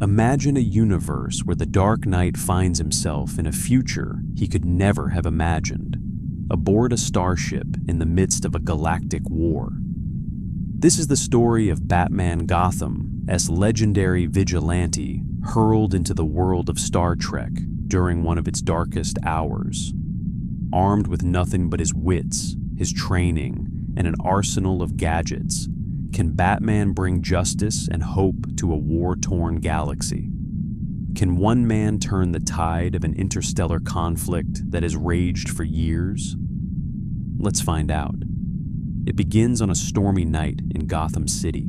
Imagine a universe where the Dark Knight finds himself in a future he could never have imagined, aboard a starship in the midst of a galactic war. This is the story of Batman Gotham as legendary vigilante hurled into the world of Star Trek during one of its darkest hours. Armed with nothing but his wits, his training, and an arsenal of gadgets, can Batman bring justice and hope to a war-torn galaxy? Can one man turn the tide of an interstellar conflict that has raged for years? Let's find out. It begins on a stormy night in Gotham City.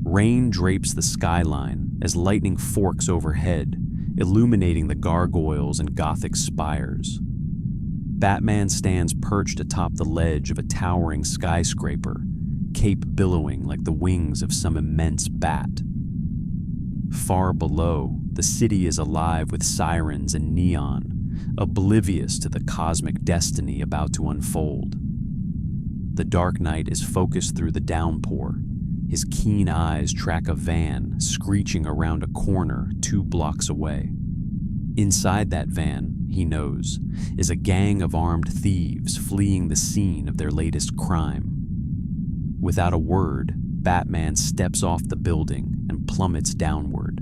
Rain drapes the skyline as lightning forks overhead, illuminating the gargoyles and Gothic spires. Batman stands perched atop the ledge of a towering skyscraper, cape billowing like the wings of some immense bat. Far below, the city is alive with sirens and neon, oblivious to the cosmic destiny about to unfold. The Dark Knight is focused through the downpour. His keen eyes track a van screeching around a corner 2 blocks away. Inside that van, he knows, is a gang of armed thieves fleeing the scene of their latest crime. Without a word, Batman steps off the building and plummets downward.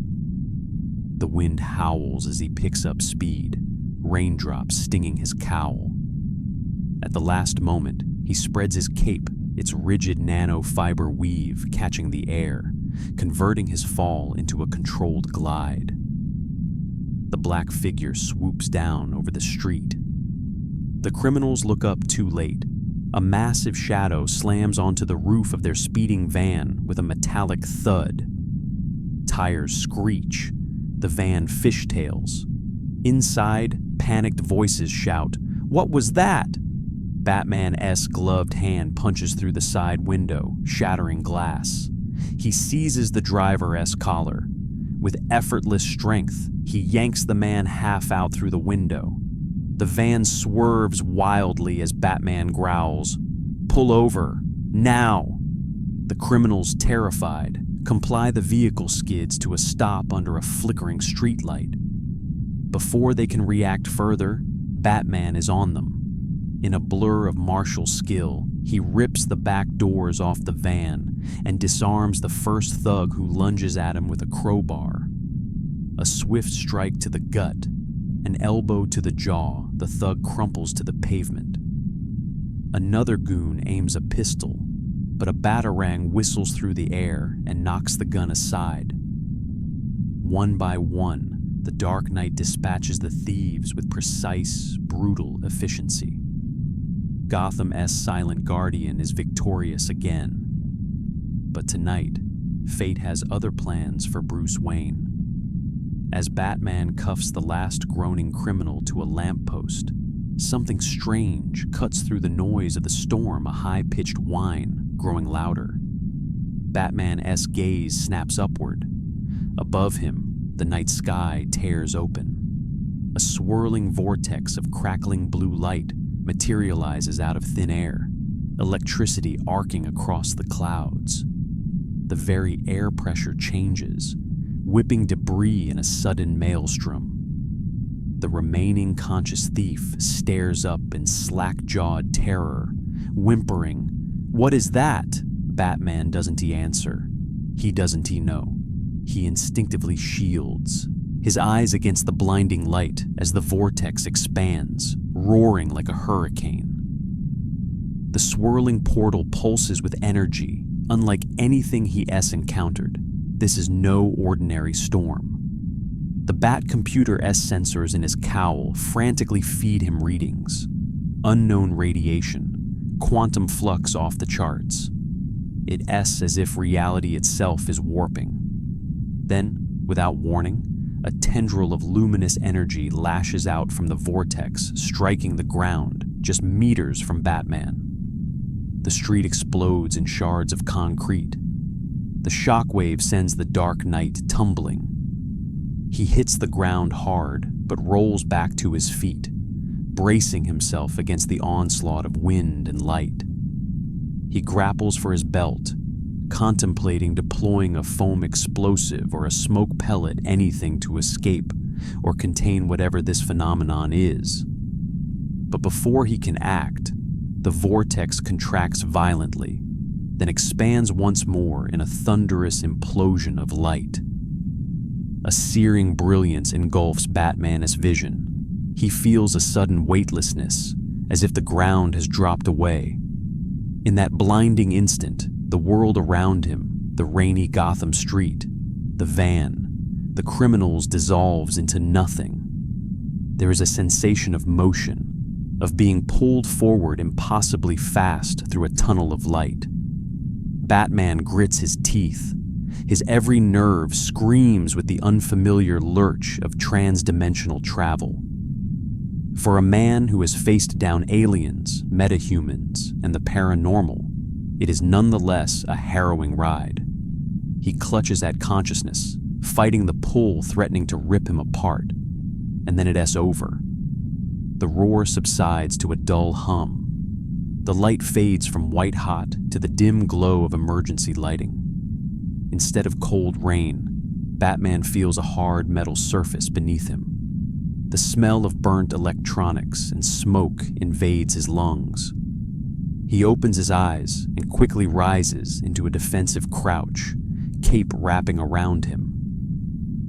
The wind howls as he picks up speed, raindrops stinging his cowl. At the last moment, he spreads his cape, its rigid nanofiber weave catching the air, converting his fall into a controlled glide. The black figure swoops down over the street. The criminals look up too late. A massive shadow slams onto the roof of their speeding van with a metallic thud. Tires screech. The van fishtails. Inside, panicked voices shout, "What was that?" Batman-esque gloved hand punches through the side window, shattering glass. He seizes the driver-esque collar. With effortless strength, he yanks the man half out through the window. The van swerves wildly as Batman growls, "Pull over, now!" The criminals, terrified, comply the vehicle skids to a stop under a flickering streetlight. Before they can react further, Batman is on them. In a blur of martial skill, he rips the back doors off the van and disarms the first thug who lunges at him with a crowbar. A swift strike to the gut, an elbow to the jaw, the thug crumples to the pavement. Another goon aims a pistol, but a batarang whistles through the air and knocks the gun aside. One by one, the Dark Knight dispatches the thieves with precise, brutal efficiency. Gotham's silent guardian is victorious again. But tonight, fate has other plans for Bruce Wayne. As Batman cuffs the last groaning criminal to a lamppost, something strange cuts through the noise of the storm, a high-pitched whine growing louder. Batman's gaze snaps upward. Above him, the night sky tears open. A swirling vortex of crackling blue light materializes out of thin air, electricity arcing across the clouds. The very air pressure changes, whipping debris in a sudden maelstrom. The remaining conscious thief stares up in slack-jawed terror, whimpering, "What is that?" Batman doesn't answer. He doesn't know. He instinctively shields, his eyes against the blinding light as the vortex expands, roaring like a hurricane. The swirling portal pulses with energy, unlike anything he's encountered. This is no ordinary storm. The Bat-Computer sensors in his cowl frantically feed him readings. Unknown radiation, quantum flux off the charts. It's as if reality itself is warping. Then, without warning, a tendril of luminous energy lashes out from the vortex, striking the ground just meters from Batman. The street explodes in shards of concrete. The shockwave sends the Dark Knight tumbling. He hits the ground hard, but rolls back to his feet, bracing himself against the onslaught of wind and light. He grapples for his belt, contemplating deploying a foam explosive or a smoke pellet, anything to escape or contain whatever this phenomenon is. But before he can act, the vortex contracts violently, then expands once more in a thunderous implosion of light. A searing brilliance engulfs Batman's vision. He feels a sudden weightlessness, as if the ground has dropped away. In that blinding instant, the world around him, the rainy Gotham street, the van, the criminals, dissolves into nothing. There is a sensation of motion, of being pulled forward impossibly fast through a tunnel of light. Batman grits his teeth. His every nerve screams with the unfamiliar lurch of trans-dimensional travel. For a man who has faced down aliens, metahumans, and the paranormal, it is nonetheless a harrowing ride. He clutches at consciousness, fighting the pull threatening to rip him apart, and then it's over. The roar subsides to a dull hum. The light fades from white-hot to the dim glow of emergency lighting. Instead of cold rain, Batman feels a hard metal surface beneath him. The smell of burnt electronics and smoke invades his lungs. He opens his eyes and quickly rises into a defensive crouch, cape wrapping around him.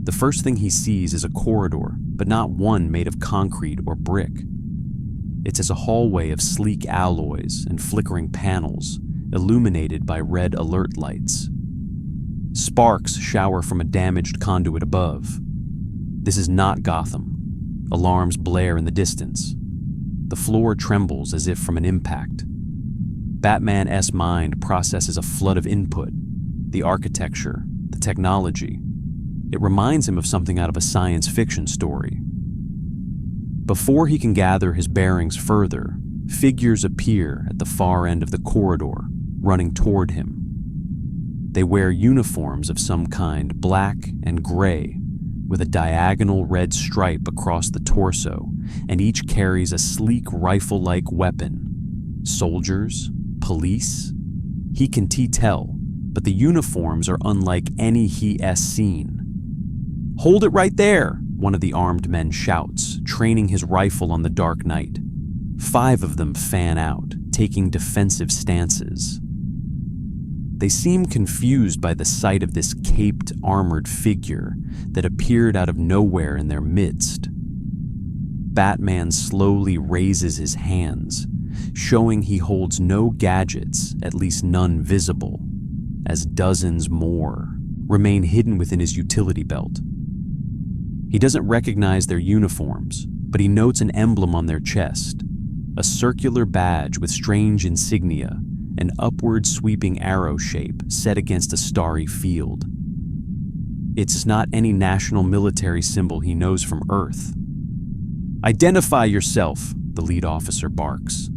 The first thing he sees is a corridor, but not one made of concrete or brick. It's as a hallway of sleek alloys and flickering panels, illuminated by red alert lights. Sparks shower from a damaged conduit above. This is not Gotham. Alarms blare in the distance. The floor trembles as if from an impact. Batman's mind processes a flood of input, the architecture, the technology. It reminds him of something out of a science fiction story. Before he can gather his bearings further, figures appear at the far end of the corridor, running toward him. They wear uniforms of some kind, black and gray, with a diagonal red stripe across the torso, and each carries a sleek rifle-like weapon. Soldiers? Police? He can tell, but the uniforms are unlike any he has seen. "Hold it right there," one of the armed men shouts, training his rifle on the dark night. 5 of them fan out, taking defensive stances. They seem confused by the sight of this caped, armored figure that appeared out of nowhere in their midst. Batman slowly raises his hands, showing he holds no gadgets, at least none visible, as dozens more remain hidden within his utility belt. He doesn't recognize their uniforms, but he notes an emblem on their chest, a circular badge with strange insignia, an upward sweeping arrow shape set against a starry field. It's not any national military symbol he knows from Earth. "Identify yourself," the lead officer barks.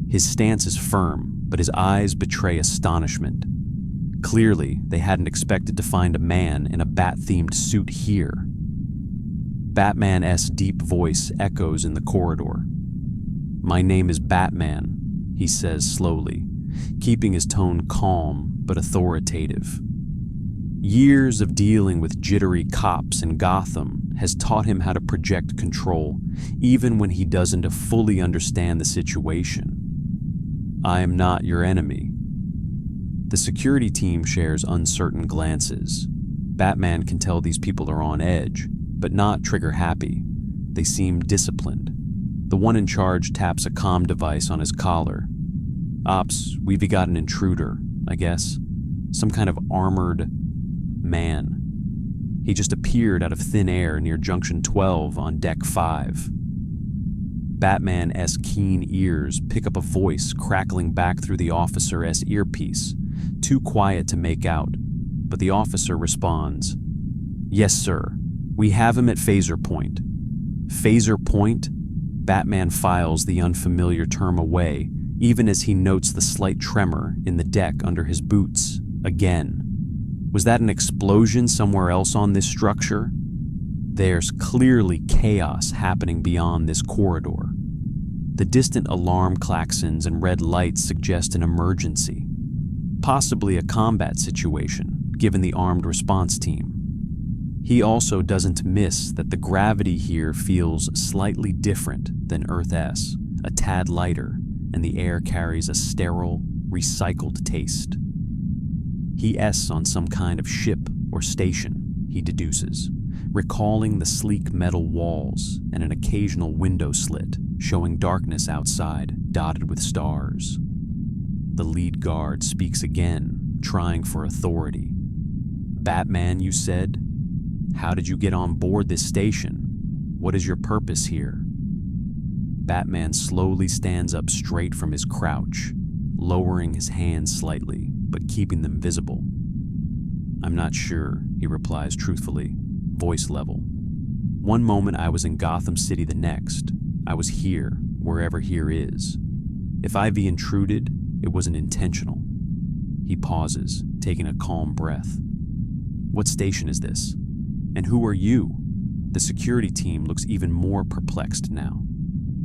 His stance is firm, but his eyes betray astonishment. Clearly, they hadn't expected to find a man in a bat-themed suit here. Batman's deep voice echoes in the corridor. "My name is Batman," he says slowly, keeping his tone calm but authoritative. Years of dealing with jittery cops in Gotham has taught him how to project control, even when he doesn't fully understand the situation. "I am not your enemy." The security team shares uncertain glances. Batman can tell these people are on edge, but not trigger-happy. They seem disciplined. The one in charge taps a comm device on his collar. "Ops, we've got an intruder, I guess. Some kind of armored man. He just appeared out of thin air near Junction 12 on Deck 5. Batman's keen ears pick up a voice crackling back through the officer's earpiece, too quiet to make out, but the officer responds, "Yes, sir. We have him at Phaser Point." Phaser Point? Batman files the unfamiliar term away, even as he notes the slight tremor in the deck under his boots. Again. Was that an explosion somewhere else on this structure? There's clearly chaos happening beyond this corridor. The distant alarm klaxons and red lights suggest an emergency. possibly a combat situation, given the armed response team. He also doesn't miss that the gravity here feels slightly different than Earth-S, a tad lighter, and the air carries a sterile, recycled taste. He S on some kind of ship or station, he deduces, recalling the sleek metal walls and an occasional window slit showing darkness outside dotted with stars. The lead guard speaks again, trying for authority. "Batman, you said? How did you get on board this station? What is your purpose here?" Batman slowly stands up straight from his crouch, lowering his hands slightly, but keeping them visible. "I'm not sure," he replies truthfully, voice level. "One moment I was in Gotham City, the next, I was here, wherever here is. If I've intruded, it wasn't intentional." He pauses, taking a calm breath. "What station is this? And who are you?" The security team looks even more perplexed now.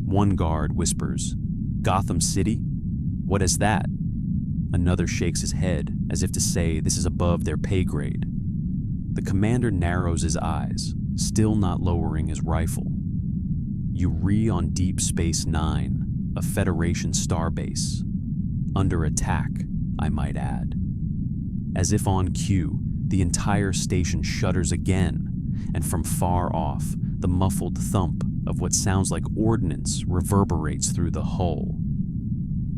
One guard whispers, "Gotham City? What is that?" Another shakes his head, as if to say this is above their pay grade. The commander narrows his eyes, still not lowering his rifle. "You on Deep Space Nine, a Federation starbase. Under attack, I might add." As if on cue, the entire station shudders again, and from far off, the muffled thump of what sounds like ordnance reverberates through the hull.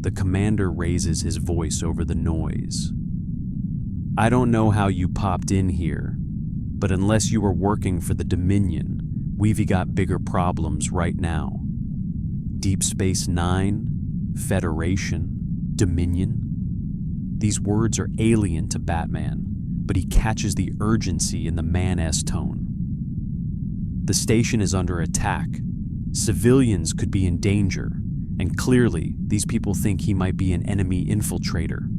The commander raises his voice over the noise. "I don't know how you popped in here, but unless you were working for the Dominion, we've got bigger problems right now. Deep Space Nine, Federation, Dominion." These words are alien to Batman, but he catches the urgency in the Man-S tone. The station is under attack. Civilians could be in danger, and clearly these people think he might be an enemy infiltrator.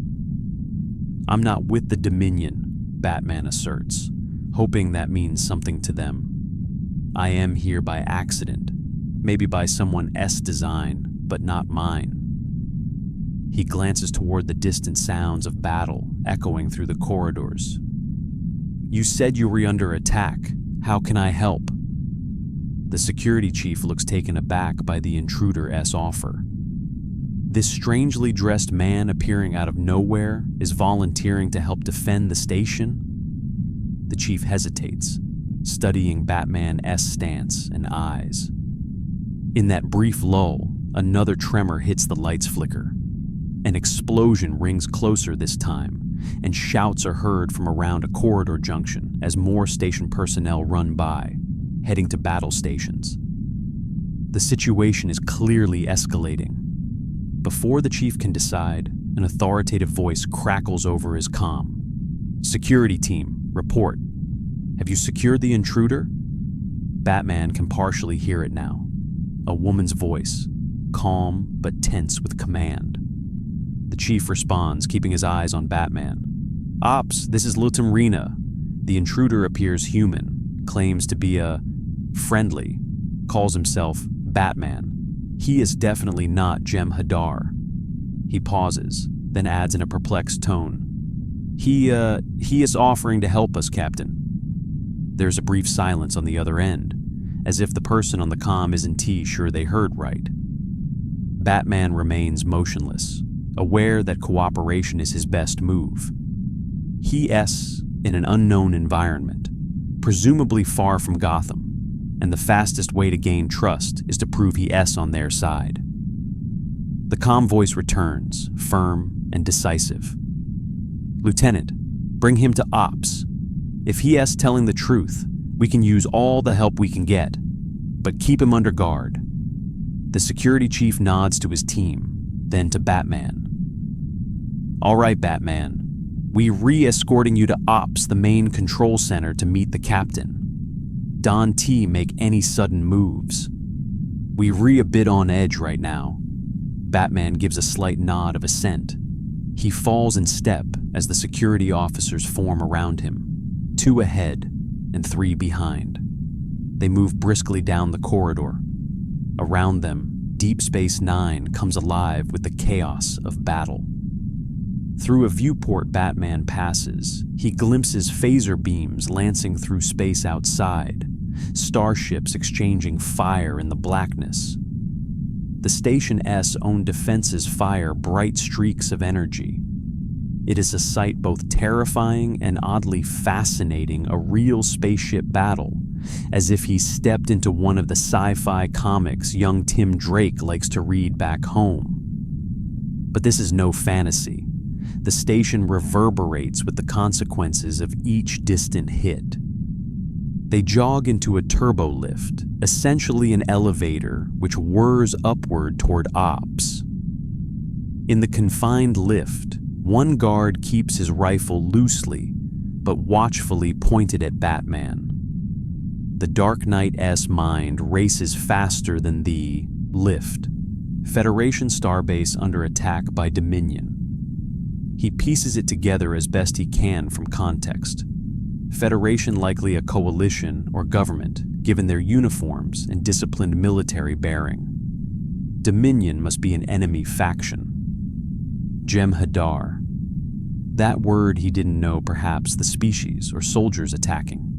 "I'm not with the Dominion," Batman asserts, hoping that means something to them. "I am here by accident, maybe by someone S design, but not mine." He glances toward the distant sounds of battle echoing through the corridors. "You said you were under attack. How can I help?" The security chief looks taken aback by the intruder-S offer. This strangely dressed man appearing out of nowhere is volunteering to help defend the station? The chief hesitates, studying Batman-S stance and eyes. In that brief lull, another tremor hits the lights flicker. An explosion rings closer this time, and shouts are heard from around a corridor junction as more station personnel run by, heading to battle stations. The situation is clearly escalating. Before the chief can decide, an authoritative voice crackles over his comm. "Security team, report. Have you secured the intruder?" Batman can partially hear it now. A woman's voice, calm but tense with command. The chief responds, keeping his eyes on Batman. "Ops, this is Lutamrina. The intruder appears human, claims to be friendly, calls himself Batman. He is definitely not Jem'Hadar." He pauses, then adds in a perplexed tone, He is offering to help us, Captain." There's a brief silence on the other end, as if the person on the comm isn't sure they heard right. Batman remains motionless, aware that cooperation is his best move. He S in an unknown environment, presumably far from Gotham, and the fastest way to gain trust is to prove he S on their side. The calm voice returns, firm and decisive. "Lieutenant, bring him to Ops. If he S telling the truth, we can use all the help we can get, but keep him under guard." The security chief nods to his team, then to Batman. "All right, Batman. We re-escorting you to Ops, the main control center, to meet the captain. Don T make any sudden moves. We a bit on edge right now." Batman gives a slight nod of assent. He falls in step as the security officers form around him, 2 ahead and 3 behind. They move briskly down the corridor. Around them, Deep Space Nine comes alive with the chaos of battle. Through a viewport Batman passes, he glimpses phaser beams lancing through space outside, starships exchanging fire in the blackness. The Station S own defenses fire bright streaks of energy. It is a sight both terrifying and oddly fascinating, a real spaceship battle, as if he stepped into one of the sci-fi comics young Tim Drake likes to read back home. But this is no fantasy. The station reverberates with the consequences of each distant hit. They jog into a turbo lift, essentially an elevator which whirs upward toward ops. In the confined lift, one guard keeps his rifle loosely, but watchfully pointed at Batman. The Dark Knight's mind races faster than the lift. Federation starbase under attack by Dominion. He pieces it together as best he can from context. Federation likely a coalition or government, given their uniforms and disciplined military bearing. Dominion must be an enemy faction. Jem'Hadar. That word he didn't know, perhaps the species or soldiers attacking.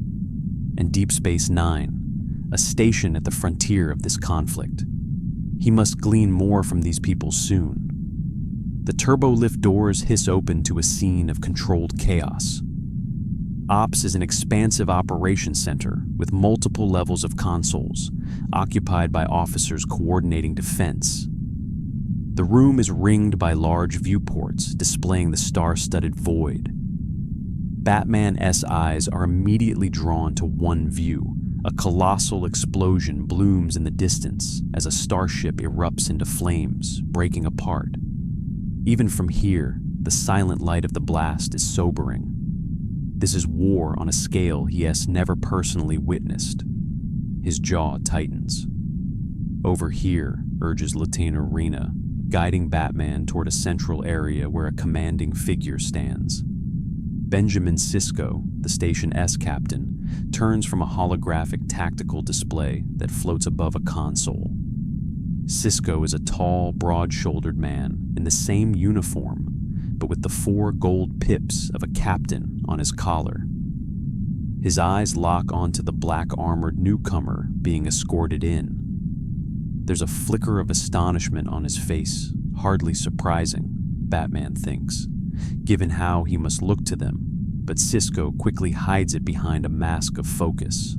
And Deep Space Nine, a station at the frontier of this conflict. He must glean more from these people soon. The turbolift doors hiss open to a scene of controlled chaos. Ops is an expansive operations center with multiple levels of consoles, occupied by officers coordinating defense. The room is ringed by large viewports displaying the star-studded void. Batman's eyes are immediately drawn to one view. A colossal explosion blooms in the distance as a starship erupts into flames, breaking apart. Even from here, the silent light of the blast is sobering. This is war on a scale he has never personally witnessed. His jaw tightens. Over here, urges Lieutenant Rena, guiding Batman toward a central area where a commanding figure stands. Benjamin Sisko, the Station S captain, turns from a holographic tactical display that floats above a console. Sisko is a tall, broad-shouldered man in the same uniform, but with the 4 gold pips of a captain on his collar. His eyes lock onto the black-armored newcomer being escorted in. There's a flicker of astonishment on his face, hardly surprising, Batman thinks, given how he must look to them, but Sisko quickly hides it behind a mask of focus.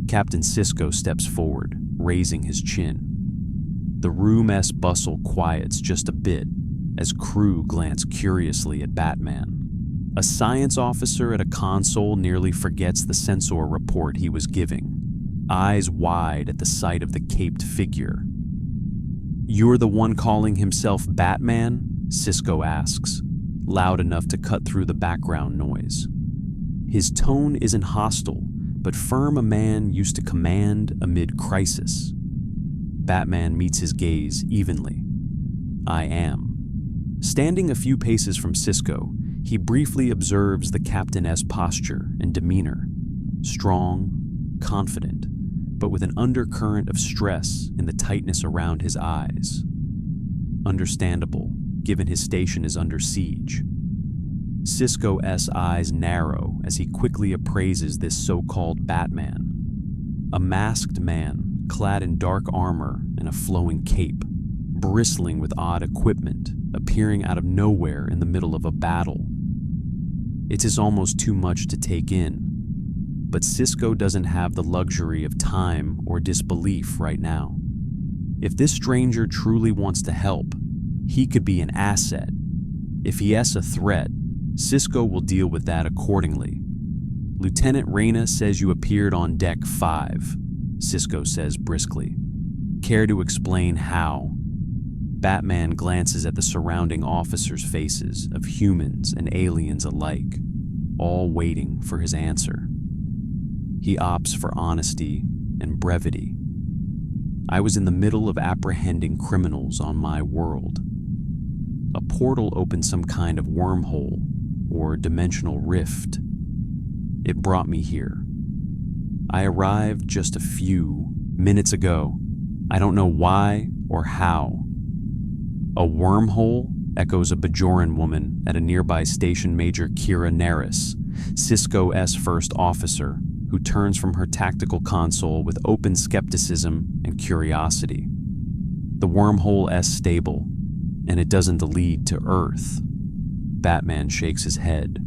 Captain Sisko steps forward, raising his chin. The room's bustle quiets just a bit as crew glance curiously at Batman. A science officer at a console nearly forgets the sensor report he was giving, eyes wide at the sight of the caped figure. "You're the one calling himself Batman?" Sisko asks, loud enough to cut through the background noise. His tone isn't hostile, but firm, a man used to command amid crisis. Batman meets his gaze evenly. "I am." Standing a few paces from Sisko, he briefly observes the captain's posture and demeanor. Strong, confident, but with an undercurrent of stress in the tightness around his eyes. Understandable, given his station is under siege. Sisko's eyes narrow as he quickly appraises this so-called Batman. A masked man, clad in dark armor and a flowing cape, bristling with odd equipment, appearing out of nowhere in the middle of a battle. It is almost too much to take in, but Sisko doesn't have the luxury of time or disbelief right now. If this stranger truly wants to help, he could be an asset. If he is a threat, Sisko will deal with that accordingly. "Lieutenant Rena says you appeared on Deck 5, Sisko says briskly. "Care to explain how?" Batman glances at the surrounding officers' faces of humans and aliens alike, all waiting for his answer. He opts for honesty and brevity. "I was in the middle of apprehending criminals on my world. A portal opened some kind of wormhole or dimensional rift. It brought me here. I arrived just a few minutes ago. I don't know why or how." "A wormhole?" echoes a Bajoran woman at a nearby station, Major Kira Nerys, Sisko's first officer, who turns from her tactical console with open skepticism and curiosity. The wormhole's stable, and it doesn't lead to Earth. Batman shakes his head.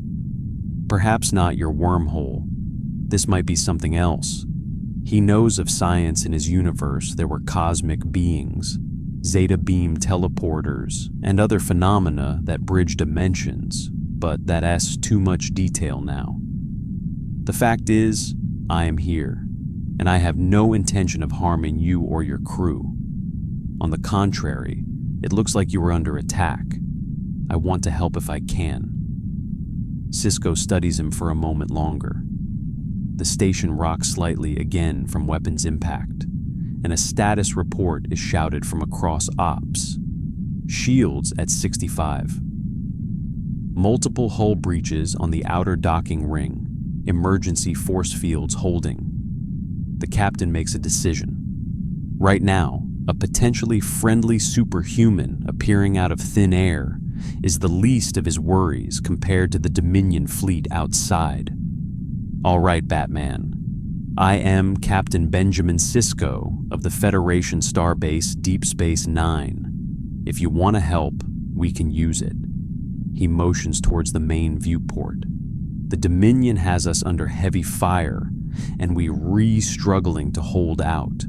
Perhaps not your wormhole. This might be something else. He knows of science in his universe. There were cosmic beings, zeta beam teleporters, and other phenomena that bridge dimensions, but that's too much detail now. The fact is, I am here, and I have no intention of harming you or your crew. On the contrary, it looks like you are under attack. I want to help if I can. Sisko studies him for a moment longer. The station rocks slightly again from weapons impact, and a status report is shouted from across ops. Shields at 65. Multiple hull breaches on the outer docking ring. Emergency force fields holding. The captain makes a decision. Right now, a potentially friendly superhuman appearing out of thin air is the least of his worries compared to the Dominion fleet outside. All right, Batman. I am Captain Benjamin Sisko of the Federation Starbase Deep Space Nine. If you want to help, we can use it. He motions towards the main viewport. The Dominion has us under heavy fire, and we're struggling to hold out.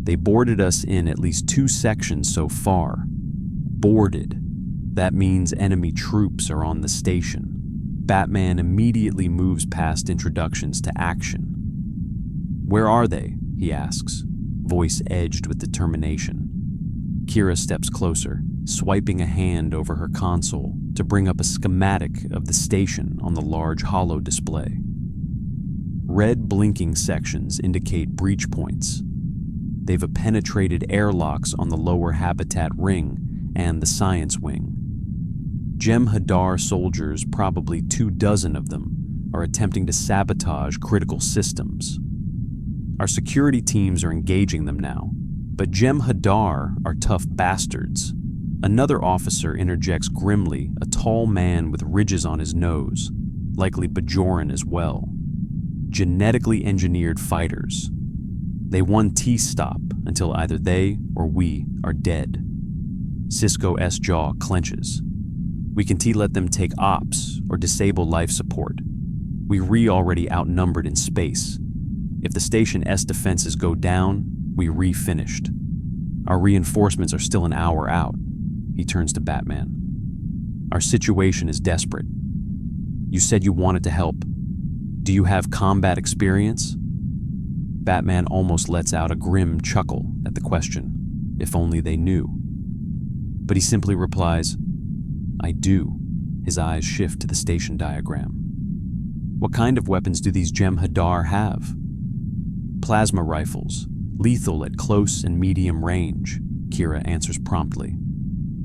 They boarded us in at least 2 sections so far. Boarded. That means enemy troops are on the station. Batman immediately moves past introductions to action. Where are they? He asks, voice edged with determination. Kira steps closer, swiping a hand over her console to bring up a schematic of the station on the large holo display. Red blinking sections indicate breach points. They've penetrated airlocks on the lower habitat ring and the science wing. Jem'Hadar soldiers, probably 24 of them, are attempting to sabotage critical systems. Our security teams are engaging them now, but Jem'Hadar are tough bastards. Another officer interjects grimly, a tall man with ridges on his nose, likely Bajoran as well. Genetically engineered fighters. They won T-stop until either they or we are dead. Sisko's jaw clenches. We can let them take ops or disable life support. We already outnumbered in space. If the station's defenses go down, we finished. Our reinforcements are still an hour out. He turns to Batman. Our situation is desperate. You said you wanted to help. Do you have combat experience? Batman almost lets out a grim chuckle at the question. If only they knew. But he simply replies, I do. His eyes shift to the station diagram. What kind of weapons do these Jem'Hadar have? Plasma rifles, lethal at close and medium range, Kira answers promptly.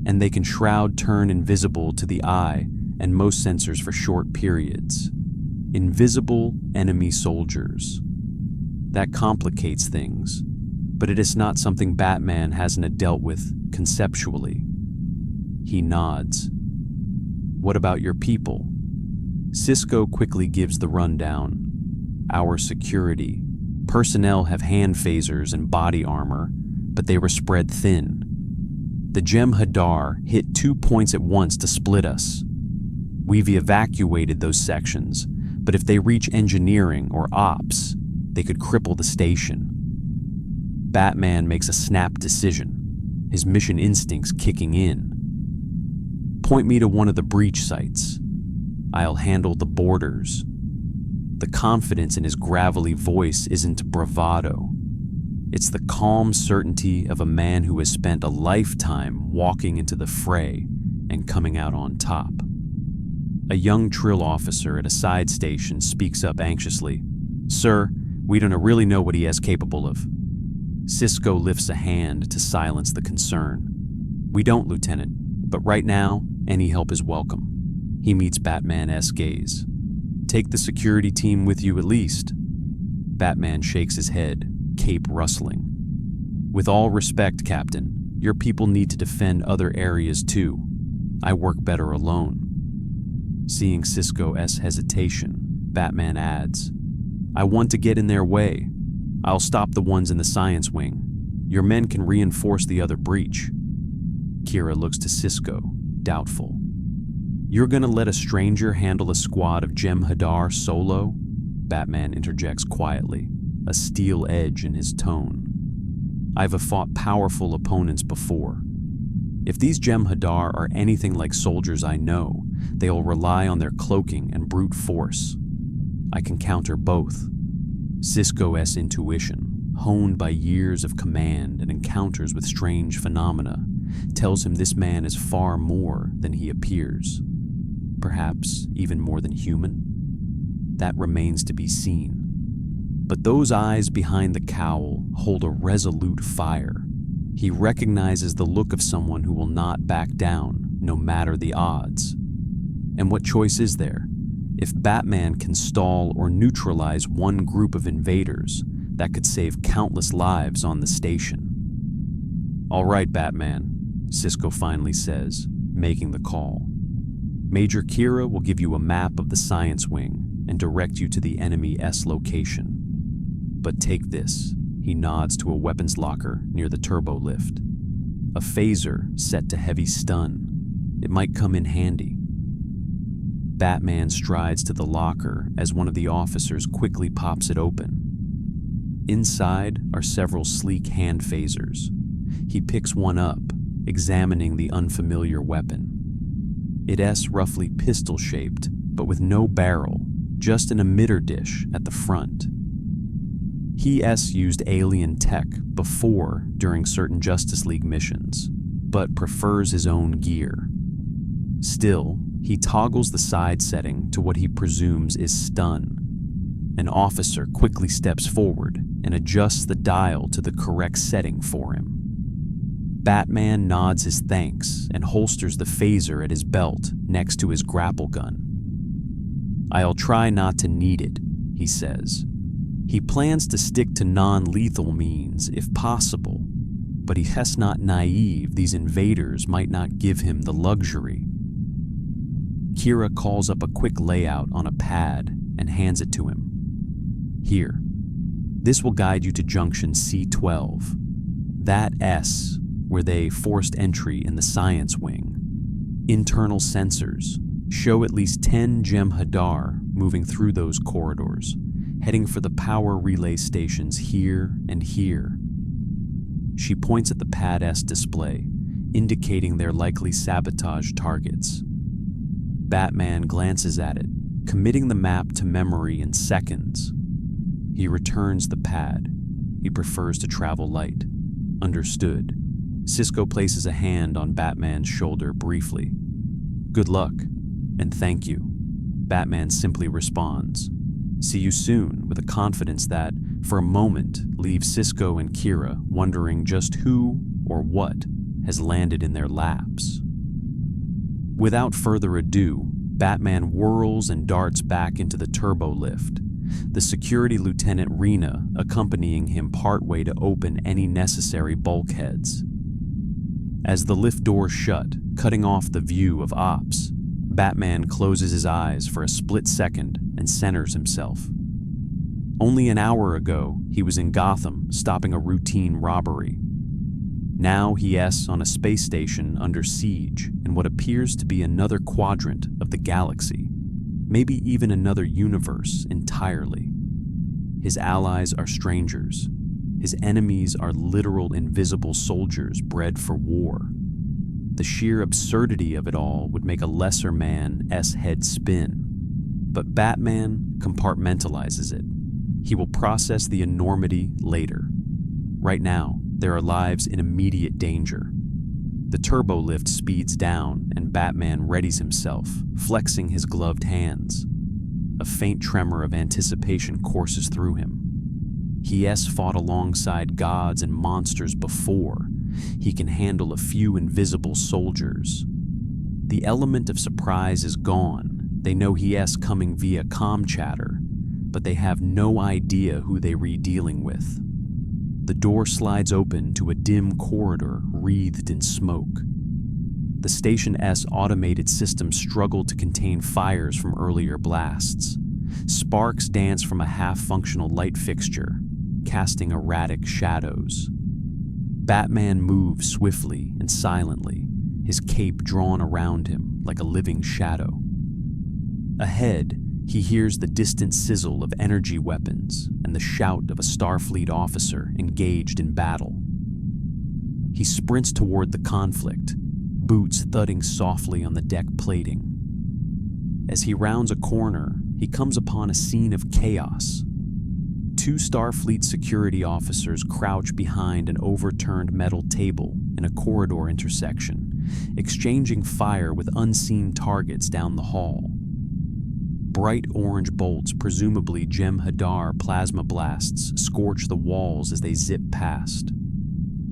And they can turn invisible to the eye and most sensors for short periods. Invisible enemy soldiers. That complicates things, but it is not something Batman hasn't dealt with conceptually. He nods. What about your people? Sisko quickly gives the rundown. Our security. Personnel have hand phasers and body armor, but they were spread thin. The Jem'Hadar hit 2 points at once to split us. We've evacuated those sections, but if they reach engineering or ops, they could cripple the station. Batman makes a snap decision, his mission instincts kicking in. Point me to one of the breach sites. I'll handle the borders. The confidence in his gravelly voice isn't bravado. It's the calm certainty of a man who has spent a lifetime walking into the fray and coming out on top. A young Trill officer at a side station speaks up anxiously. Sir, we don't really know what he is capable of. Sisko lifts a hand to silence the concern. We don't, Lieutenant, but right now, any help is welcome. He meets Batman's gaze. Take the security team with you at least. Batman shakes his head, cape rustling. With all respect, Captain, your people need to defend other areas too. I work better alone." Seeing Sisko's hesitation, Batman adds, "I want to get in their way. I'll stop the ones in the science wing. Your men can reinforce the other breach." Kira looks to Sisko, doubtful. "You're gonna let a stranger handle a squad of Jem'Hadar solo?" Batman interjects quietly, a steel edge in his tone. "I've fought powerful opponents before. If these Jem'Hadar are anything like soldiers I know, they'll rely on their cloaking and brute force. I can counter both." Sisko's intuition, honed by years of command and encounters with strange phenomena, tells him this man is far more than he appears. Perhaps even more than human? That remains to be seen. But those eyes behind the cowl hold a resolute fire. He recognizes the look of someone who will not back down, no matter the odds. And what choice is there? If Batman can stall or neutralize one group of invaders, that could save countless lives on the station. "All right, Batman," Sisko finally says, making the call. "Major Kira will give you a map of the science wing and direct you to the enemy's location. But take this." He nods to a weapons locker near the turbo lift. "A phaser set to heavy stun. It might come in handy." Batman strides to the locker as one of the officers quickly pops it open. Inside are several sleek hand phasers. He picks one up, examining the unfamiliar weapon. It's roughly pistol-shaped, but with no barrel, just an emitter dish at the front. He's used alien tech before during certain Justice League missions, but prefers his own gear. Still, he toggles the side setting to what he presumes is stun. An officer quickly steps forward and adjusts the dial to the correct setting for him. Batman nods his thanks and holsters the phaser at his belt next to his grapple gun. "I'll try not to need it," he says. He plans to stick to non-lethal means if possible, but he's not naive. These invaders might not give him the luxury. Kira calls up a quick layout on a pad and hands it to him. "Here. This will guide you to junction C12. That S, where they forced entry in the science wing. Internal sensors show at least 10 Jem'Hadar moving through those corridors, heading for the power relay stations here and here." She points at the Pad-S display, indicating their likely sabotage targets. Batman glances at it, committing the map to memory in seconds. He returns the pad. He prefers to travel light. "Understood." Sisko places a hand on Batman's shoulder briefly. "Good luck, and thank you." Batman simply responds, "See you soon," with a confidence that, for a moment, leaves Sisko and Kira wondering just who or what has landed in their laps. Without further ado, Batman whirls and darts back into the turbo lift, the security lieutenant Rena accompanying him partway to open any necessary bulkheads. As the lift doors shut, cutting off the view of ops, Batman closes his eyes for a split second and centers himself. Only an hour ago, he was in Gotham stopping a routine robbery. Now he's on a space station under siege in what appears to be another quadrant of the galaxy, maybe even another universe entirely. His allies are strangers. His enemies are literal invisible soldiers bred for war. The sheer absurdity of it all would make a lesser man's head spin. But Batman compartmentalizes it. He will process the enormity later. Right now, there are lives in immediate danger. The turbo lift speeds down and Batman readies himself, flexing his gloved hands. A faint tremor of anticipation courses through him. He has fought alongside gods and monsters before. He can handle a few invisible soldiers. The element of surprise is gone. They know he is coming via comm chatter, but they have no idea who they're dealing with. The door slides open to a dim corridor wreathed in smoke. the Station S automated system struggled to contain fires from earlier blasts. Sparks dance from a half-functional light fixture, casting erratic shadows. Batman moves swiftly and silently, his cape drawn around him like a living shadow. Ahead, he hears the distant sizzle of energy weapons and the shout of a Starfleet officer engaged in battle. He sprints toward the conflict, boots thudding softly on the deck plating. As he rounds a corner, he comes upon a scene of chaos. Two Starfleet security officers crouch behind an overturned metal table in a corridor intersection, exchanging fire with unseen targets down the hall. Bright orange bolts, presumably Jem'Hadar plasma blasts, scorch the walls as they zip past.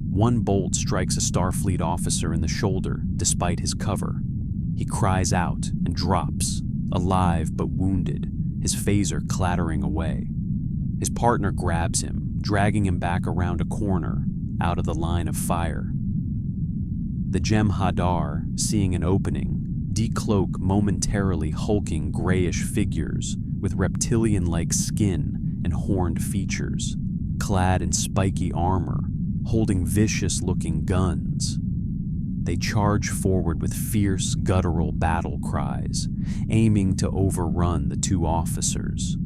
One bolt strikes a Starfleet officer in the shoulder despite his cover. He cries out and drops, alive but wounded, his phaser clattering away. His partner grabs him, dragging him back around a corner, out of the line of fire. The Jem'Hadar, seeing an opening, decloak momentarily hulking grayish figures with reptilian-like skin and horned features, clad in spiky armor, holding vicious-looking guns. They charge forward with fierce, guttural battle cries, aiming to overrun the two officers.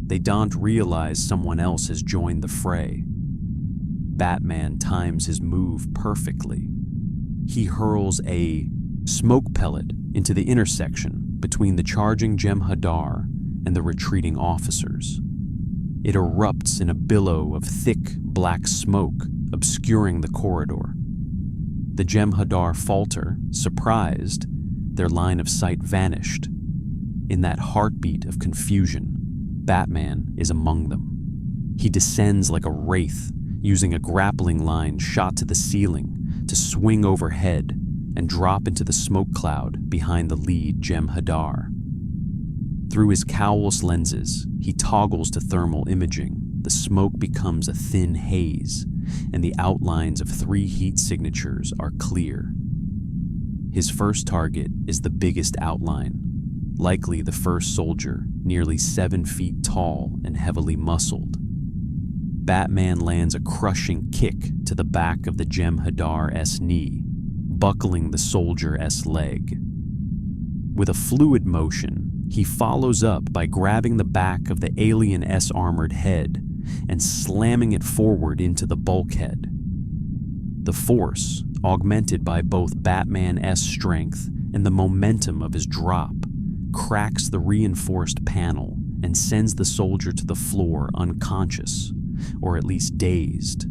They don't realize someone else has joined the fray. Batman times his move perfectly. He hurls a smoke pellet into the intersection between the charging Jem'Hadar and the retreating officers. It erupts in a billow of thick, black smoke, obscuring the corridor. The Jem'Hadar falter, surprised, their line of sight vanished. In that heartbeat of confusion, Batman is among them. He descends like a wraith, using a grappling line shot to the ceiling to swing overhead and drop into the smoke cloud behind the lead Jem'Hadar. Through his cowl's lenses, he toggles to thermal imaging. The smoke becomes a thin haze, and the outlines of 3 heat signatures are clear. His first target is the biggest outline, likely the first soldier, nearly 7 feet tall and heavily muscled. Batman lands a crushing kick to the back of the Jem'Hadar's knee, buckling the soldier's leg. With a fluid motion, he follows up by grabbing the back of the alien's armored head and slamming it forward into the bulkhead. The force, augmented by both Batman's strength and the momentum of his drop, cracks the reinforced panel and sends the soldier to the floor unconscious, or at least dazed.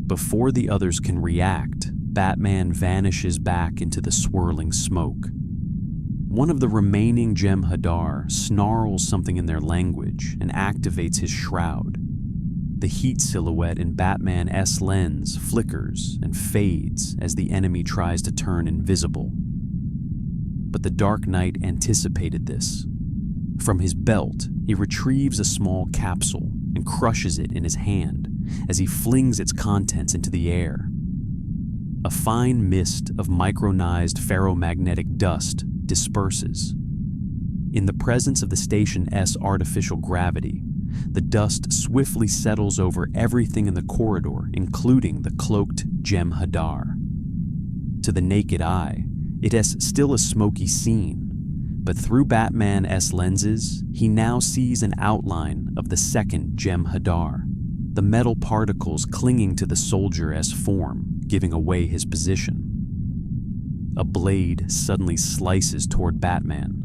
Before the others can react, Batman vanishes back into the swirling smoke. One of the remaining Jem'Hadar snarls something in their language and activates his shroud. The heat silhouette in Batman's lens flickers and fades as the enemy tries to turn invisible. But the Dark Knight anticipated this. From his belt, he retrieves a small capsule and crushes it in his hand as he flings its contents into the air. A fine mist of micronized ferromagnetic dust disperses. In the presence of the Station's artificial gravity, the dust swiftly settles over everything in the corridor, including the cloaked Jem'Hadar. To the naked eye, it is still a smoky scene, but through Batman's lenses, he now sees an outline of the second Jem'Hadar, the metal particles clinging to the soldier's form, giving away his position. A blade suddenly slices toward Batman.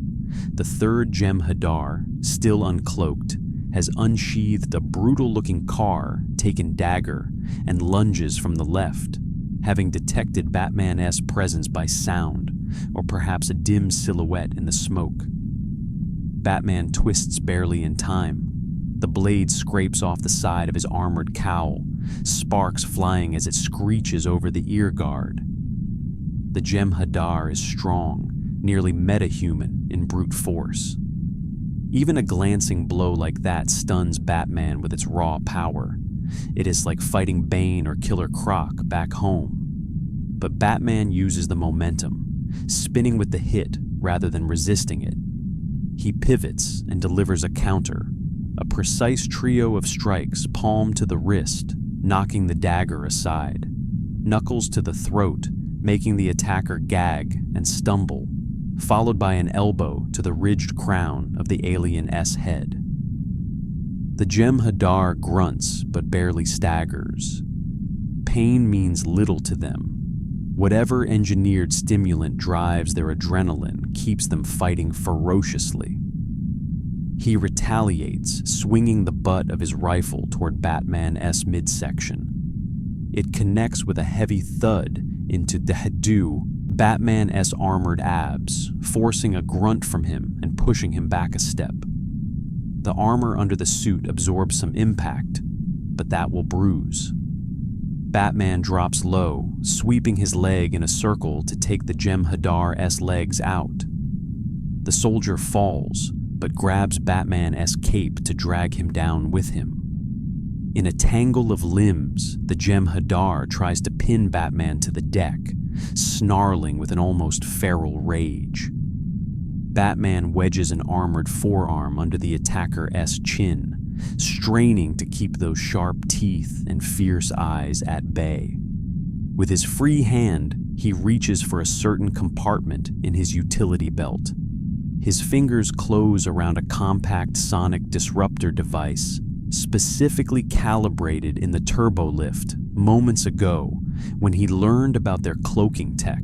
The third Jem'Hadar, still uncloaked, has unsheathed a brutal-looking car, taken dagger, and lunges from the left, having detected Batman's presence by sound, or perhaps a dim silhouette in the smoke. Batman twists barely in time. The blade scrapes off the side of his armored cowl, sparks flying as it screeches over the ear guard. The Jem'Hadar is strong, nearly metahuman in brute force. Even a glancing blow like that stuns Batman with its raw power. It is like fighting Bane or Killer Croc back home. but Batman uses the momentum, spinning with the hit rather than resisting it. He pivots and delivers a counter, a precise trio of strikes palm to the wrist, knocking the dagger aside, knuckles to the throat, making the attacker gag and stumble, followed by an elbow to the ridged crown of the alien-S head. The Jem'Hadar grunts but barely staggers. Pain means little to them. Whatever engineered stimulant drives their adrenaline keeps them fighting ferociously. He retaliates, swinging the butt of his rifle toward Batman's midsection. It connects with a heavy thud into Batman's armored abs, forcing a grunt from him and pushing him back a step. The armor under the suit absorbs some impact, but that will bruise. Batman drops low, sweeping his leg in a circle to take the Jem'Hadar's legs out. The soldier falls, but grabs Batman's cape to drag him down with him. In a tangle of limbs, the Jem'Hadar tries to pin Batman to the deck, snarling with an almost feral rage. Batman wedges an armored forearm under the attacker's chin, straining to keep those sharp teeth and fierce eyes at bay. With his free hand, he reaches for a certain compartment in his utility belt. His fingers close around a compact sonic disruptor device, specifically calibrated in the turbolift moments ago when he learned about their cloaking tech.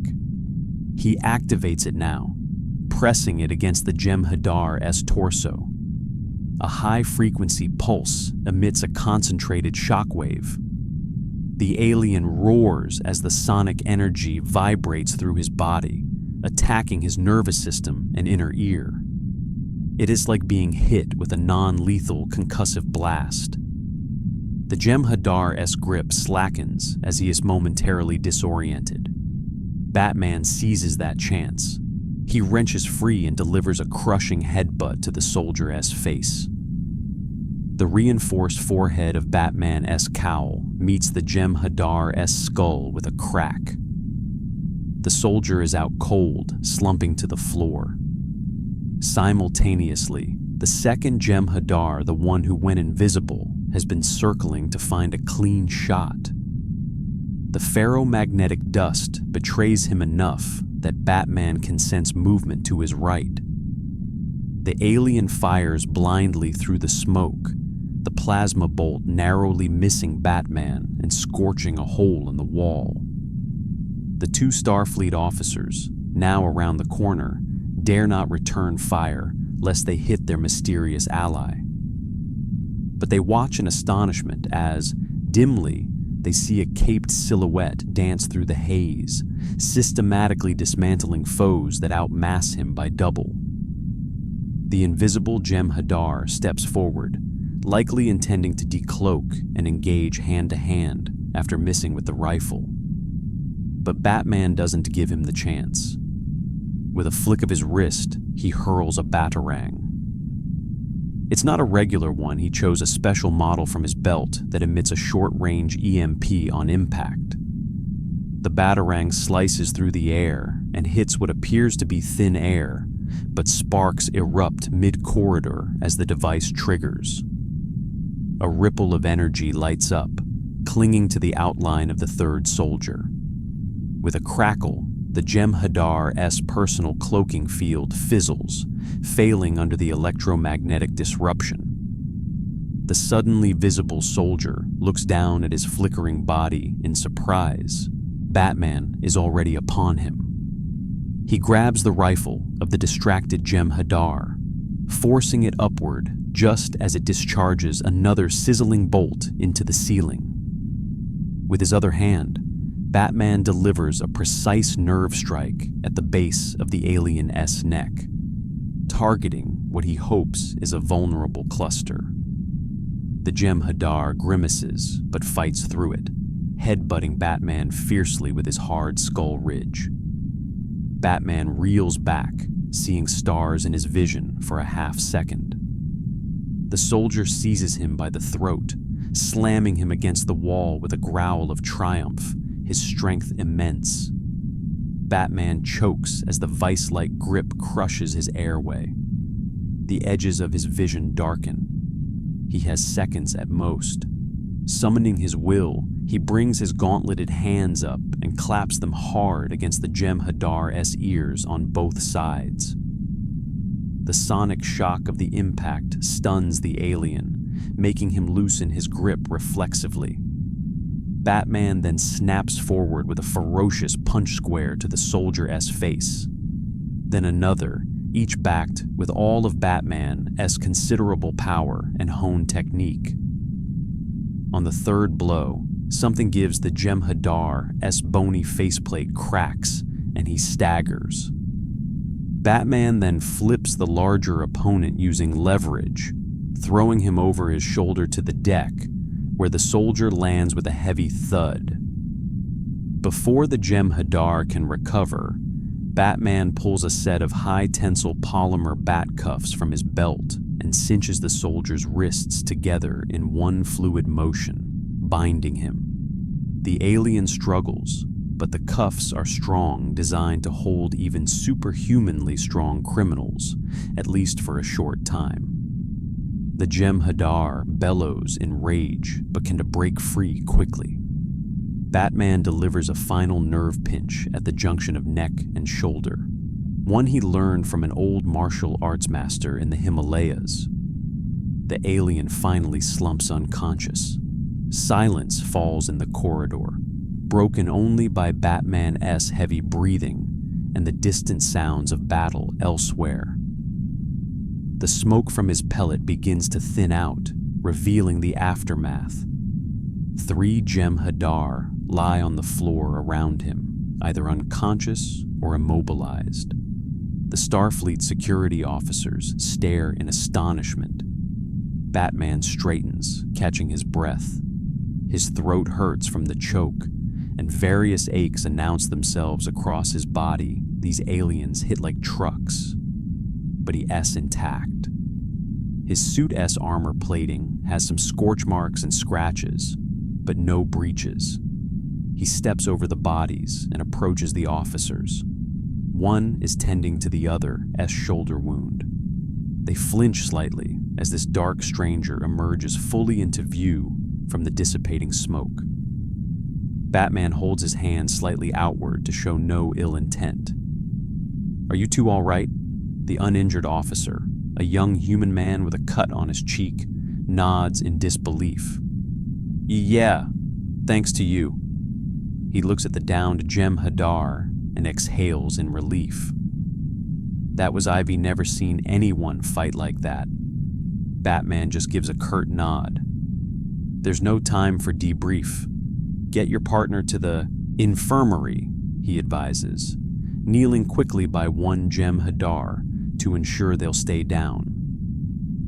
He activates it now, pressing it against the Jem'Hadar's torso. A high-frequency pulse emits a concentrated shockwave. The alien roars as the sonic energy vibrates through his body, attacking his nervous system and inner ear. It is like being hit with a non-lethal concussive blast. The Jem'Hadar's grip slackens as he is momentarily disoriented. Batman seizes that chance. He wrenches free and delivers a crushing headbutt to the soldier's face. The reinforced forehead of Batman's cowl meets the Jem'Hadar's skull with a crack. The soldier is out cold, slumping to the floor. Simultaneously, the second Jem'Hadar, the one who went invisible, has been circling to find a clean shot. The ferromagnetic dust betrays him enough that Batman can sense movement to his right. The alien fires blindly through the smoke, the plasma bolt narrowly missing Batman and scorching a hole in the wall. The two Starfleet officers, now around the corner, dare not return fire lest they hit their mysterious ally. But they watch in astonishment as, dimly, they see a caped silhouette dance through the haze, systematically dismantling foes that outmass him by double. The invisible Jem'Hadar steps forward, likely intending to decloak and engage hand-to-hand after missing with the rifle. But Batman doesn't give him the chance. With a flick of his wrist, he hurls a batarang. It's not a regular one. He chose a special model from his belt that emits a short-range EMP on impact. The batarang slices through the air and hits what appears to be thin air, but sparks erupt mid-corridor as the device triggers. A ripple of energy lights up, clinging to the outline of the third soldier. With a crackle, the Jem'Hadar's personal cloaking field fizzles, failing under the electromagnetic disruption. The suddenly visible soldier looks down at his flickering body in surprise. Batman is already upon him. He grabs the rifle of the distracted Jem'Hadar, forcing it upward just as it discharges another sizzling bolt into the ceiling. With his other hand, Batman delivers a precise nerve strike at the base of the alien's neck, targeting what he hopes is a vulnerable cluster. The Jem'Hadar grimaces but fights through it, headbutting Batman fiercely with his hard skull ridge. Batman reels back, seeing stars in his vision for a half-second. The soldier seizes him by the throat, slamming him against the wall with a growl of triumph, his strength immense. Batman chokes as the vice-like grip crushes his airway. The edges of his vision darken. He has seconds at most. Summoning his will, he brings his gauntleted hands up and claps them hard against the Jem'Hadar's ears on both sides. The sonic shock of the impact stuns the alien, making him loosen his grip reflexively. Batman then snaps forward with a ferocious punch square to the soldier's face. Then another, each backed with all of Batman's considerable power and honed technique. On the third blow, something gives the Jem'Hadar's bony faceplate cracks, and he staggers. Batman then flips the larger opponent using leverage, throwing him over his shoulder to the deck, where the soldier lands with a heavy thud. Before the Jem'Hadar can recover, Batman pulls a set of high-tensile polymer bat cuffs from his belt and cinches the soldier's wrists together in one fluid motion, binding him. The alien struggles, but the cuffs are strong, designed to hold even superhumanly strong criminals, at least for a short time. The Jem'Hadar bellows in rage, but can break free quickly. Batman delivers a final nerve pinch at the junction of neck and shoulder, one he learned from an old martial arts master in the Himalayas. The alien finally slumps unconscious. Silence falls in the corridor, broken only by Batman's heavy breathing and the distant sounds of battle elsewhere. The smoke from his pellet begins to thin out, revealing the aftermath. 3 Jem'Hadar lie on the floor around him, either unconscious or immobilized. The Starfleet security officers stare in astonishment. Batman straightens, catching his breath. His throat hurts from the choke, and various aches announce themselves across his body. These aliens hit like trucks. But he's intact. His suit's armor plating has some scorch marks and scratches, but no breaches. He steps over the bodies and approaches the officers. One is tending to the other's shoulder wound. They flinch slightly as this dark stranger emerges fully into view from the dissipating smoke. Batman holds his hand slightly outward to show no ill intent. "Are you two all right?" The uninjured officer, a young human man with a cut on his cheek, nods in disbelief. "Yeah, thanks to you." He looks at the downed Jem'Hadar and exhales in relief. That was Ivy never seen anyone fight like that. Batman just gives a curt nod. "There's no time for debrief. Get your partner to the infirmary," he advises, kneeling quickly by one Jem'Hadar to ensure they'll stay down.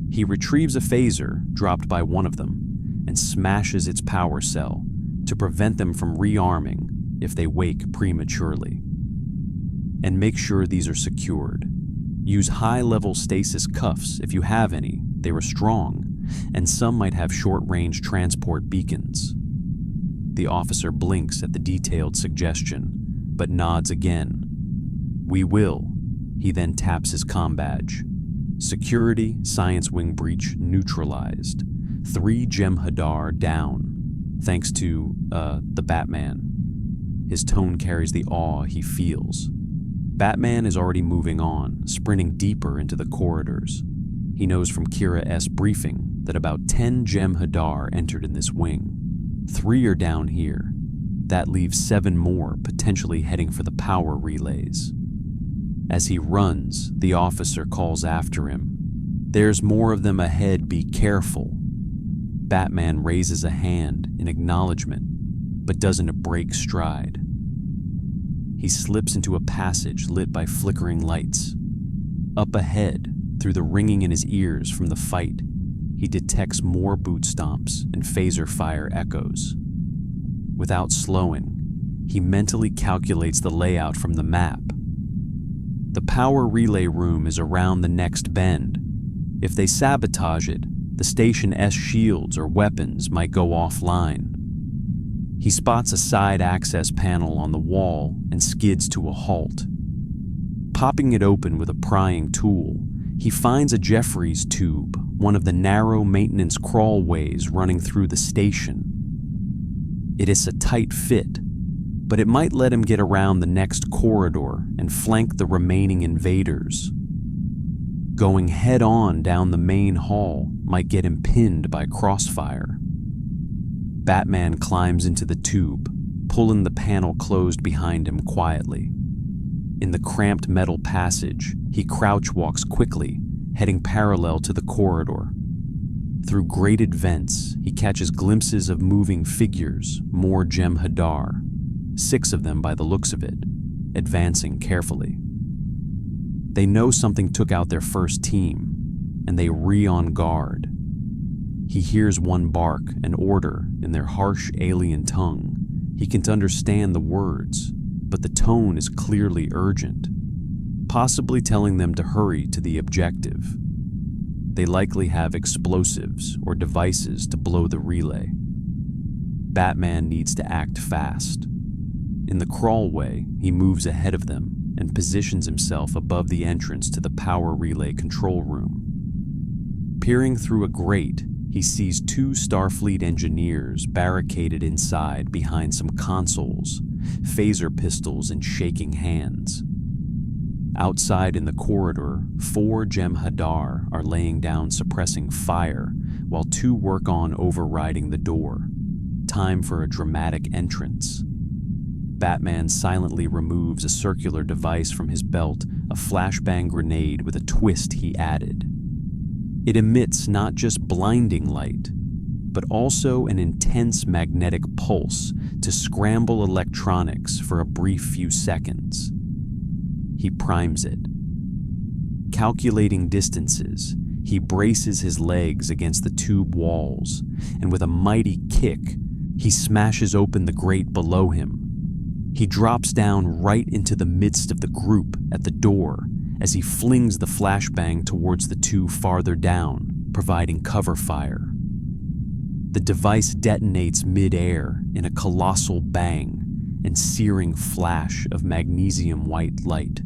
He retrieves a phaser dropped by one of them and smashes its power cell to prevent them from rearming if they wake prematurely. And make sure these are secured. Use high-level stasis cuffs if you have any. They were strong, and some might have short-range transport beacons. The officer blinks at the detailed suggestion, but nods again. "We will." He then taps his comm badge. Security, Science Wing breach neutralized. 3 Jem'Hadar down, thanks to, the Batman. His tone carries the awe he feels. Batman is already moving on, sprinting deeper into the corridors. He knows from Kira's briefing that about 10 Jem'Hadar entered in this wing. 3 are down here. That leaves 7 more potentially heading for the power relays. As he runs, the officer calls after him. "There's more of them ahead, be careful." Batman raises a hand in acknowledgement, but doesn't break stride. He slips into a passage lit by flickering lights. Up ahead, through the ringing in his ears from the fight, he detects more boot stomps and phaser fire echoes. Without slowing, he mentally calculates the layout from the map. The power relay room is around the next bend. If they sabotage it, the station's shields or weapons might go offline. He spots a side access panel on the wall and skids to a halt. Popping it open with a prying tool, he finds a Jeffries tube, one of the narrow maintenance crawlways running through the station. It is a tight fit, but it might let him get around the next corridor and flank the remaining invaders. Going head-on down the main hall might get him pinned by crossfire. Batman climbs into the tube, pulling the panel closed behind him quietly. In the cramped metal passage, he crouch walks quickly, heading parallel to the corridor. Through grated vents, he catches glimpses of moving figures, more Jem'Hadar, 6 of them by the looks of it, advancing carefully. They know something took out their first team, and they on guard. He hears one bark, an order, in their harsh alien tongue. He can understand the words, but the tone is clearly urgent, possibly telling them to hurry to the objective. They likely have explosives or devices to blow the relay. Batman needs to act fast. In the crawlway, he moves ahead of them and positions himself above the entrance to the power relay control room. Peering through a grate, he sees 2 Starfleet engineers barricaded inside behind some consoles, phaser pistols in shaking hands. Outside in the corridor, 4 Jem'Hadar are laying down suppressing fire, while 2 work on overriding the door. Time for a dramatic entrance. Batman silently removes a circular device from his belt, a flashbang grenade with a twist he added. It emits not just blinding light, but also an intense magnetic pulse to scramble electronics for a brief few seconds. He primes it. Calculating distances, he braces his legs against the tube walls, and with a mighty kick, he smashes open the grate below him. He drops down right into the midst of the group at the door as he flings the flashbang towards the 2 farther down, providing cover fire. The device detonates mid-air in a colossal bang and searing flash of magnesium white light.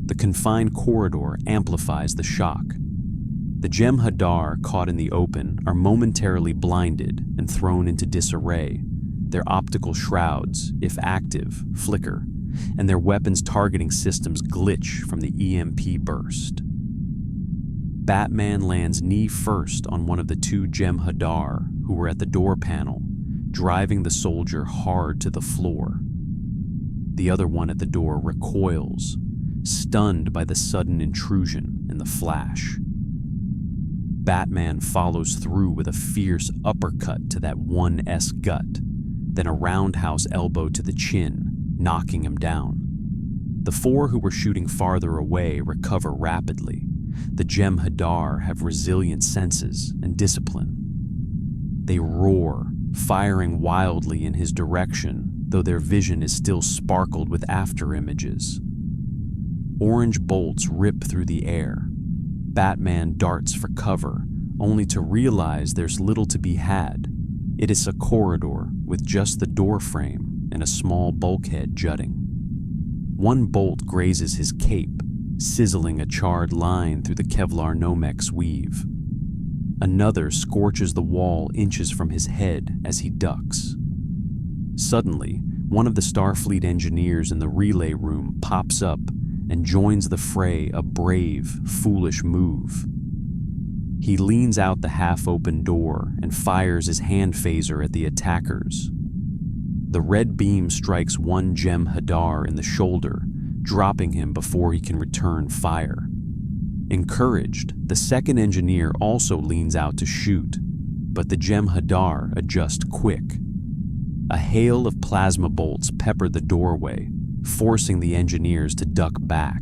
The confined corridor amplifies the shock. The Jem'Hadar caught in the open are momentarily blinded and thrown into disarray. Their optical shrouds, if active, flicker, and their weapons targeting systems glitch from the EMP burst. Batman lands knee first on one of the 2 Jem'Hadar who were at the door panel, driving the soldier hard to the floor. The other one at the door recoils, stunned by the sudden intrusion and the flash. Batman follows through with a fierce uppercut to that 1's gut, then a roundhouse elbow to the chin, knocking him down. The 4 who were shooting farther away recover rapidly. The Jem'Hadar have resilient senses and discipline. They roar, firing wildly in his direction, though their vision is still sparkled with afterimages. Orange bolts rip through the air. Batman darts for cover, only to realize there's little to be had. It is a corridor with just the door frame and a small bulkhead jutting. One bolt grazes his cape, sizzling a charred line through the Kevlar Nomex weave. Another scorches the wall inches from his head as he ducks. Suddenly, one of the Starfleet engineers in the relay room pops up and joins the fray, a brave, foolish move. He leans out the half-open door and fires his hand phaser at the attackers. The red beam strikes one Jem'Hadar in the shoulder, dropping him before he can return fire. Encouraged, the second engineer also leans out to shoot, but the Jem'Hadar adjust quick. A hail of plasma bolts pepper the doorway, forcing the engineers to duck back.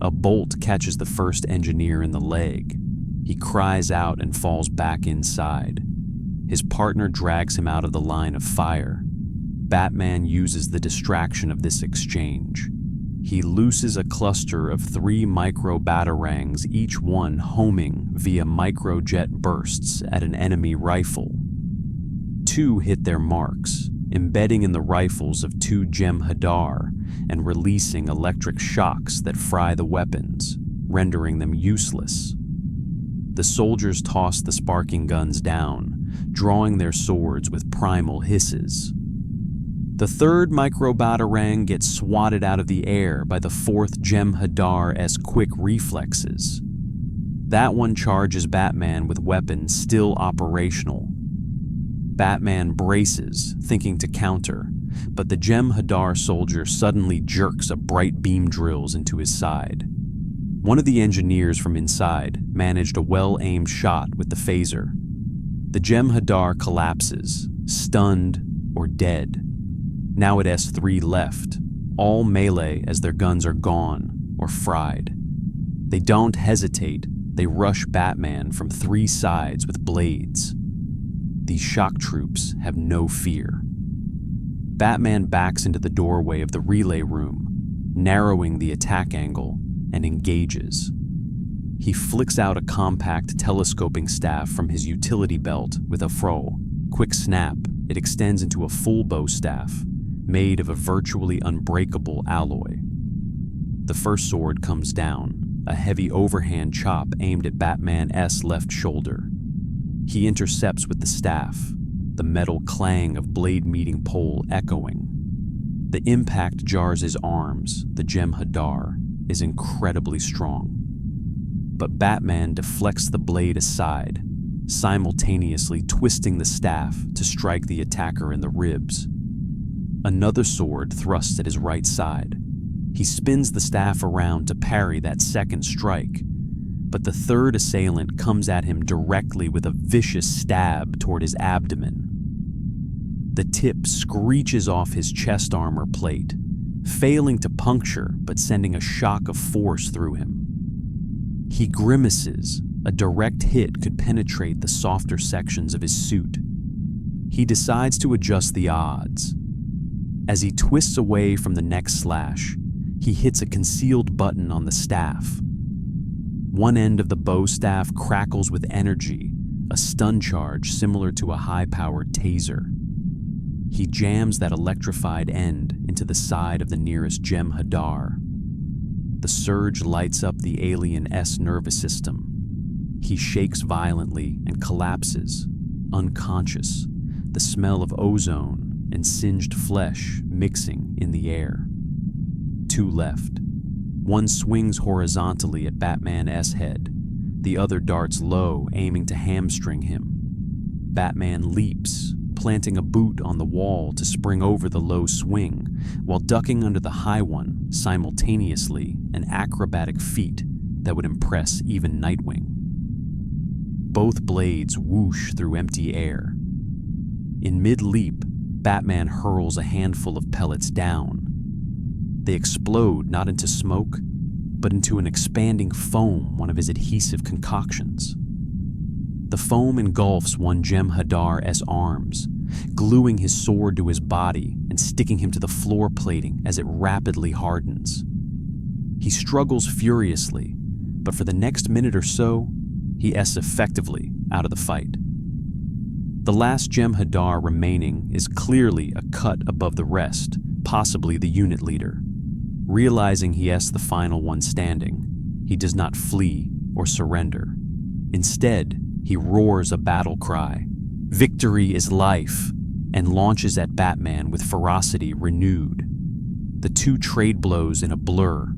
A bolt catches the first engineer in the leg. He cries out and falls back inside. His partner drags him out of the line of fire. Batman uses the distraction of this exchange. He looses a cluster of 3 micro-batarangs, each one homing via microjet bursts at an enemy rifle. two hit their marks, embedding in the rifles of two Jem'Hadar and releasing electric shocks that fry the weapons, rendering them useless. The soldiers toss the sparking guns down, drawing their swords with primal hisses. The third micro-batarang gets swatted out of the air by the fourth Jem'Hadar's quick reflexes. That one charges Batman with weapons still operational. Batman braces, thinking to counter, but the Jem'Hadar soldier suddenly jerks a bright beam drills into his side. One of the engineers from inside managed a well-aimed shot with the phaser. The Jem'Hadar collapses, stunned or dead. Now it has 3 left, all melee as their guns are gone or fried. They don't hesitate, they rush Batman from 3 sides with blades. These shock troops have no fear. Batman backs into the doorway of the relay room, narrowing the attack angle, and engages. He flicks out a compact telescoping staff from his utility belt with a fro. Quick snap, it extends into a full bow staff, made of a virtually unbreakable alloy. The first sword comes down, a heavy overhand chop aimed at Batman's left shoulder. He intercepts with the staff, the metal clang of blade meeting pole echoing. The impact jars his arms. The Jem'Hadar is incredibly strong. But Batman deflects the blade aside, simultaneously twisting the staff to strike the attacker in the ribs. Another sword thrusts at his right side. He spins the staff around to parry that second strike, but the third assailant comes at him directly with a vicious stab toward his abdomen. The tip screeches off his chest armor plate, failing to puncture but sending a shock of force through him. He grimaces. A direct hit could penetrate the softer sections of his suit. He decides to adjust the odds. As he twists away from the next slash, he hits a concealed button on the staff. One end of the bow staff crackles with energy, a stun charge similar to a high-powered taser. He jams that electrified end into the side of the nearest Jem'Hadar. The surge lights up the alien's nervous system. He shakes violently and collapses, unconscious, the smell of ozone and singed flesh mixing in the air. 2 left. One swings horizontally at Batman's head. The other darts low, aiming to hamstring him. Batman leaps, planting a boot on the wall to spring over the low swing, while ducking under the high one, simultaneously, an acrobatic feat that would impress even Nightwing. Both blades whoosh through empty air. In mid-leap, Batman hurls a handful of pellets down. They explode not into smoke, but into an expanding foam, one of his adhesive concoctions. The foam engulfs one Jem'Hadar's arms, gluing his sword to his body and sticking him to the floor plating as it rapidly hardens. He struggles furiously, but for the next minute or so, he is effectively out of the fight. The last Jem'Hadar remaining is clearly a cut above the rest, possibly the unit leader. Realizing he is the final one standing, he does not flee or surrender. Instead, he roars a battle cry, "Victory is life," and launches at Batman with ferocity renewed. The 2 trade blows in a blur.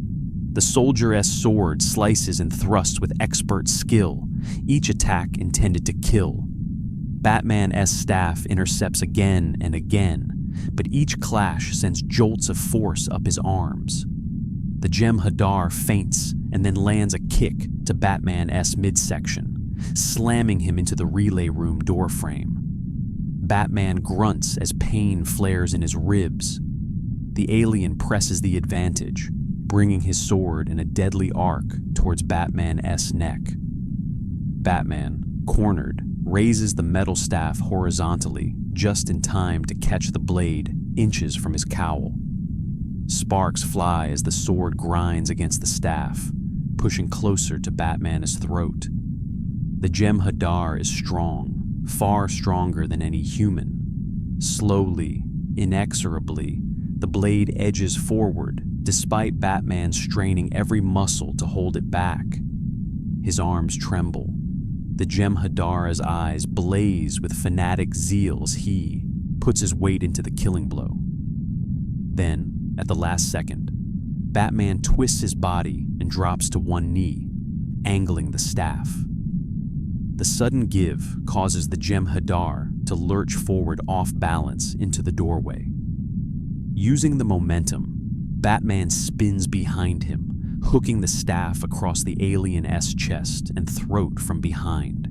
The soldier's sword slices and thrusts with expert skill, each attack intended to kill. Batman's staff intercepts again and again, but each clash sends jolts of force up his arms. The Jem'Hadar feints and then lands a kick to Batman's midsection, slamming him into the relay room doorframe. Batman grunts as pain flares in his ribs. The alien presses the advantage, bringing his sword in a deadly arc towards Batman's neck. Batman, cornered, raises the metal staff horizontally just in time to catch the blade inches from his cowl. Sparks fly as the sword grinds against the staff, pushing closer to Batman's throat. The Jem'Hadar is strong, far stronger than any human, Slowly, inexorably, the blade edges forward, despite Batman straining every muscle to hold it back. His arms tremble. The Jem'Hadar's eyes blaze with fanatic zeal as he puts his weight into the killing blow. Then, at the last second, Batman twists his body and drops to one knee, angling the staff. The sudden give causes the Jem'Hadar to lurch forward off balance into the doorway. Using the momentum, Batman spins behind him, hooking the staff across the alien's chest and throat from behind.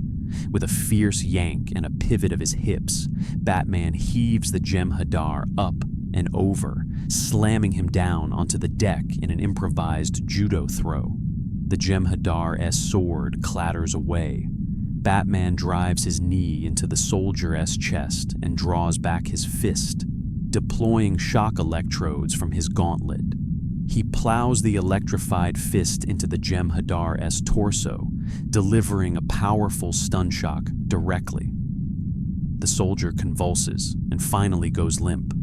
With a fierce yank and a pivot of his hips, Batman heaves the Jem'Hadar up and over, slamming him down onto the deck in an improvised judo throw. The Jem'Hadar's sword clatters away. Batman drives his knee into the soldier's chest and draws back his fist, deploying shock electrodes from his gauntlet. He plows the electrified fist into the Jem'Hadar's torso, delivering a powerful stun shock directly. The soldier convulses and finally goes limp.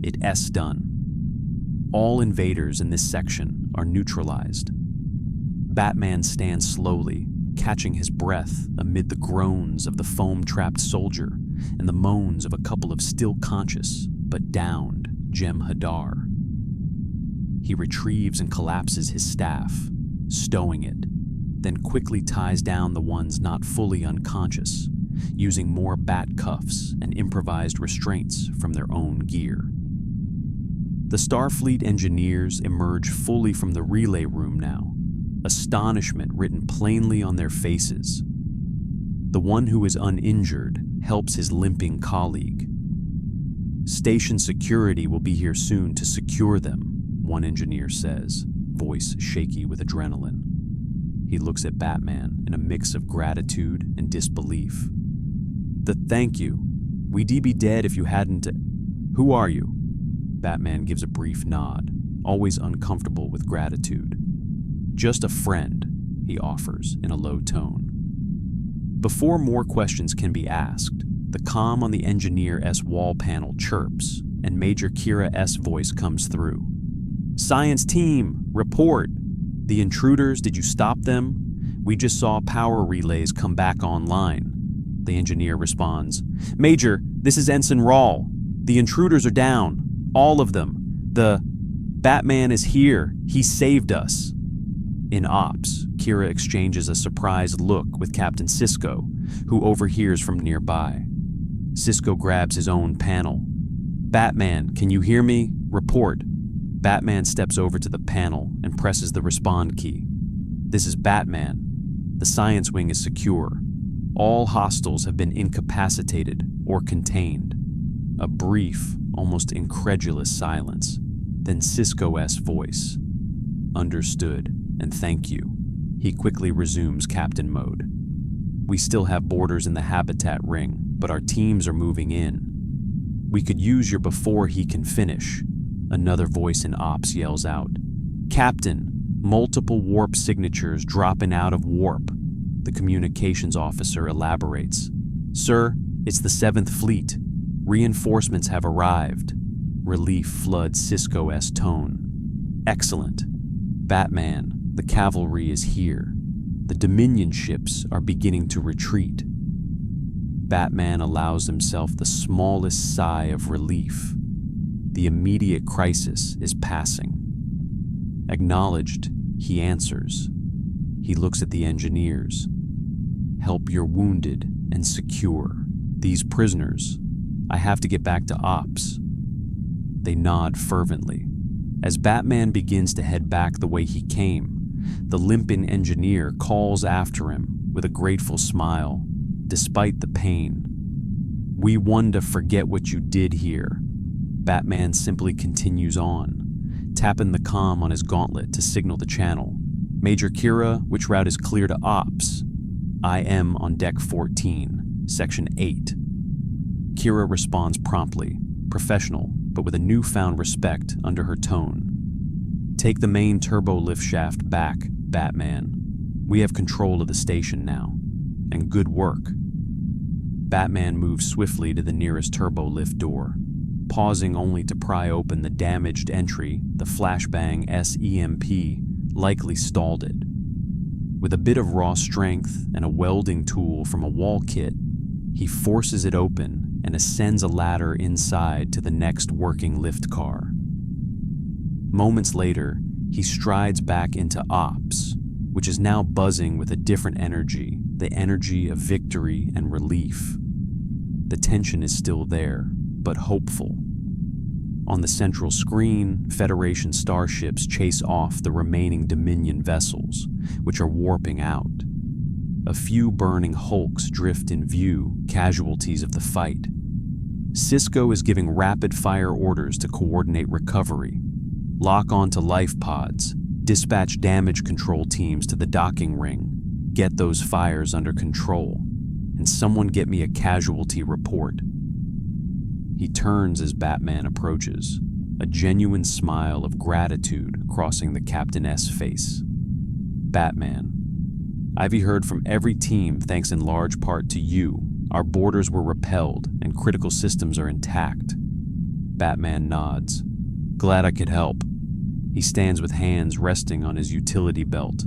It's done. All invaders in this section are neutralized. Batman stands slowly, catching his breath amid the groans of the foam-trapped soldier and the moans of a couple of still conscious but downed Jem'Hadar. He retrieves and collapses his staff, stowing it, then quickly ties down the ones not fully unconscious, using more bat cuffs and improvised restraints from their own gear. The Starfleet engineers emerge fully from the relay room now, astonishment written plainly on their faces. The one who is uninjured helps his limping colleague. Station security will be here soon to secure them, one engineer says, voice shaky with adrenaline. He looks at Batman in a mix of gratitude and disbelief. Thank you. We'd be dead if you hadn't. Who are you? Batman gives a brief nod, always uncomfortable with gratitude. Just a friend, he offers in a low tone. Before more questions can be asked, the comm on the engineer's wall panel chirps, and Major Kira's voice comes through. Science team, report. The intruders, did you stop them? We just saw power relays come back online. The engineer responds, Major, this is Ensign Rawl. The intruders are down. All of them. The Batman is here. He saved us. In ops, Kira exchanges a surprised look with Captain Sisko, who overhears from nearby. Sisko grabs his own panel. Batman, can you hear me? Report. Batman steps over to the panel and presses the respond key. This is Batman. The science wing is secure. All hostiles have been incapacitated or contained. A brief, almost incredulous silence. Then Sisko's voice. Understood, and thank you. He quickly resumes captain mode. We still have boarders in the habitat ring, but our teams are moving in. We could use your before he can finish. Another voice in ops yells out. Captain, multiple warp signatures dropping out of warp. The communications officer elaborates. Sir, it's the 7th Fleet. Reinforcements have arrived. Relief floods Sisko's tone. Excellent. Batman, the cavalry is here. The Dominion ships are beginning to retreat. Batman allows himself the smallest sigh of relief. The immediate crisis is passing. Acknowledged, he answers. He looks at the engineers. Help your wounded and secure these prisoners. I have to get back to ops. They nod fervently. As Batman begins to head back the way he came, the limping engineer calls after him with a grateful smile, despite the pain. We want to forget what you did here. Batman simply continues on, tapping the comm on his gauntlet to signal the channel. Major Kira, which route is clear to ops? I am on deck 14, section 8. Kira responds promptly, professional, but with a newfound respect under her tone. Take the main turbo lift shaft back, Batman. We have control of the station now. And good work. Batman moves swiftly to the nearest turbo lift door, pausing only to pry open the damaged entry. The flashbang SEMP likely stalled it. With a bit of raw strength and a welding tool from a wall kit, he forces it open and ascends a ladder inside to the next working lift car. Moments later, he strides back into Ops, which is now buzzing with a different energy, the energy of victory and relief. The tension is still there, but hopeful. On the central screen, Federation starships chase off the remaining Dominion vessels, which are warping out. A few burning hulks drift in view, casualties of the fight. Sisko is giving rapid-fire orders to coordinate recovery, lock onto life pods, dispatch damage control teams to the docking ring, get those fires under control, and someone get me a casualty report. He turns as Batman approaches, a genuine smile of gratitude crossing the Captain's face. Batman: I've heard from every team thanks in large part to you. Our borders were repelled and critical systems are intact. Batman nods. Glad I could help. He stands with hands resting on his utility belt,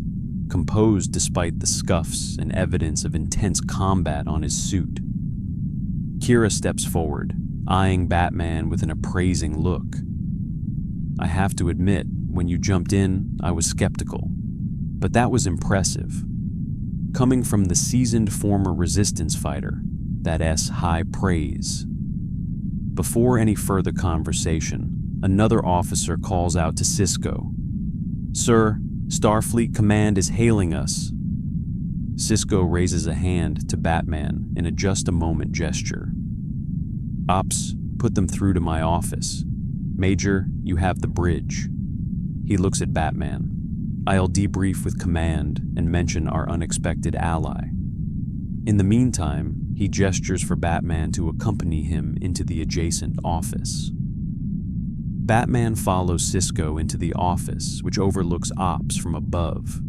composed despite the scuffs and evidence of intense combat on his suit. Kira steps forward, eyeing Batman with an appraising look. I have to admit, when you jumped in, I was skeptical, but that was impressive. Coming from the seasoned former resistance fighter, that's high praise. Before any further conversation, another officer calls out to Sisko. Sir, Starfleet Command is hailing us. Sisko raises a hand to Batman in a just-a-moment gesture. Ops, put them through to my office. Major, you have the bridge. He looks at Batman. I'll debrief with Command and mention our unexpected ally. In the meantime, he gestures for Batman to accompany him into the adjacent office. Batman follows Sisko into the office, which overlooks Ops from above.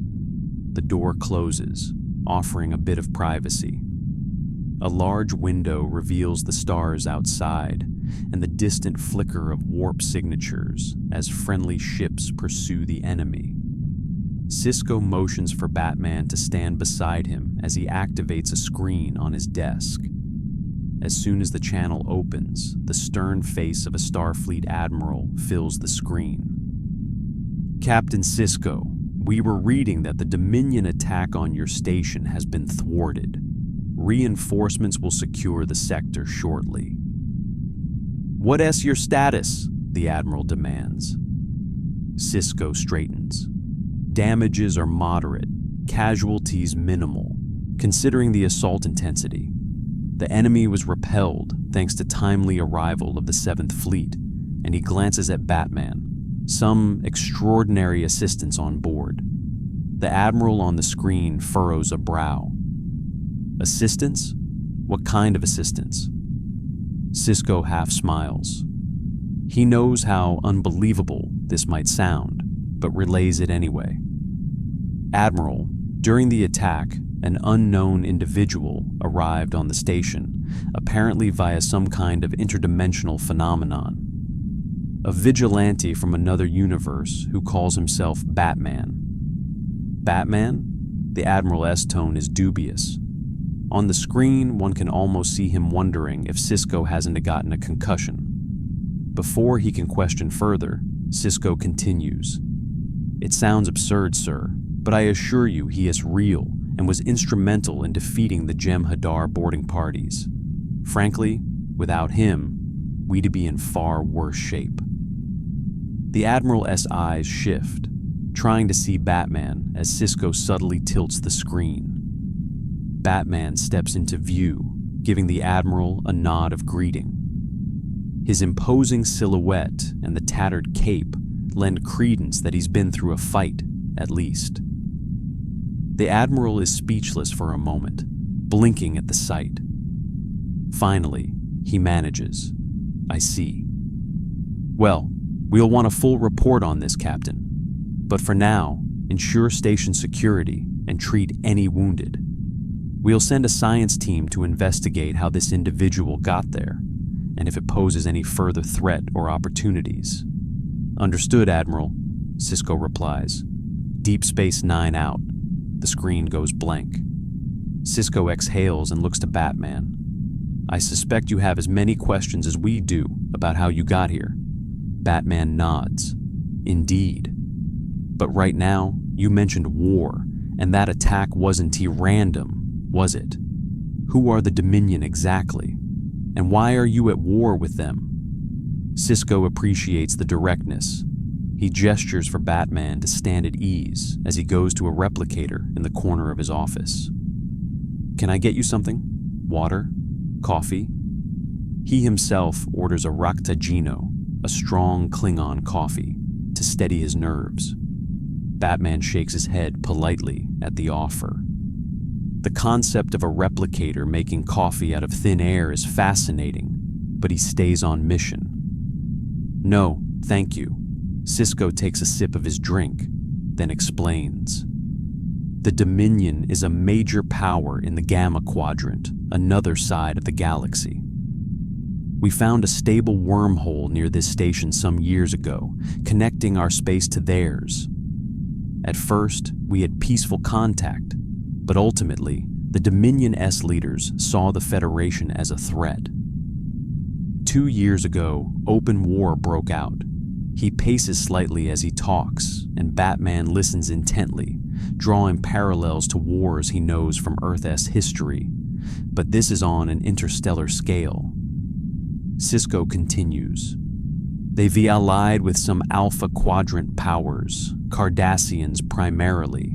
The door closes, offering a bit of privacy. A large window reveals the stars outside and the distant flicker of warp signatures as friendly ships pursue the enemy. Sisko motions for Batman to stand beside him as he activates a screen on his desk. As soon as the channel opens, the stern face of a Starfleet admiral fills the screen. Captain Sisko, we were reading that the Dominion attack on your station has been thwarted. Reinforcements will secure the sector shortly. What's your status? The admiral demands. Sisko straightens. Damages are moderate, casualties minimal, considering the assault intensity. The enemy was repelled thanks to timely arrival of the 7th Fleet, and he glances at Batman. Some extraordinary assistance on board. The admiral on the screen furrows a brow. Assistance? What kind of assistance? Sisko half smiles. He knows how unbelievable this might sound, but relays it anyway. Admiral, during the attack, an unknown individual arrived on the station, apparently via some kind of interdimensional phenomenon. A vigilante from another universe who calls himself Batman. Batman? The Admiral's tone is dubious. On the screen, one can almost see him wondering if Sisko hasn't gotten a concussion. Before he can question further, Sisko continues. It sounds absurd, sir, but I assure you he is real and was instrumental in defeating the Jem'Hadar boarding parties. Frankly, without him, we'd be in far worse shape. The Admiral's eyes shift, trying to see Batman as Sisko subtly tilts the screen. Batman steps into view, giving the Admiral a nod of greeting. His imposing silhouette and the tattered cape lend credence that he's been through a fight, at least. The Admiral is speechless for a moment, blinking at the sight. Finally, he manages. I see. Well, we'll want a full report on this, Captain. But for now, ensure station security and treat any wounded. We'll send a science team to investigate how this individual got there, and if it poses any further threat or opportunities." "Understood, Admiral," Sisko replies. "Deep Space Nine out." The screen goes blank. Sisko exhales and looks to Batman. "I suspect you have as many questions as we do about how you got here." Batman nods. "Indeed. But right now, you mentioned war, and that attack wasn't random, was it? Who are the Dominion exactly? And why are you at war with them?" Sisko appreciates the directness. He gestures for Batman to stand at ease as he goes to a replicator in the corner of his office. "Can I get you something? Water? Coffee?" He himself orders a Raktagino, a strong Klingon coffee, to steady his nerves. Batman shakes his head politely at the offer. The concept of a replicator making coffee out of thin air is fascinating, but he stays on mission. "No, thank you." Sisko takes a sip of his drink, then explains. "The Dominion is a major power in the Gamma Quadrant, another side of the galaxy. We found a stable wormhole near this station some years ago, connecting our space to theirs. At first, we had peaceful contact, but ultimately, the Dominion S leaders saw the Federation as a threat. 2 years ago, open war broke out. He paces slightly as he talks, and Batman listens intently, drawing parallels to wars he knows from Earth-S history, but this is on an interstellar scale. Sisko continues. They've allied with some Alpha Quadrant powers, Cardassians primarily,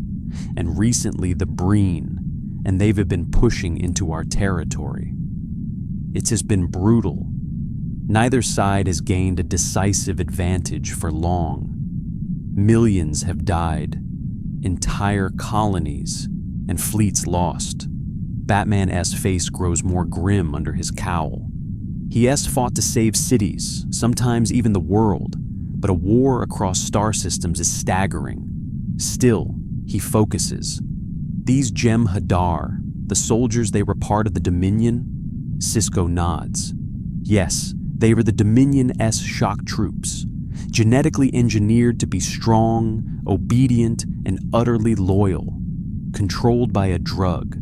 and recently the Breen, and they've been pushing into our territory. It has been brutal. Neither side has gained a decisive advantage for long. Millions have died, entire colonies, and fleets lost. Batman-S face grows more grim under his cowl. He has fought to save cities, sometimes even the world, but a war across star systems is staggering. Still, he focuses. These Jem'Hadar, the soldiers, they were part of the Dominion? Sisko nods. Yes, they were the Dominion S shock troops, genetically engineered to be strong, obedient, and utterly loyal, controlled by a drug.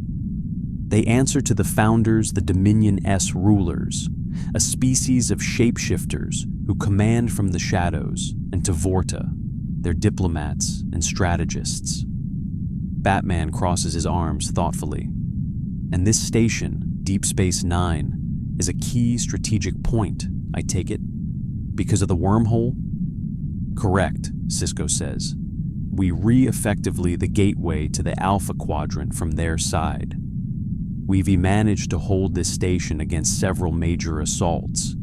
They answer to the founders, the Dominion S rulers, a species of shapeshifters who command from the shadows, and to Vorta, their diplomats and strategists. Batman crosses his arms thoughtfully. And this station, Deep Space Nine, is a key strategic point, I take it? Because of the wormhole? Correct, Sisko says. We re-effectively the gateway to the Alpha Quadrant from their side. We've managed to hold this station against several major assaults.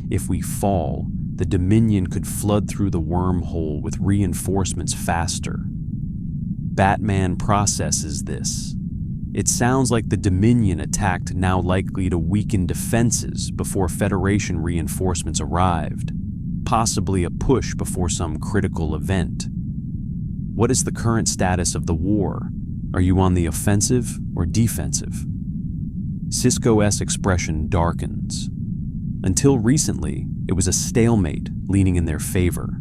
If we fall, the Dominion could flood through the wormhole with reinforcements faster. Batman processes this. It sounds like the Dominion attacked now likely to weaken defenses before Federation reinforcements arrived, possibly a push before some critical event. What is the current status of the war? Are you on the offensive or defensive? Sisko's expression darkens. Until recently, it was a stalemate leaning in their favor.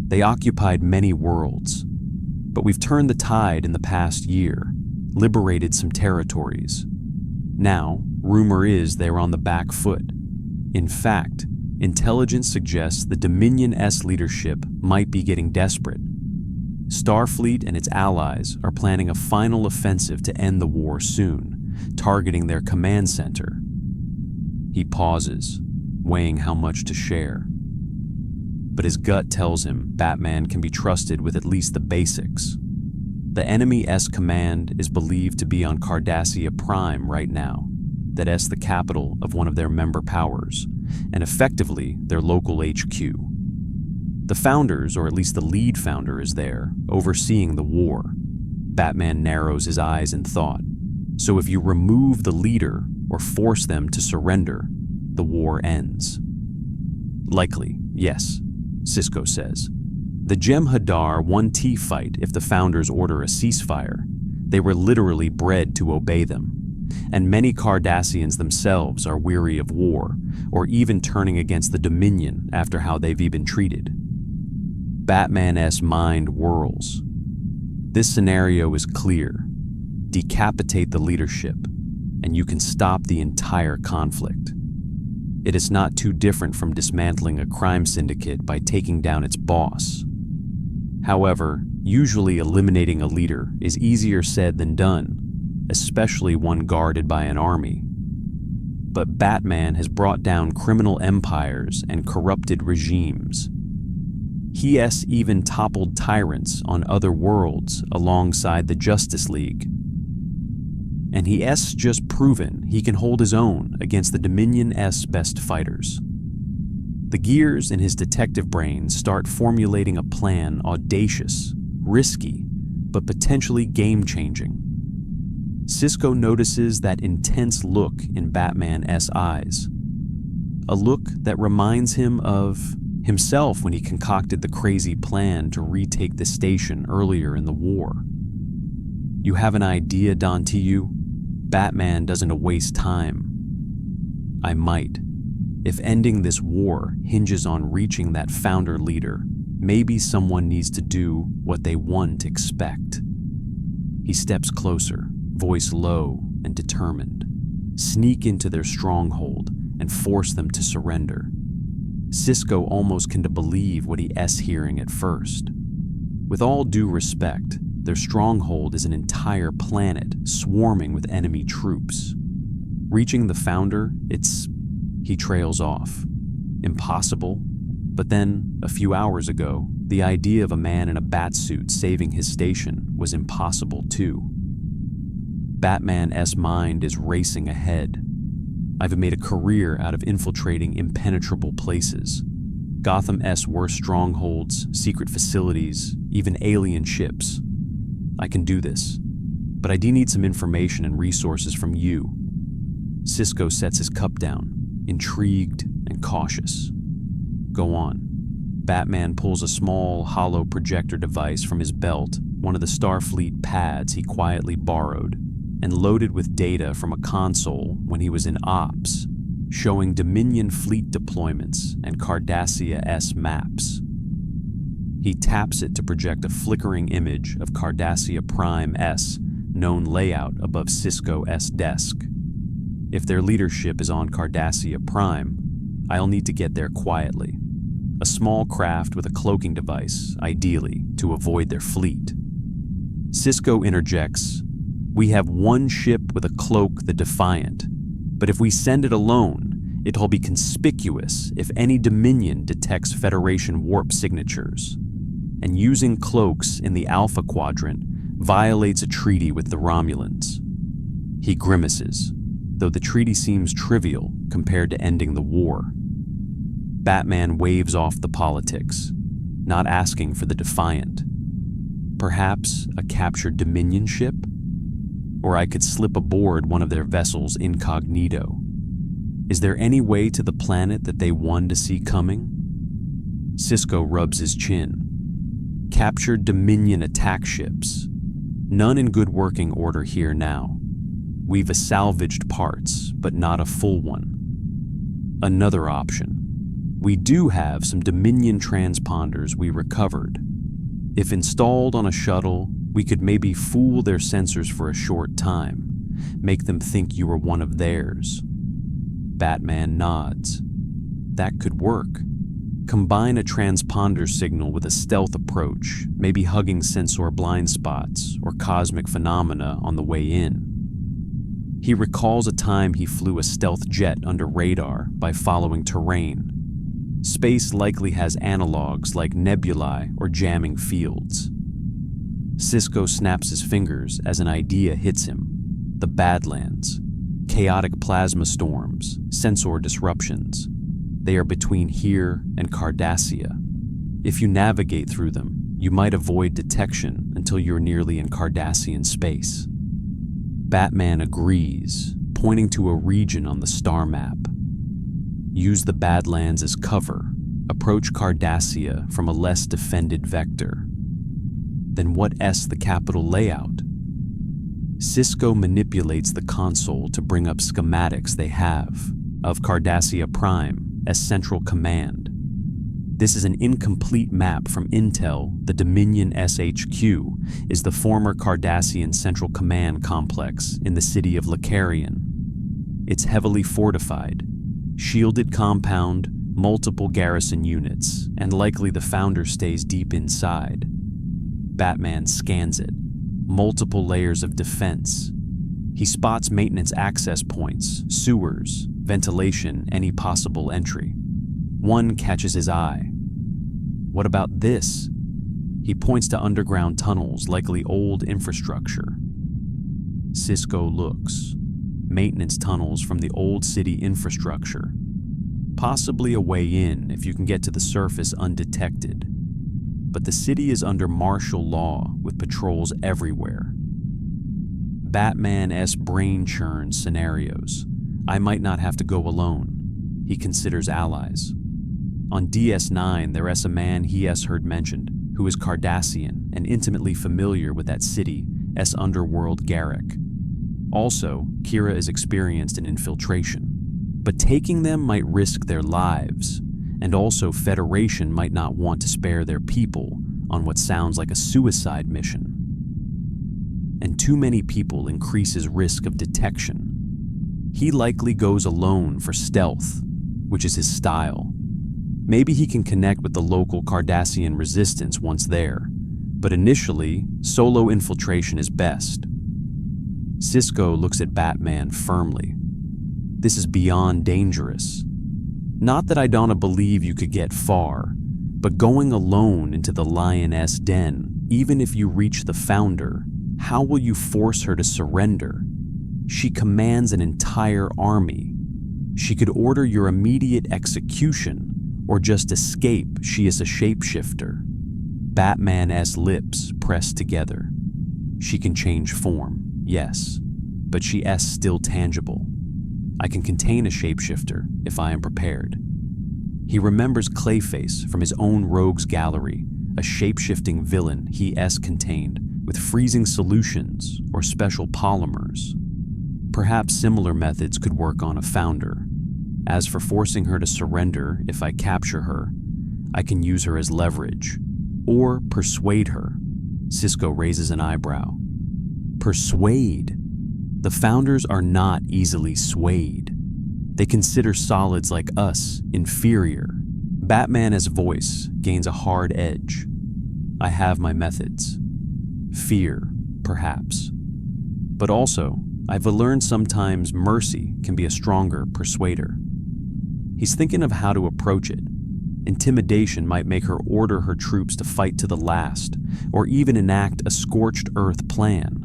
They occupied many worlds, but we've turned the tide in the past year, liberated some territories. Now, rumor is they're on the back foot. In fact, intelligence suggests the Dominion S leadership might be getting desperate. Starfleet and its allies are planning a final offensive to end the war soon, targeting their command center. He pauses, weighing how much to share. But his gut tells him Batman can be trusted with at least the basics. The enemy S command is believed to be on Cardassia Prime right now, that is the capital of one of their member powers, and effectively their local HQ. The founders, or at least the lead founder, is there, overseeing the war. Batman narrows his eyes in thought. So if you remove the leader or force them to surrender, the war ends. Likely, yes, Sisko says. The Jem'Hadar won T-fight if the founders order a ceasefire. They were literally bred to obey them. and many Cardassians themselves are weary of war, or even turning against the Dominion after how they've been treated. Batman's mind whirls. This scenario is clear. Decapitate the leadership, and you can stop the entire conflict. It is not too different from dismantling a crime syndicate by taking down its boss. However, usually eliminating a leader is easier said than done, especially one guarded by an army. But Batman has brought down criminal empires and corrupted regimes. He has even toppled tyrants on other worlds alongside the Justice League. And he has just proven he can hold his own against the Dominion's best fighters. The gears in his detective brain start formulating a plan audacious, risky, but potentially game-changing. Sisko notices that intense look in Batman's eyes, a look that reminds him of himself when he concocted the crazy plan to retake the station earlier in the war. You have an idea, Dantiyu? Batman doesn't waste time. I might. If ending this war hinges on reaching that founder leader, maybe someone needs to do what they won't expect. He steps closer, voice low and determined. Sneak into their stronghold and force them to surrender. Sisko almost can't believe what he's hearing at first. With all due respect, their stronghold is an entire planet swarming with enemy troops. Reaching the founder, he trails off. Impossible. But then, a few hours ago, the idea of a man in a Batsuit saving his station was impossible too. Batman's mind is racing ahead. I've made a career out of infiltrating impenetrable places. Gotham's worst strongholds, secret facilities, even alien ships. I can do this, but I do need some information and resources from you. Sisko sets his cup down, intrigued and cautious. Go on. Batman pulls a small, hollow projector device from his belt, one of the Starfleet pads he quietly borrowed, and loaded with data from a console when he was in Ops, showing Dominion fleet deployments and Cardassia-S maps. He taps it to project a flickering image of Cardassia Prime-S known layout above Sisko's desk. If their leadership is on Cardassia Prime, I'll need to get there quietly. A small craft with a cloaking device, ideally, to avoid their fleet. Sisko interjects, "We have one ship with a cloak, the Defiant, but if we send it alone, it'll be conspicuous if any Dominion detects Federation warp signatures. And using cloaks in the Alpha Quadrant violates a treaty with the Romulans." He grimaces, though the treaty seems trivial compared to ending the war. Batman waves off the politics, not asking for the Defiant. Perhaps a captured Dominion ship? Or I could slip aboard one of their vessels incognito. Is there any way to the planet that they want to see coming? Sisko rubs his chin. Captured Dominion attack ships. None in good working order here now. We've salvaged parts, but not a full one. Another option. We do have some Dominion transponders we recovered. If installed on a shuttle, we could maybe fool their sensors for a short time, make them think you were one of theirs. Batman nods. That could work. Combine a transponder signal with a stealth approach, maybe hugging sensor blind spots or cosmic phenomena on the way in. He recalls a time he flew a stealth jet under radar by following terrain. Space likely has analogs like nebulae or jamming fields. Sisko snaps his fingers as an idea hits him. The Badlands. Chaotic plasma storms, sensor disruptions. They are between here and Cardassia. If you navigate through them, you might avoid detection until you're nearly in Cardassian space. Batman agrees, pointing to a region on the star map. Use the Badlands as cover. Approach Cardassia from a less defended vector. Then what is the capital layout? Sisko manipulates the console to bring up schematics they have of Cardassia Prime as central command. This is an incomplete map from Intel. The Dominion SHQ is the former Cardassian Central Command complex in the city of Lacarian. It's heavily fortified, shielded compound, multiple garrison units, and likely the founder stays deep inside. Batman scans it, multiple layers of defense. He spots maintenance access points, sewers, ventilation, any possible entry. One catches his eye. What about this? He points to underground tunnels, likely old infrastructure. Sisko looks. Maintenance tunnels from the old city infrastructure. Possibly a way in if you can get to the surface undetected. But the city is under martial law with patrols everywhere. Batman-esque brain churn scenarios. I might not have to go alone. He considers allies. On DS9, there is a man he has heard mentioned, who is Cardassian and intimately familiar with that city's underworld Garrick. Also, Kira is experienced in infiltration. But taking them might risk their lives, and also Federation might not want to spare their people on what sounds like a suicide mission. And too many people increases risk of detection. He likely goes alone for stealth, which is his style. Maybe he can connect with the local Cardassian resistance once there, but initially, solo infiltration is best. Sisko looks at Batman firmly. This is beyond dangerous. Not that I don't believe you could get far, but going alone into the lioness den, even if you reach the founder, how will you force her to surrender? She commands an entire army. She could order your immediate execution, or just escape. She is a shapeshifter. Batman's lips press together. She can change form, yes, but she is still tangible. I can contain a shapeshifter if I am prepared. He remembers Clayface from his own rogues gallery, a shape-shifting villain he contained with freezing solutions or special polymers. Perhaps similar methods could work on a founder. As for forcing her to surrender if I capture her, I can use her as leverage. Or persuade her. Sisko raises an eyebrow. Persuade? The founders are not easily swayed. They consider solids like us inferior. Batman's voice gains a hard edge. I have my methods. Fear, perhaps. But also, I've learned sometimes mercy can be a stronger persuader. He's thinking of how to approach it. Intimidation might make her order her troops to fight to the last, or even enact a scorched earth plan,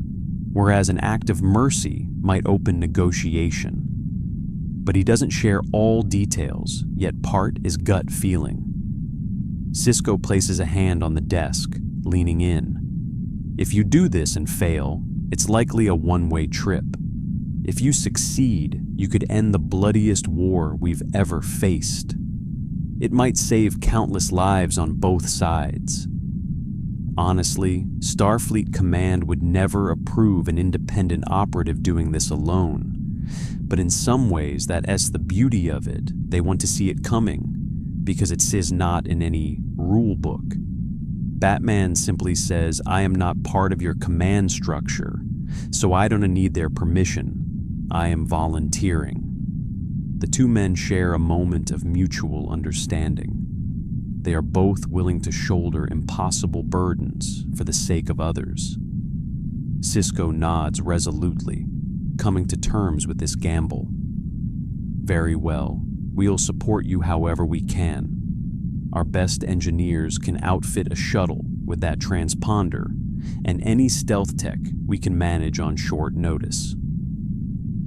whereas an act of mercy might open negotiation. But he doesn't share all details, yet part is gut feeling. Sisko places a hand on the desk, leaning in. If you do this and fail, it's likely a one-way trip. If you succeed, you could end the bloodiest war we've ever faced. It might save countless lives on both sides. Honestly, Starfleet Command would never approve an independent operative doing this alone. But in some ways, that's the beauty of it. They want to see it coming, because it says not in any rule book. Batman simply says, I am not part of your command structure, so I don't need their permission. I am volunteering. The two men share a moment of mutual understanding. They are both willing to shoulder impossible burdens for the sake of others. Sisko nods resolutely, coming to terms with this gamble. Very well, we'll support you however we can. Our best engineers can outfit a shuttle with that transponder, and any stealth tech we can manage on short notice.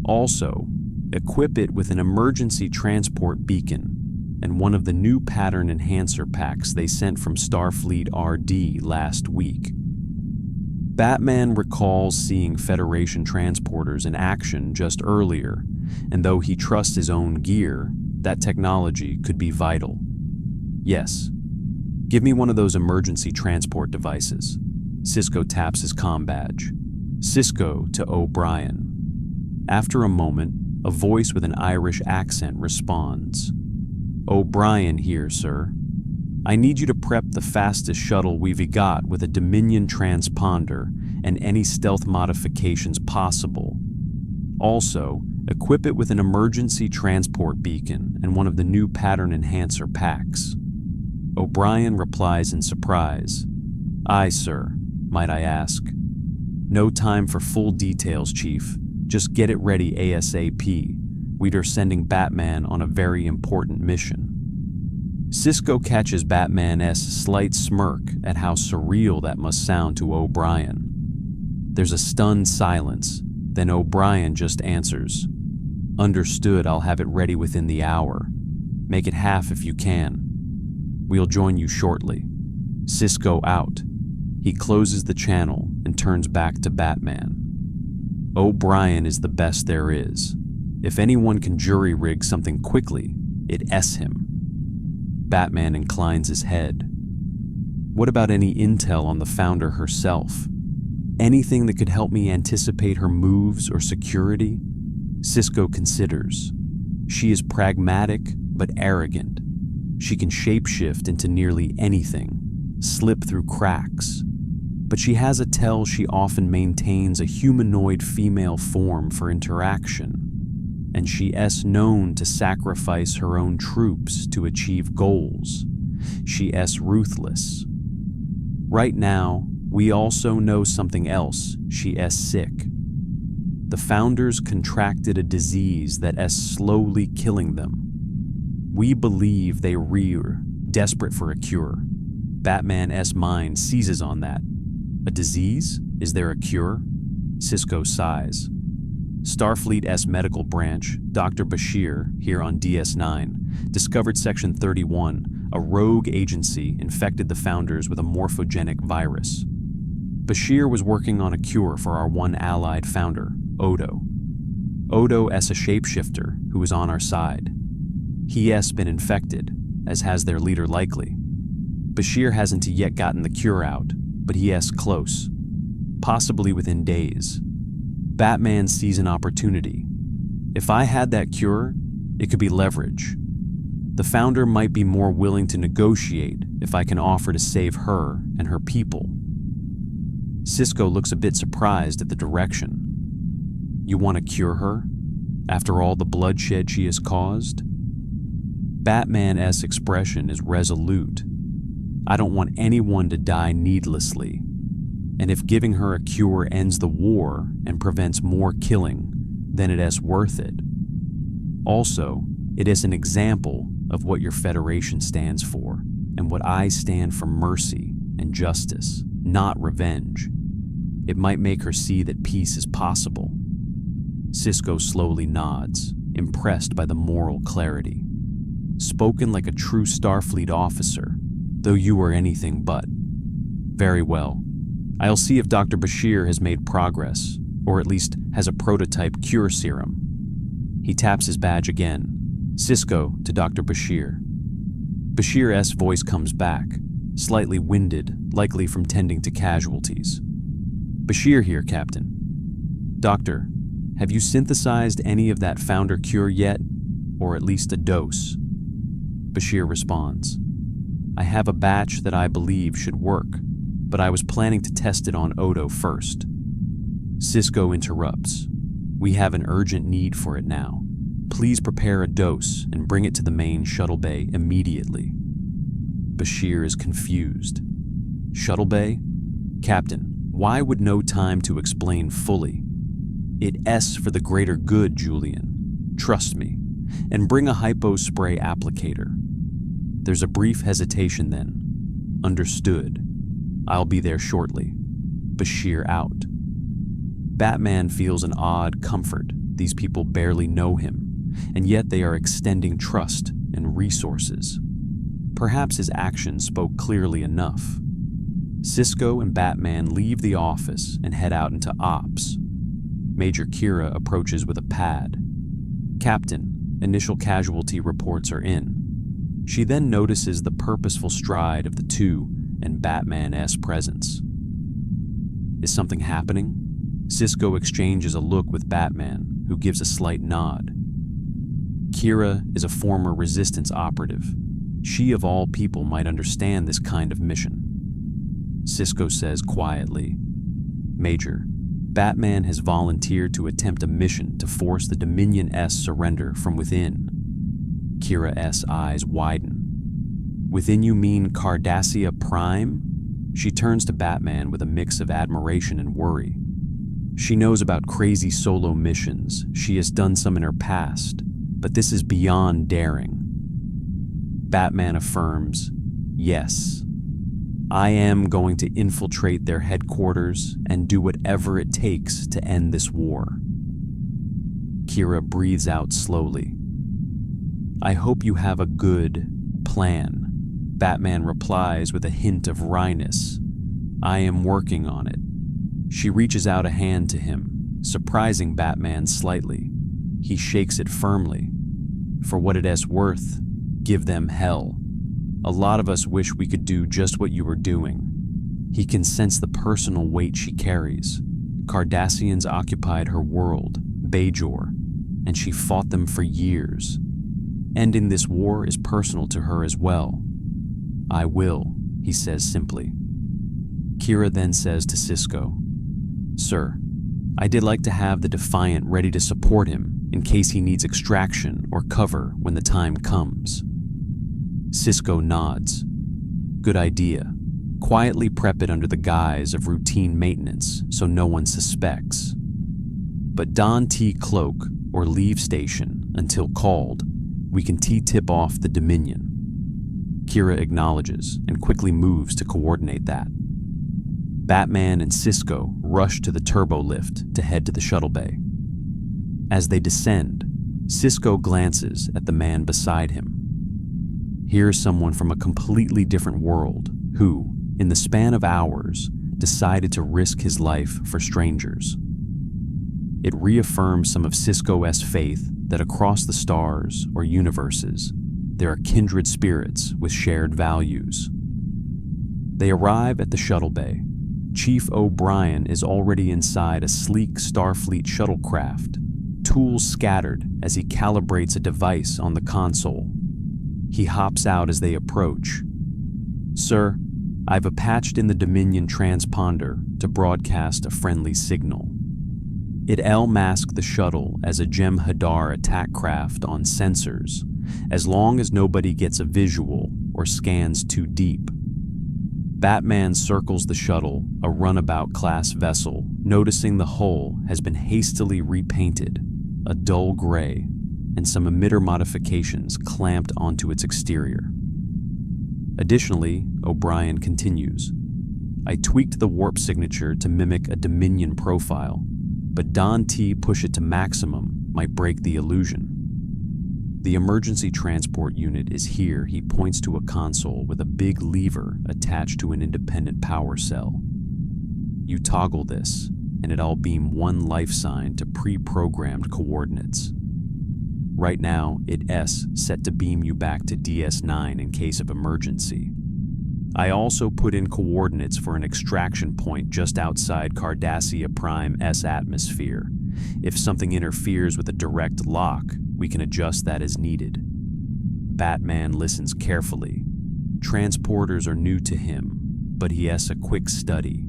Also, equip it with an emergency transport beacon and one of the new pattern enhancer packs they sent from Starfleet RD last week. Batman recalls seeing Federation transporters in action just earlier, and though he trusts his own gear, that technology could be vital. Yes, give me one of those emergency transport devices. Sisko taps his comm badge. Sisko to O'Brien. After a moment, a voice with an Irish accent responds. O'Brien here, sir. I need you to prep the fastest shuttle we've got with a Dominion transponder and any stealth modifications possible. Also, equip it with an emergency transport beacon and one of the new pattern enhancer packs. O'Brien replies in surprise. Aye, sir. Might I ask? No time for full details, Chief. Just get it ready ASAP. We're sending Batman on a very important mission. Sisko catches Batman's slight smirk at how surreal that must sound to O'Brien. There's a stunned silence, then O'Brien just answers. Understood, I'll have it ready within the hour. Make it half if you can. We'll join you shortly. Sisko out. He closes the channel and turns back to Batman. O'Brien is the best there is. If anyone can jury-rig something quickly, it's him. Batman inclines his head. What about any intel on the Founder herself? Anything that could help me anticipate her moves or security? Sisko considers. She is pragmatic but arrogant. She can shapeshift into nearly anything, slip through cracks. But she has a tell she often maintains a humanoid female form for interaction. And she is known to sacrifice her own troops to achieve goals. She is ruthless. Right now, we also know something else. She is sick. The Founders contracted a disease that is slowly killing them. We believe they are desperate for a cure. Batman's mind seizes on that. A disease? Is there a cure? Sisko sighs. Starfleet's medical branch, Dr. Bashir, here on DS9, discovered Section 31, a rogue agency infected the Founders with a morphogenic virus. Bashir was working on a cure for our one allied Founder, Odo. Odo is a shapeshifter who is on our side. He has been infected, as has their leader likely. Bashir hasn't yet gotten the cure out, but he is close, possibly within days. Batman sees an opportunity. If I had that cure, it could be leverage. The Founder might be more willing to negotiate if I can offer to save her and her people. Sisko looks a bit surprised at the direction. You want to cure her? After all the bloodshed she has caused? Batman's expression is resolute. I don't want anyone to die needlessly. And if giving her a cure ends the war and prevents more killing, then it is worth it. Also, it is an example of what your Federation stands for, and what I stand for: mercy and justice, not revenge. It might make her see that peace is possible. Sisko slowly nods, impressed by the moral clarity. Spoken like a true Starfleet officer, though you were anything but. Very well. I'll see if Dr. Bashir has made progress, or at least has a prototype cure serum. He taps his badge again. Sisko to Dr. Bashir. Bashir's voice comes back, slightly winded, likely from tending to casualties. Bashir here, Captain. Doctor, have you synthesized any of that Founder cure yet? Or at least a dose? Bashir responds. I have a batch that I believe should work, but I was planning to test it on Odo first. Sisko interrupts. We have an urgent need for it now. Please prepare a dose and bring it to the main shuttle bay immediately. Bashir is confused. Shuttle bay? Captain, why would no time to explain fully? It's for the greater good, Julian. Trust me. And bring a hypo spray applicator. There's a brief hesitation then. Understood. I'll be there shortly. Bashir out. Batman feels an odd comfort. These people barely know him, and yet they are extending trust and resources. Perhaps his actions spoke clearly enough. Sisko and Batman leave the office and head out into ops. Major Kira approaches with a pad. Captain, initial casualty reports are in. She then notices the purposeful stride of the two and Batman's presence. Is something happening? Sisko exchanges a look with Batman, who gives a slight nod. Kira is a former Resistance operative. She, of all people, might understand this kind of mission. Sisko says quietly, "Major, Batman has volunteered to attempt a mission to force the Dominion-S surrender from within." Kira's eyes widen. "Within you mean Cardassia Prime?" She turns to Batman with a mix of admiration and worry. She knows about crazy solo missions. She has done some in her past, but this is beyond daring. Batman affirms, "Yes, I am going to infiltrate their headquarters and do whatever it takes to end this war." Kira breathes out slowly. "I hope you have a good plan." Batman replies with a hint of wryness. "I am working on it." She reaches out a hand to him, surprising Batman slightly. He shakes it firmly. "For what it is worth, give them hell. A lot of us wish we could do just what you were doing." He can sense the personal weight she carries. Cardassians occupied her world, Bajor, and she fought them for years. Ending this war is personal to her as well. "I will," he says simply. Kira then says to Sisko, "Sir, I did like to have the Defiant ready to support him in case he needs extraction or cover when the time comes." Sisko nods. "Good idea. Quietly prep it under the guise of routine maintenance so no one suspects. But don T cloak or leave station until called. We can T-tip off the Dominion." Kira acknowledges and quickly moves to coordinate that. Batman and Sisko rush to the turbo lift to head to the shuttle bay. As they descend, Sisko glances at the man beside him. Here's someone from a completely different world who, in the span of hours, decided to risk his life for strangers. It reaffirms some of Sisko's faith that across the stars or universes, there are kindred spirits with shared values. They arrive at the shuttle bay. Chief O'Brien is already inside a sleek Starfleet shuttlecraft, tools scattered as he calibrates a device on the console. He hops out as they approach. "Sir, I've patched in the Dominion transponder to broadcast a friendly signal. It'll mask the shuttle as a Jem'Hadar attack craft on sensors, as long as nobody gets a visual or scans too deep." Batman circles the shuttle, a runabout-class vessel, noticing the hull has been hastily repainted, a dull gray, and some emitter modifications clamped onto its exterior. Additionally, O'Brien continues, "I tweaked the warp signature to mimic a Dominion profile, but Don T push it to maximum might break the illusion. The emergency transport unit is here." He points to a console with a big lever attached to an independent power cell. "You toggle this, and it'll beam one life sign to pre-programmed coordinates. Right now, it's set to beam you back to DS9 in case of emergency. I also put in coordinates for an extraction point just outside Cardassia Prime's atmosphere. If something interferes with a direct lock, we can adjust that as needed." Batman listens carefully. Transporters are new to him, but he has a quick study.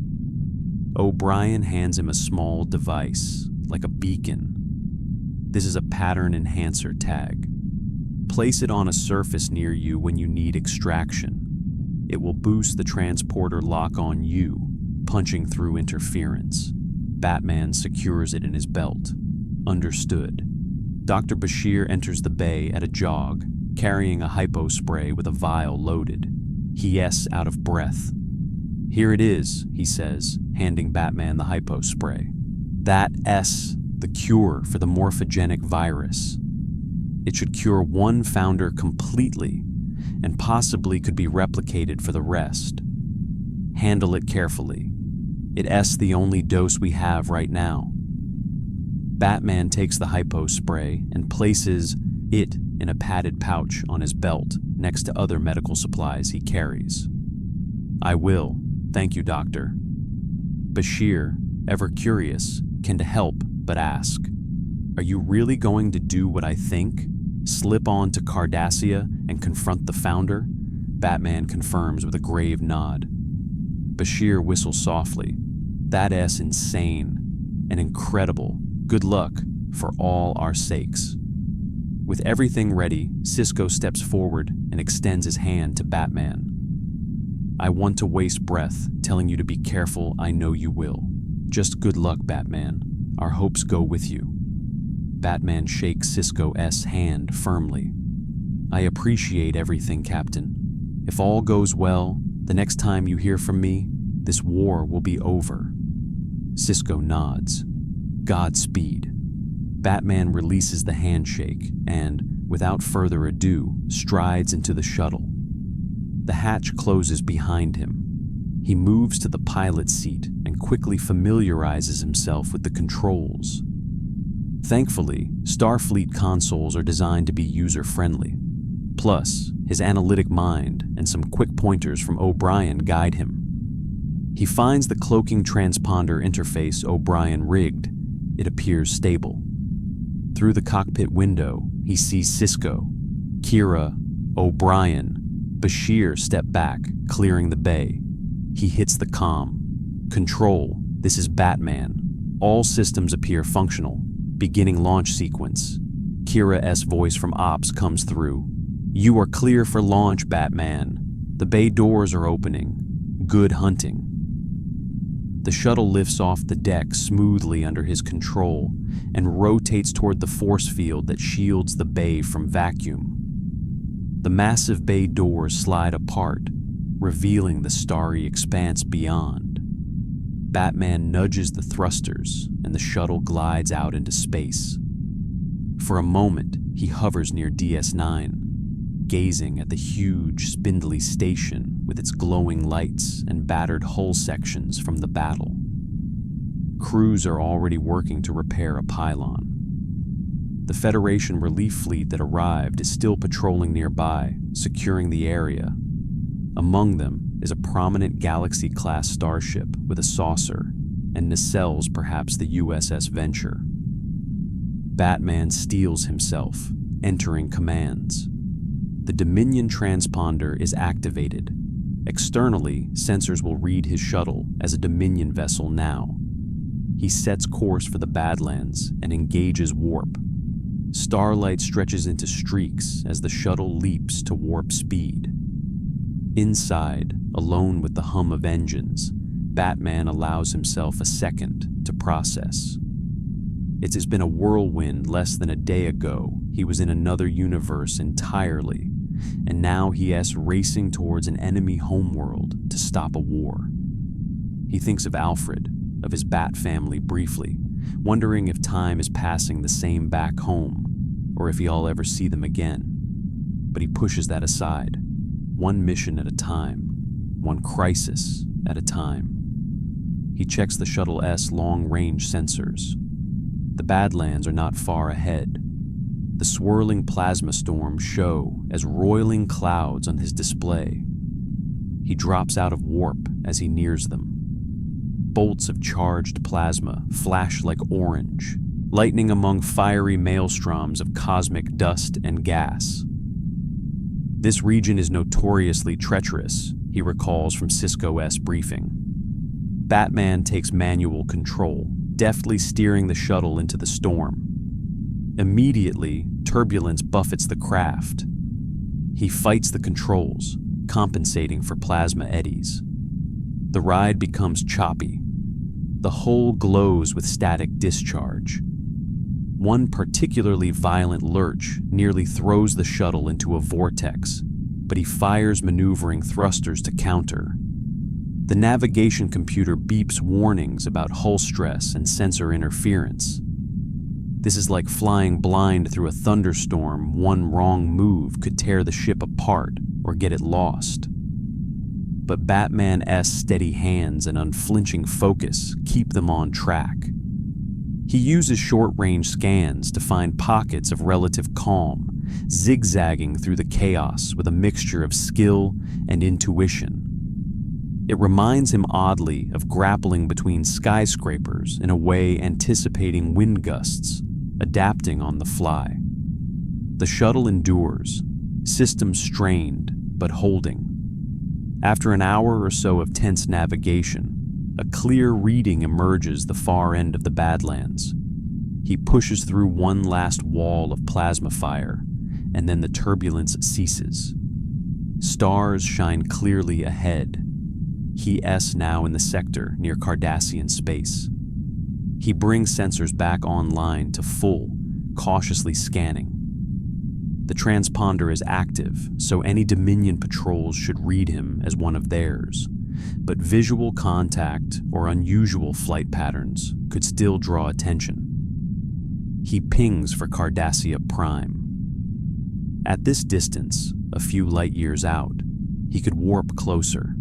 O'Brien hands him a small device, like a beacon. This is a pattern enhancer tag. Place it on a surface near you when you need extraction. It will boost the transporter lock on you, punching through interference. Batman secures it in his belt. "Understood." Dr. Bashir enters the bay at a jog, carrying a hypo spray with a vial loaded. He's out of breath. "Here it is," he says, handing Batman the hypo spray. "That's the cure for the morphogenic virus. It should cure one founder completely and possibly could be replicated for the rest. Handle it carefully. It's the only dose we have right now." Batman takes the hypo spray and places it in a padded pouch on his belt next to other medical supplies he carries. "I will. Thank you, Doctor." Bashir, ever curious, can help but ask, "Are you really going to do what I think? Slip on to Cardassia and confront the Founder?" Batman confirms with a grave nod. Bashir whistles softly. "That's insane and incredible. Good luck for all our sakes." With everything ready, Sisko steps forward and extends his hand to Batman. "I want to waste breath telling you to be careful. I know you will. Just good luck, Batman. Our hopes go with you." Batman shakes Sisko's hand firmly. "I appreciate everything, Captain. If all goes well, the next time you hear from me, this war will be over." Sisko nods. "Godspeed." Batman releases the handshake and, without further ado, strides into the shuttle. The hatch closes behind him. He moves to the pilot's seat and quickly familiarizes himself with the controls. Thankfully, Starfleet consoles are designed to be user-friendly. Plus, his analytic mind and some quick pointers from O'Brien guide him. He finds the cloaking transponder interface O'Brien rigged. It appears stable. Through the cockpit window, he sees Sisko, Kira, O'Brien. Bashir step back, clearing the bay. He hits the comm. "Control, this is Batman. All systems appear functional. Beginning launch sequence." Kira's voice from Ops comes through. "You are clear for launch, Batman. The bay doors are opening. Good hunting." The shuttle lifts off the deck smoothly under his control and rotates toward the force field that shields the bay from vacuum. The massive bay doors slide apart, revealing the starry expanse beyond. Batman nudges the thrusters and the shuttle glides out into space. For a moment, he hovers near DS9, gazing at the huge, spindly station with its glowing lights and battered hull sections from the battle. Crews are already working to repair a pylon. The Federation relief fleet that arrived is still patrolling nearby, securing the area. Among them is a prominent Galaxy-class starship with a saucer, and nacelles perhaps the USS Venture. Batman steels himself, entering commands. The Dominion transponder is activated. Externally, sensors will read his shuttle as a Dominion vessel now. He sets course for the Badlands and engages warp. Starlight stretches into streaks as the shuttle leaps to warp speed. Inside, alone with the hum of engines, Batman allows himself a second to process. It has been a whirlwind. Less than a day ago, he was in another universe entirely, and now he is racing towards an enemy homeworld to stop a war. He thinks of Alfred, of his Bat family briefly, wondering if time is passing the same back home, or if he'll ever see them again. But he pushes that aside, one mission at a time, one crisis at a time. He checks the shuttle's long-range sensors. The Badlands are not far ahead. The swirling plasma storms show as roiling clouds on his display. He drops out of warp as he nears them. Bolts of charged plasma flash like orange, lightning among fiery maelstroms of cosmic dust and gas. This region is notoriously treacherous, he recalls from Sisko's briefing. Batman takes manual control, deftly steering the shuttle into the storm. Immediately, turbulence buffets the craft. He fights the controls, compensating for plasma eddies. The ride becomes choppy. The hull glows with static discharge. One particularly violent lurch nearly throws the shuttle into a vortex, but he fires maneuvering thrusters to counter. The navigation computer beeps warnings about hull stress and sensor interference. This is like flying blind through a thunderstorm. One wrong move could tear the ship apart or get it lost. But Batman's steady hands and unflinching focus keep them on track. He uses short-range scans to find pockets of relative calm, zigzagging through the chaos with a mixture of skill and intuition. It reminds him oddly of grappling between skyscrapers in a way anticipating wind gusts, adapting on the fly. The shuttle endures, systems strained but holding. After an hour or so of tense navigation, a clear reading emerges the far end of the Badlands. He pushes through one last wall of plasma fire, and then the turbulence ceases. Stars shine clearly ahead. He is now in the sector near Cardassian space. He brings sensors back online to full, cautiously scanning. The transponder is active, so any Dominion patrols should read him as one of theirs, but visual contact or unusual flight patterns could still draw attention. He pings for Cardassia Prime. At this distance, a few light years out, he could warp closer.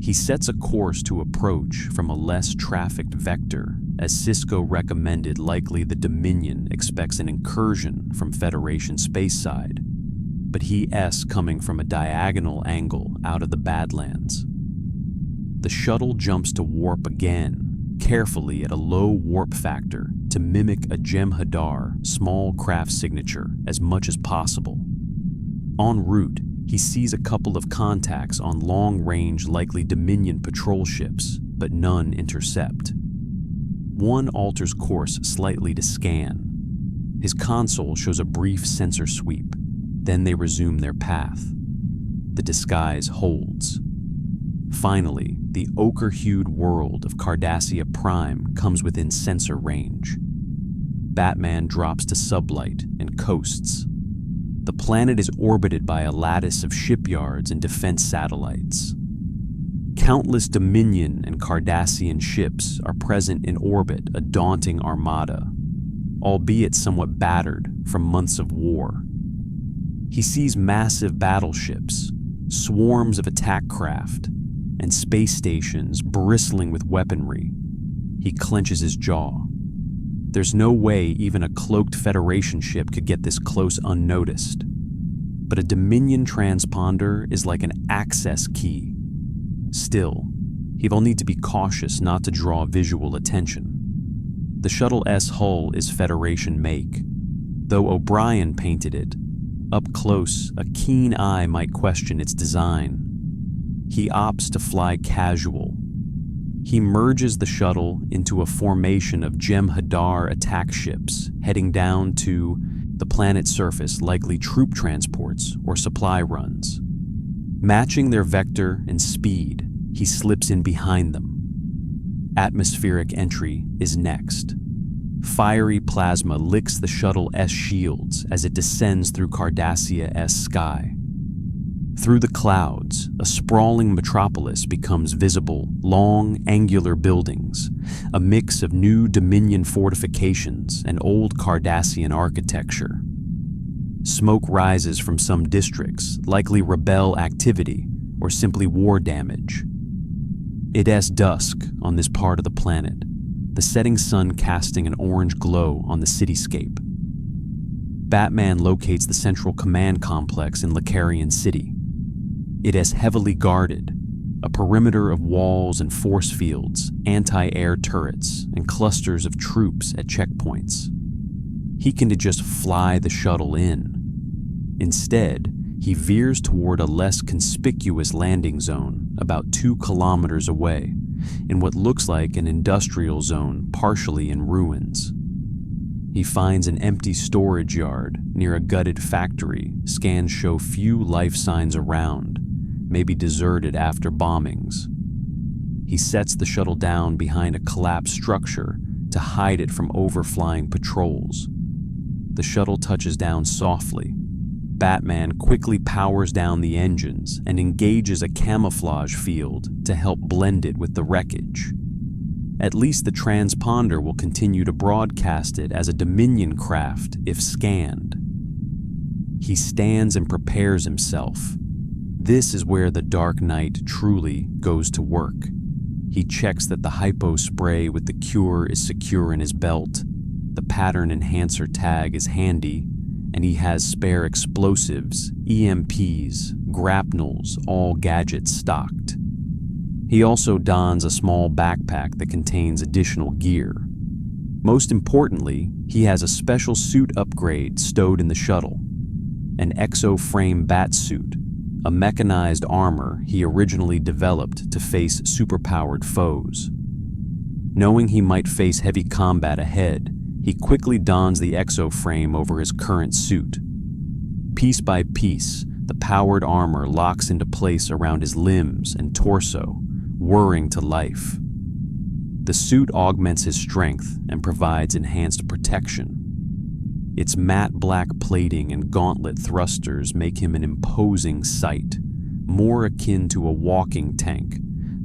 He sets a course to approach from a less trafficked vector, as Sisko recommended. Likely the Dominion expects an incursion from Federation space side, but he is coming from a diagonal angle out of the Badlands. The shuttle jumps to warp again, carefully at a low warp factor to mimic a Jem'Hadar small craft signature as much as possible. En route, he sees a couple of contacts on long-range, likely Dominion patrol ships, but none intercept. One alters course slightly to scan. His console shows a brief sensor sweep, then they resume their path. The disguise holds. Finally, the ochre-hued world of Cardassia Prime comes within sensor range. Batman drops to sublight and coasts. The planet is orbited by a lattice of shipyards and defense satellites. Countless Dominion and Cardassian ships are present in orbit, a daunting armada, albeit somewhat battered from months of war. He sees massive battleships, swarms of attack craft, and space stations bristling with weaponry. He clenches his jaw. There's no way even a cloaked Federation ship could get this close unnoticed. But a Dominion transponder is like an access key. Still, he'll need to be cautious not to draw visual attention. The Shuttle S hull is Federation make. Though O'Brien painted it, up close, a keen eye might question its design. He opts to fly casual. He merges the shuttle into a formation of Jem'Hadar attack ships heading down to the planet's surface, likely troop transports or supply runs. Matching their vector and speed, he slips in behind them. Atmospheric entry is next. Fiery plasma licks the Shuttle S shields as it descends through Cardassia S sky. Through the clouds, a sprawling metropolis becomes visible, long, angular buildings, a mix of new Dominion fortifications and old Cardassian architecture. Smoke rises from some districts, likely rebel activity or simply war damage. It is dusk on this part of the planet, the setting sun casting an orange glow on the cityscape. Batman locates the central command complex in Lacarian City. It is heavily guarded, a perimeter of walls and force fields, anti-air turrets, and clusters of troops at checkpoints. He can just fly the shuttle in. Instead, he veers toward a less conspicuous landing zone about 2 kilometers away, in what looks like an industrial zone partially in ruins. He finds an empty storage yard near a gutted factory. Scans show few life signs around, maybe deserted after bombings. He sets the shuttle down behind a collapsed structure to hide it from overflying patrols. The shuttle touches down softly. Batman quickly powers down the engines and engages a camouflage field to help blend it with the wreckage. At least the transponder will continue to broadcast it as a Dominion craft if scanned. He stands and prepares himself. This is where the Dark Knight truly goes to work. He checks that the hypo spray with the cure is secure in his belt, the pattern enhancer tag is handy, and he has spare explosives, EMPs, grapnels, all gadgets stocked. He also dons a small backpack that contains additional gear. Most importantly, he has a special suit upgrade stowed in the shuttle, an exoframe Batsuit, a mechanized armor he originally developed to face superpowered foes. Knowing he might face heavy combat ahead, he quickly dons the exoframe over his current suit. Piece by piece, the powered armor locks into place around his limbs and torso, whirring to life. The suit augments his strength and provides enhanced protection. Its matte black plating and gauntlet thrusters make him an imposing sight, more akin to a walking tank,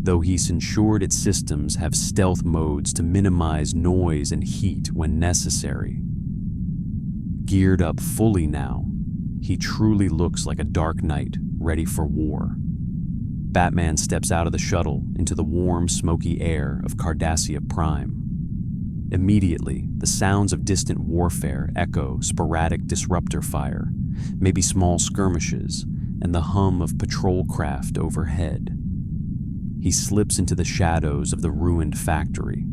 though he's ensured its systems have stealth modes to minimize noise and heat when necessary. Geared up fully now, he truly looks like a dark knight ready for war. Batman steps out of the shuttle into the warm, smoky air of Cardassia Prime. Immediately, the sounds of distant warfare echo sporadic disruptor fire, maybe small skirmishes, and the hum of patrol craft overhead. He slips into the shadows of the ruined factory.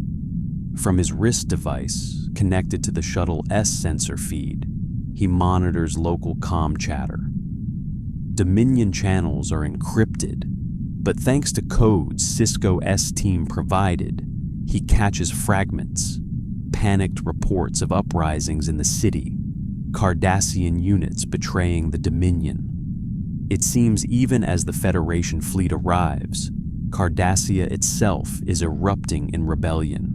From his wrist device, connected to the shuttle's sensor feed, he monitors local comm chatter. Dominion channels are encrypted, but thanks to codes Sisko's team provided, he catches fragments, panicked reports of uprisings in the city, Cardassian units betraying the Dominion. It seems even as the Federation fleet arrives, Cardassia itself is erupting in rebellion.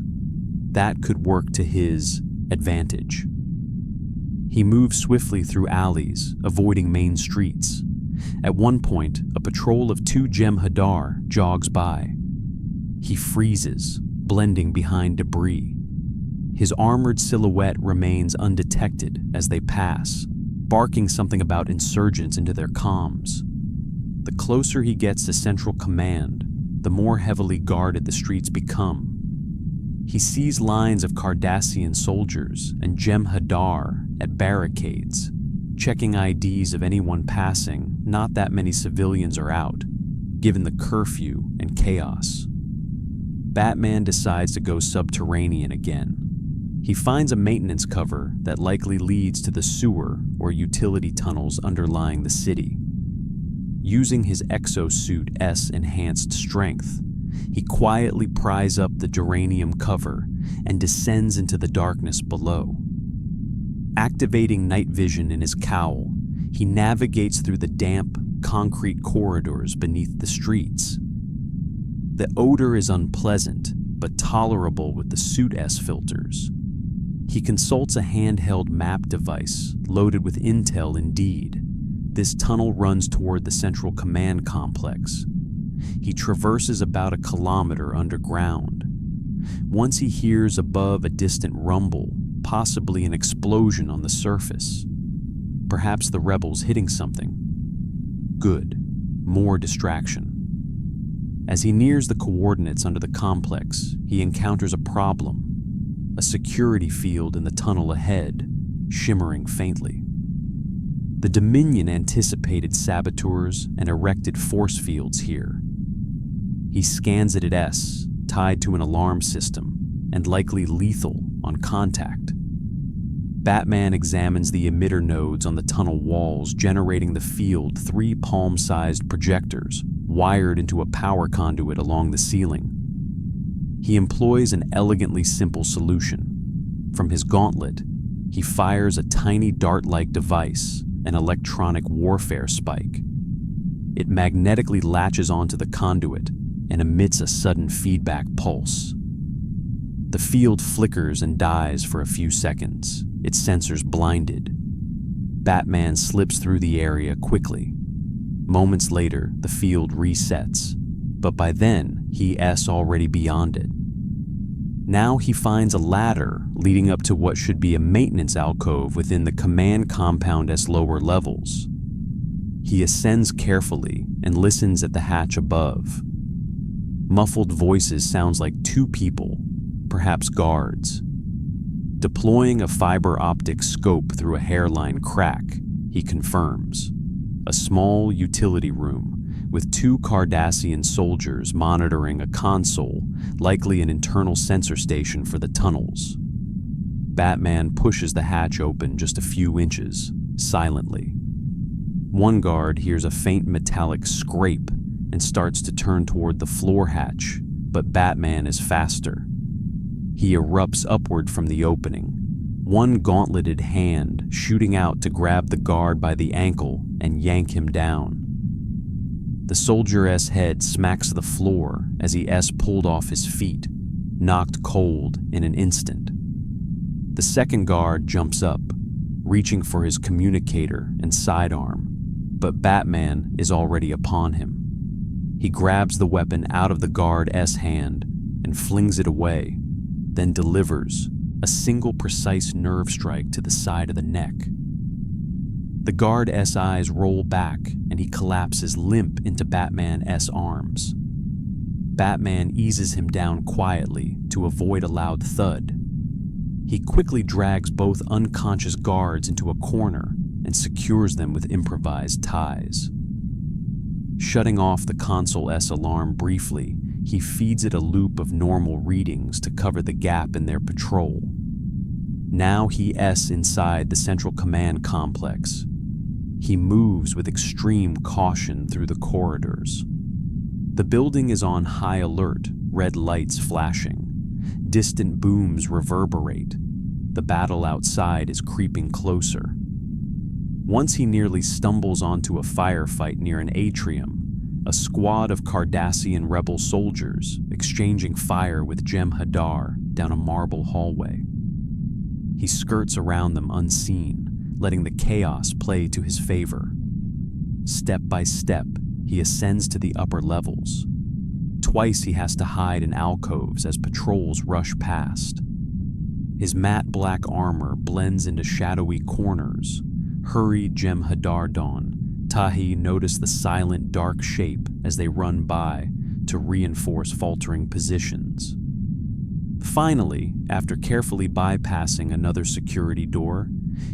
That could work to his advantage. He moves swiftly through alleys, avoiding main streets. At one point, a patrol of 2 Jem'Hadar jogs by. He freezes, blending behind debris. His armored silhouette remains undetected as they pass, barking something about insurgents into their comms. The closer he gets to Central Command, the more heavily guarded the streets become. He sees lines of Cardassian soldiers and Jem'Hadar at barricades, checking IDs of anyone passing. Not that many civilians are out, given the curfew and chaos. Batman decides to go subterranean again. He finds a maintenance cover that likely leads to the sewer or utility tunnels underlying the city. Using his exosuit's enhanced strength, he quietly pries up the duranium cover and descends into the darkness below. Activating night vision in his cowl, he navigates through the damp, concrete corridors beneath the streets. The odor is unpleasant, but tolerable with the suit's filters. He consults a handheld map device loaded with intel indeed. This tunnel runs toward the Central Command complex. He traverses about 1 kilometer underground. Once he hears above a distant rumble, possibly an explosion on the surface. Perhaps the rebels hitting something. Good. More distraction. As he nears the coordinates under the complex, he encounters a problem. A security field in the tunnel ahead, shimmering faintly. The Dominion anticipated saboteurs and erected force fields here. He scans it at tied to an alarm system, and likely lethal on contact. Batman examines the emitter nodes on the tunnel walls, generating the field 3 palm-sized projectors wired into a power conduit along the ceiling. He employs an elegantly simple solution. From his gauntlet, he fires a tiny dart-like device, an electronic warfare spike. It magnetically latches onto the conduit and emits a sudden feedback pulse. The field flickers and dies for a few seconds, its sensors blinded. Batman slips through the area quickly. Moments later, the field resets, but by then, he's already beyond it. Now he finds a ladder leading up to what should be a maintenance alcove within the command compound's lower levels. He ascends carefully and listens at the hatch above. Muffled voices sounds like 2 people, perhaps guards. Deploying a fiber optic scope through a hairline crack, he confirms. A small utility room with two Cardassian soldiers monitoring a console, likely an internal sensor station for the tunnels. Batman pushes the hatch open just a few inches, silently. One guard hears a faint metallic scrape and starts to turn toward the floor hatch, but Batman is faster. He erupts upward from the opening, one gauntleted hand shooting out to grab the guard by the ankle and yank him down. The soldier's head smacks the floor as he is pulled off his feet, knocked cold in an instant. The second guard jumps up, reaching for his communicator and sidearm, but Batman is already upon him. He grabs the weapon out of the guard's hand and flings it away, then delivers a single precise nerve strike to the side of the neck. The guard's eyes roll back and he collapses limp into Batman's arms. Batman eases him down quietly to avoid a loud thud. He quickly drags both unconscious guards into a corner and secures them with improvised ties. Shutting off the console's alarm briefly, he feeds it a loop of normal readings to cover the gap in their patrol. Now he's inside the Central Command complex. He moves with extreme caution through the corridors. The building is on high alert, red lights flashing. Distant booms reverberate. The battle outside is creeping closer. Once he nearly stumbles onto a firefight near an atrium, a squad of Cardassian rebel soldiers exchanging fire with Jem'Hadar down a marble hallway. He skirts around them unseen, letting the chaos play to his favor. Step by step, he ascends to the upper levels. Twice he has to hide in alcoves as patrols rush past. His matte black armor blends into shadowy corners. Hurried Jem'Hadar Dawn, Tahi notice the silent dark shape as they run by to reinforce faltering positions. Finally, after carefully bypassing another security door,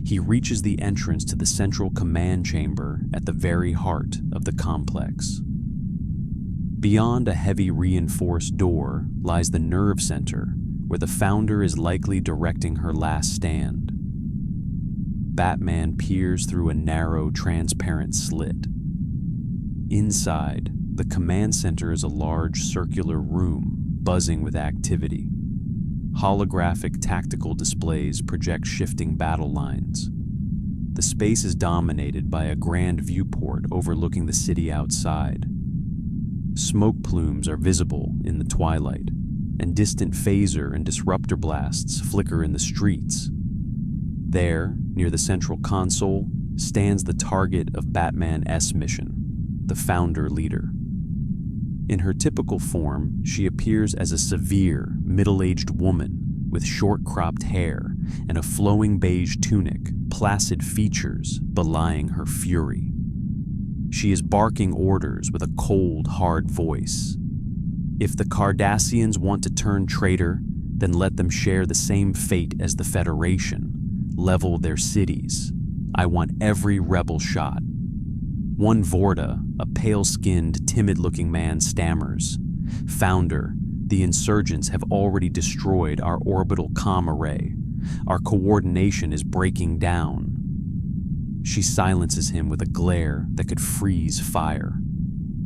he reaches the entrance to the central command chamber at the very heart of the complex. Beyond a heavy reinforced door lies the nerve center, where the Founder is likely directing her last stand. Batman peers through a narrow, transparent slit. Inside, the command center is a large circular room buzzing with activity. Holographic tactical displays project shifting battle lines. The space is dominated by a grand viewport overlooking the city outside. Smoke plumes are visible in the twilight, and distant phaser and disruptor blasts flicker in the streets. There, near the central console, stands the target of Batman's mission, the Founder leader. In her typical form, she appears as a severe, middle-aged woman with short-cropped hair and a flowing beige tunic, placid features belying her fury. She is barking orders with a cold, hard voice. If the Cardassians want to turn traitor, then let them share the same fate as the Federation. Level their cities. I want every rebel shot. One Vorta, a pale-skinned, timid-looking man, stammers. Founder, the insurgents have already destroyed our orbital comm array. Our coordination is breaking down. She silences him with a glare that could freeze fire.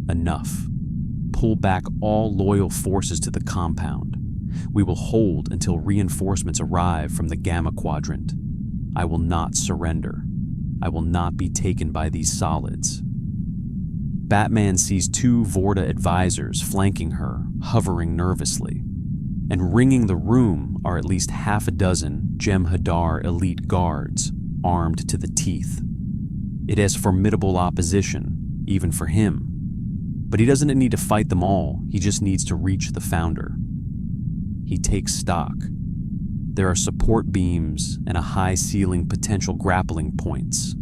Enough. Pull back all loyal forces to the compound. We will hold until reinforcements arrive from the Gamma Quadrant. I will not surrender. I will not be taken by these solids. Batman sees two Vorta advisors flanking her, hovering nervously. And ringing the room are at least half a dozen Jem'Hadar elite guards, armed to the teeth. It is formidable opposition, even for him. But he doesn't need to fight them all, he just needs to reach the Founder. He takes stock. There are support beams and a high-ceiling potential grappling points.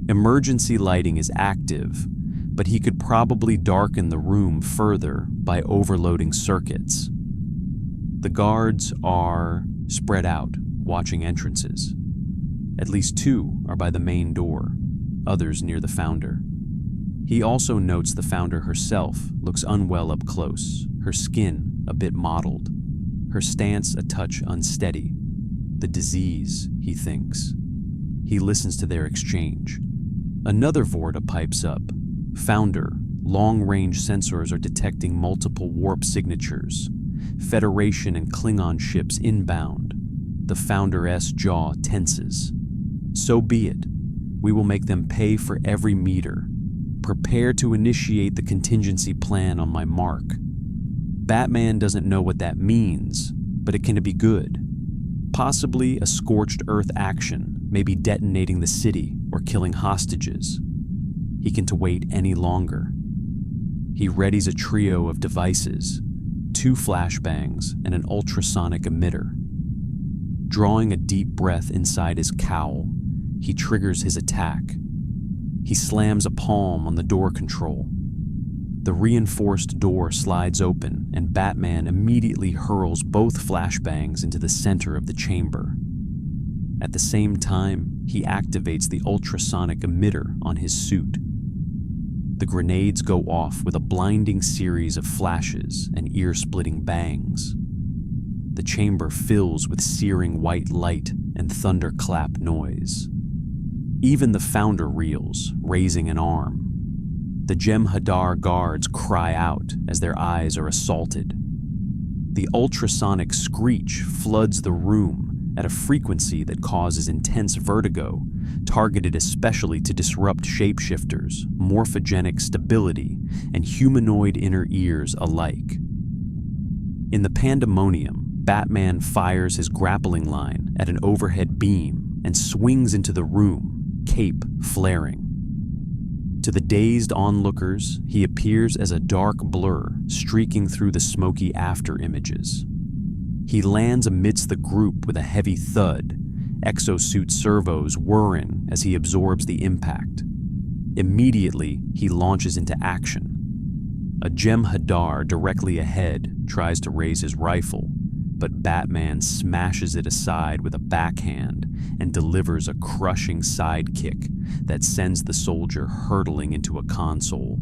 Emergency lighting is active, but he could probably darken the room further by overloading circuits. The guards are spread out, watching entrances. At least two are by the main door, others near the Founder. He also notes the Founder herself looks unwell up close, her skin a bit mottled, her stance a touch unsteady. The disease, he thinks. He listens to their exchange. Another Vorta pipes up. Founder, long-range sensors are detecting multiple warp signatures. Federation and Klingon ships inbound. The Founder's jaw tenses. So be it. We will make them pay for every meter. Prepare to initiate the contingency plan on my mark. Batman doesn't know what that means, but it can be good. Possibly a scorched earth action, maybe detonating the city or killing hostages. He can't wait any longer. He readies a trio of devices, 2 flashbangs and an ultrasonic emitter. Drawing a deep breath inside his cowl, he triggers his attack. He slams a palm on the door control. The reinforced door slides open, and Batman immediately hurls both flashbangs into the center of the chamber. At the same time, he activates the ultrasonic emitter on his suit. The grenades go off with a blinding series of flashes and ear-splitting bangs. The chamber fills with searing white light and thunderclap noise. Even the Founder reels, raising an arm. The Jem'Hadar guards cry out as their eyes are assaulted. The ultrasonic screech floods the room at a frequency that causes intense vertigo, targeted especially to disrupt shapeshifters, morphogenic stability, and humanoid inner ears alike. In the pandemonium, Batman fires his grappling line at an overhead beam and swings into the room, cape flaring. To the dazed onlookers, he appears as a dark blur streaking through the smoky after images. He lands amidst the group with a heavy thud, exosuit servos whirring as he absorbs the impact. Immediately, he launches into action. A Jem'Hadar directly ahead tries to raise his rifle, but Batman smashes it aside with a backhand and delivers a crushing sidekick that sends the soldier hurtling into a console.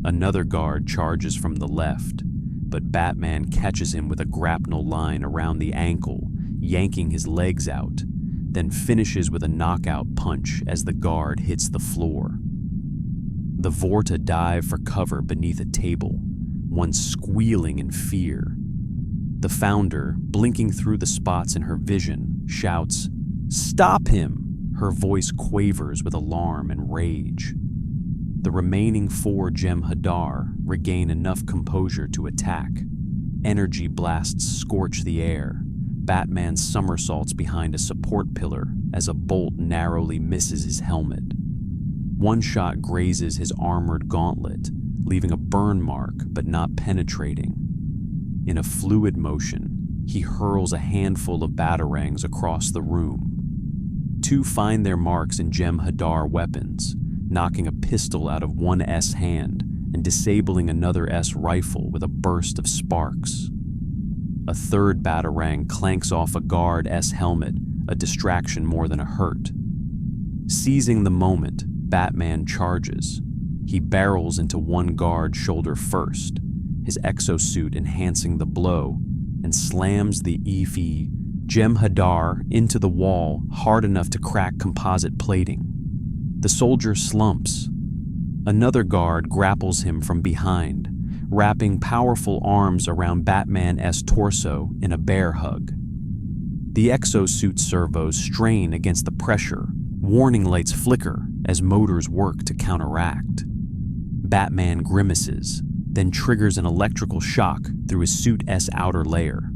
Another guard charges from the left, but Batman catches him with a grapnel line around the ankle, yanking his legs out, then finishes with a knockout punch as the guard hits the floor. The Vorta dive for cover beneath a table, one squealing in fear. The Founder, blinking through the spots in her vision, shouts, "Stop him!" Her voice quavers with alarm and rage. The remaining 4 Jem'Hadar regain enough composure to attack. Energy blasts scorch the air. Batman somersaults behind a support pillar as a bolt narrowly misses his helmet. One shot grazes his armored gauntlet, leaving a burn mark but not penetrating. In a fluid motion, he hurls a handful of batarangs across the room. 2 find their marks in Jem'Hadar weapons, knocking a pistol out of one S hand and disabling another S rifle with a burst of sparks. A 3rd batarang clanks off a guard S helmet, a distraction more than a hurt. Seizing the moment, Batman charges. He barrels into one guard's shoulder first, his exosuit enhancing the blow, and slams the EV Jem'Hadar into the wall hard enough to crack composite plating. The soldier slumps. Another guard grapples him from behind, wrapping powerful arms around Batman's torso in a bear hug. The exosuit servos strain against the pressure, warning lights flicker as motors work to counteract. Batman grimaces, then triggers an electrical shock through his suit's outer layer.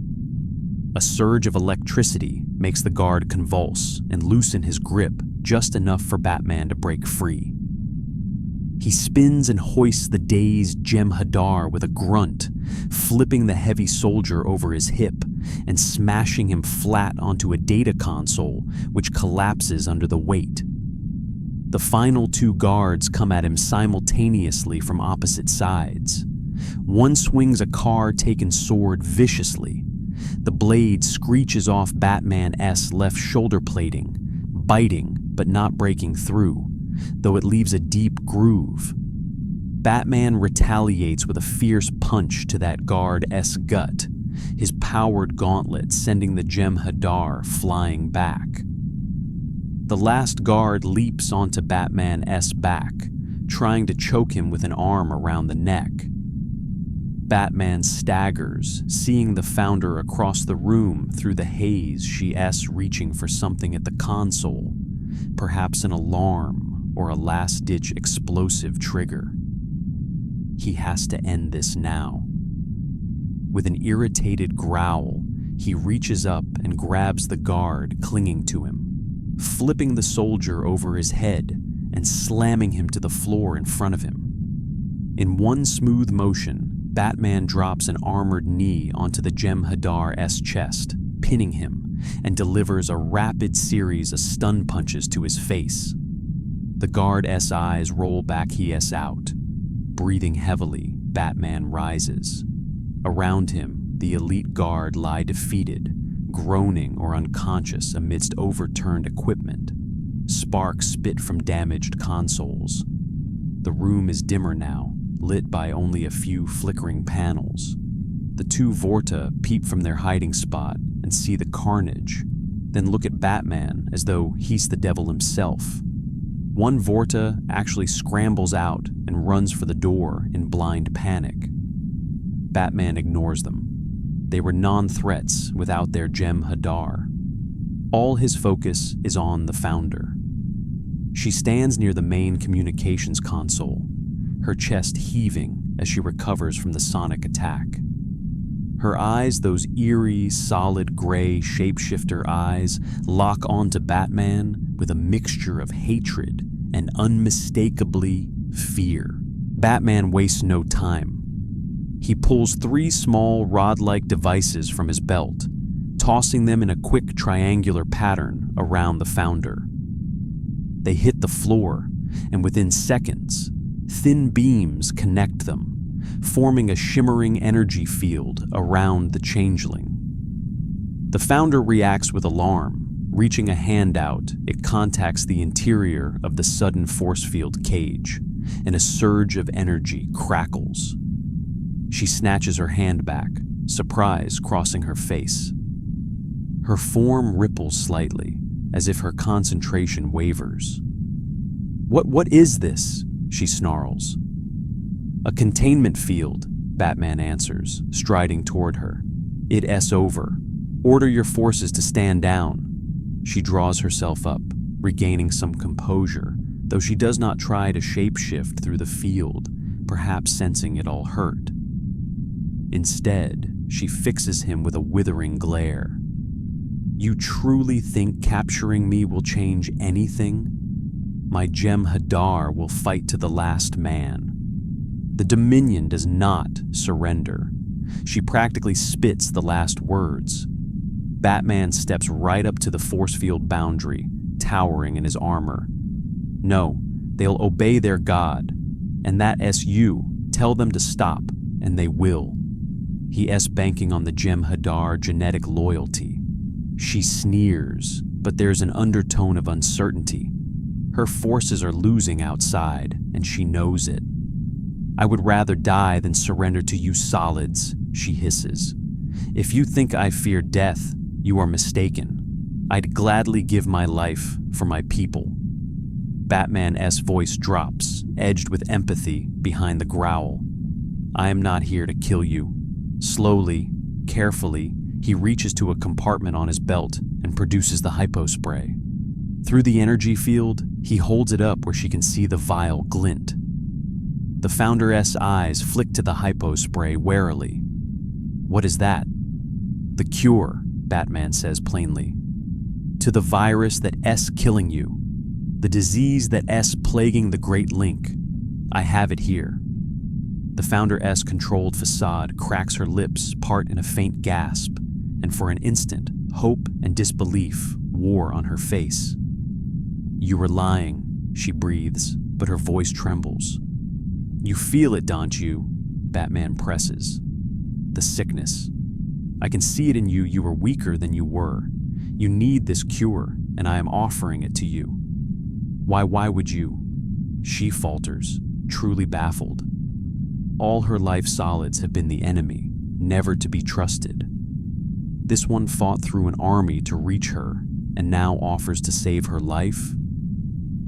A surge of electricity makes the guard convulse and loosen his grip just enough for Batman to break free. He spins and hoists the dazed Jem'Hadar with a grunt, flipping the heavy soldier over his hip and smashing him flat onto a data console, which collapses under the weight. The final 2 guards come at him simultaneously from opposite sides. One swings a car-taken sword viciously. The blade screeches off Batman's left shoulder plating, biting but not breaking through, though it leaves a deep groove. Batman retaliates with a fierce punch to that guard's gut, his powered gauntlet sending the Jem'Hadar flying back. The last guard leaps onto Batman's back, trying to choke him with an arm around the neck. Batman staggers, seeing the Founder across the room through the haze, she's reaching for something at the console, perhaps an alarm or a last-ditch explosive trigger. He has to end this now. With an irritated growl, he reaches up and grabs the guard clinging to him, flipping the soldier over his head and slamming him to the floor in front of him. In one smooth motion, Batman drops an armored knee onto the Jem'Hadar's chest, pinning him, and delivers a rapid series of stun punches to his face. The guard's eyes roll back out. Breathing heavily, Batman rises. Around him, the elite guard lie defeated, groaning or unconscious amidst overturned equipment. Sparks spit from damaged consoles. The room is dimmer now, lit by only a few flickering panels. The two Vorta peep from their hiding spot and see the carnage, then look at Batman as though he's the devil himself. One Vorta actually scrambles out and runs for the door in blind panic. Batman ignores them. They were non-threats without their Jem'Hadar. All his focus is on the Founder. She stands near the main communications console, her chest heaving as she recovers from the sonic attack. Her eyes, those eerie, solid gray shapeshifter eyes, lock onto Batman with a mixture of hatred and unmistakably fear. Batman wastes no time. He pulls 3 small rod-like devices from his belt, tossing them in a quick triangular pattern around the Founder. They hit the floor, and within seconds, thin beams connect them, forming a shimmering energy field around the changeling. The Founder reacts with alarm. Reaching a hand out, it contacts the interior of the sudden force field cage, and a surge of energy crackles. She snatches her hand back, surprise crossing her face. Her form ripples slightly, as if her concentration wavers. What is this?" she snarls. "A containment field," Batman answers, striding toward her. "It's over. Order your forces to stand down." She draws herself up, regaining some composure, though she does not try to shapeshift through the field, perhaps sensing it all hurt. Instead, she fixes him with a withering glare. "You truly think capturing me will change anything? My Jem'Hadar will fight to the last man. The Dominion does not surrender." She practically spits the last words. Batman steps right up to the force field boundary, towering in his armor. "No, they'll obey their god, and that SU, tell them to stop, and they will." He is banking on the Jem'Hadar genetic loyalty. She sneers, but there's an undertone of uncertainty. Her forces are losing outside, and she knows it. "I would rather die than surrender to you solids," she hisses. "If you think I fear death, you are mistaken. I'd gladly give my life for my people." Batman's voice drops, edged with empathy behind the growl. "I am not here to kill you." Slowly, carefully, he reaches to a compartment on his belt and produces the hypospray. Through the energy field, he holds it up where she can see the vial glint. The Founder's eyes flick to the hypospray warily. "What is that?" "The cure," Batman says plainly. "To the virus that's killing you. The disease that's plaguing the Great Link. I have it here." The Founder's controlled facade cracks her lips part in a faint gasp, and for an instant, hope and disbelief war on her face. "You were lying," she breathes, but her voice trembles. "You feel it, don't you?" Batman presses. "The sickness. I can see it in you. You are weaker than you were. You need this cure, and I am offering it to you." Why would you?" She falters, truly baffled. All her life solids have been the enemy, never to be trusted. This one fought through an army to reach her, and now offers to save her life?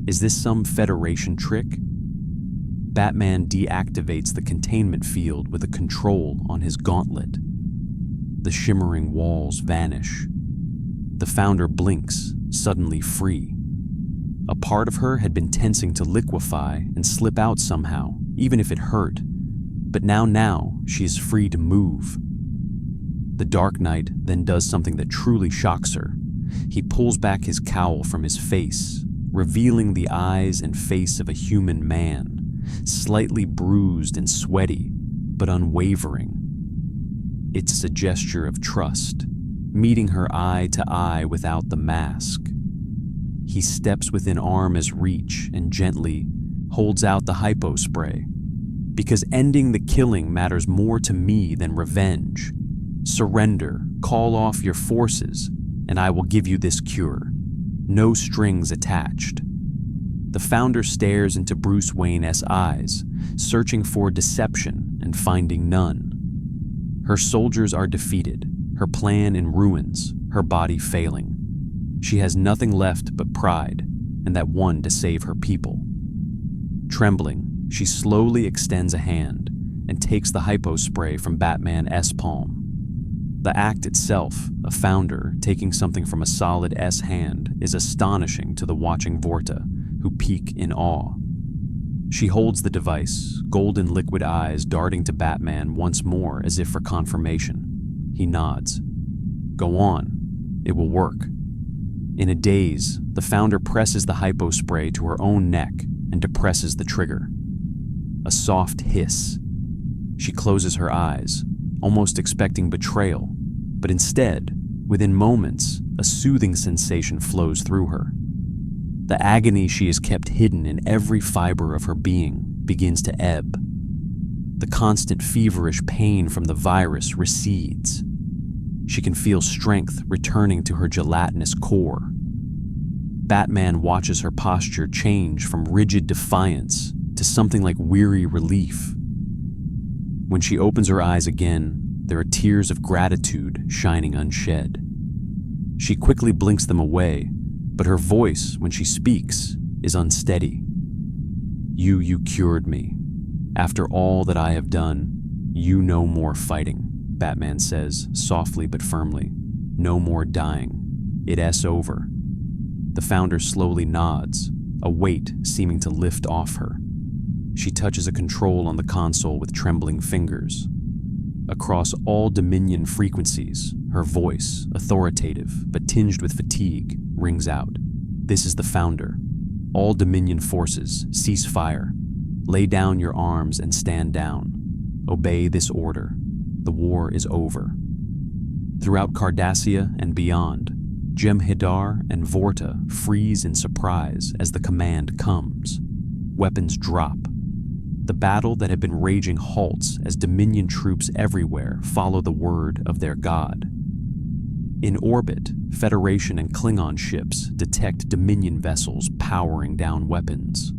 Is this some Federation trick? Batman deactivates the containment field with a control on his gauntlet. The shimmering walls vanish. The Founder blinks, suddenly free. A part of her had been tensing to liquefy and slip out somehow, even if it hurt. But now she is free to move. The Dark Knight then does something that truly shocks her. He pulls back his cowl from his face, revealing the eyes and face of a human man, slightly bruised and sweaty, but unwavering. It's a gesture of trust, meeting her eye to eye without the mask. He steps within arm's reach and gently holds out the hypo spray. Because ending the killing matters more to me than revenge. Surrender, call off your forces, and I will give you this cure. No strings attached. The Founder stares into Bruce Wayne's eyes, searching for deception and finding none. Her soldiers are defeated, her plan in ruins, her body failing. She has nothing left but pride, and that one to save her people. Trembling, she slowly extends a hand and takes the hypo spray from Batman's palm. The act itself, a Founder taking something from a solid S hand, is astonishing to the watching Vorta, who peek in awe. She holds the device, golden liquid eyes darting to Batman once more as if for confirmation. He nods. Go on. It will work. In a daze, the Founder presses the hypo spray to her own neck and depresses the trigger. A soft hiss. She closes her eyes, almost expecting betrayal, but instead, within moments, a soothing sensation flows through her. The agony she has kept hidden in every fiber of her being begins to ebb. The constant feverish pain from the virus recedes. She can feel strength returning to her gelatinous core. Batman watches her posture change from rigid defiance to something like weary relief. When she opens her eyes again, there are tears of gratitude shining unshed. She quickly blinks them away, but her voice, when she speaks, is unsteady. You cured me. After all that I have done, no more fighting, Batman says, softly but firmly. No more dying. It's over. The Founder slowly nods, a weight seeming to lift off her. She touches a control on the console with trembling fingers. Across all Dominion frequencies, her voice, authoritative but tinged with fatigue, rings out. This is the Founder. All Dominion forces, cease fire. Lay down your arms and stand down. Obey this order. The war is over. Throughout Cardassia and beyond, Jem'Hadar and Vorta freeze in surprise as the command comes. Weapons drop. The battle that had been raging halts as Dominion troops everywhere follow the word of their god. In orbit, Federation and Klingon ships detect Dominion vessels powering down weapons.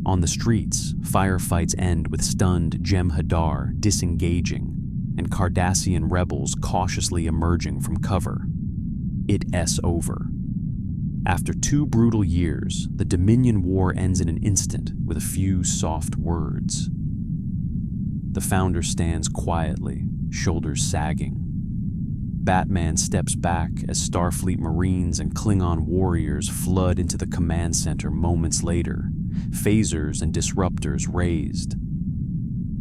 On the streets, firefights end with stunned Jem'Hadar disengaging and Cardassian rebels cautiously emerging from cover. It's over. After 2 brutal years, the Dominion War ends in an instant with a few soft words. The Founder stands quietly, shoulders sagging. Batman steps back as Starfleet Marines and Klingon warriors flood into the command center moments later, phasers and disruptors raised.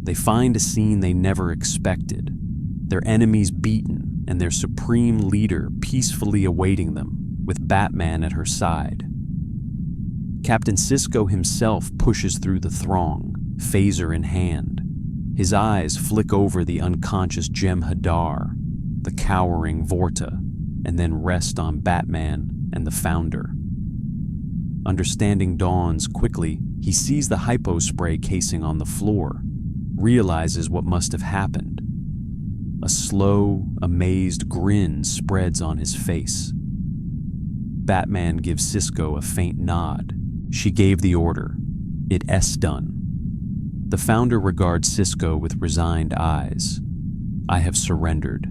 They find a scene they never expected, their enemies beaten and their supreme leader peacefully awaiting them, with Batman at her side. Captain Sisko himself pushes through the throng, phaser in hand. His eyes flick over the unconscious Jem'Hadar, the cowering Vorta, and then rest on Batman and the Founder. Understanding dawns quickly, he sees the hypo spray casing on the floor, realizes what must have happened. A slow, amazed grin spreads on his face. Batman gives Sisko a faint nod. She gave the order. It's done. The founder regards Sisko with resigned eyes. I have surrendered.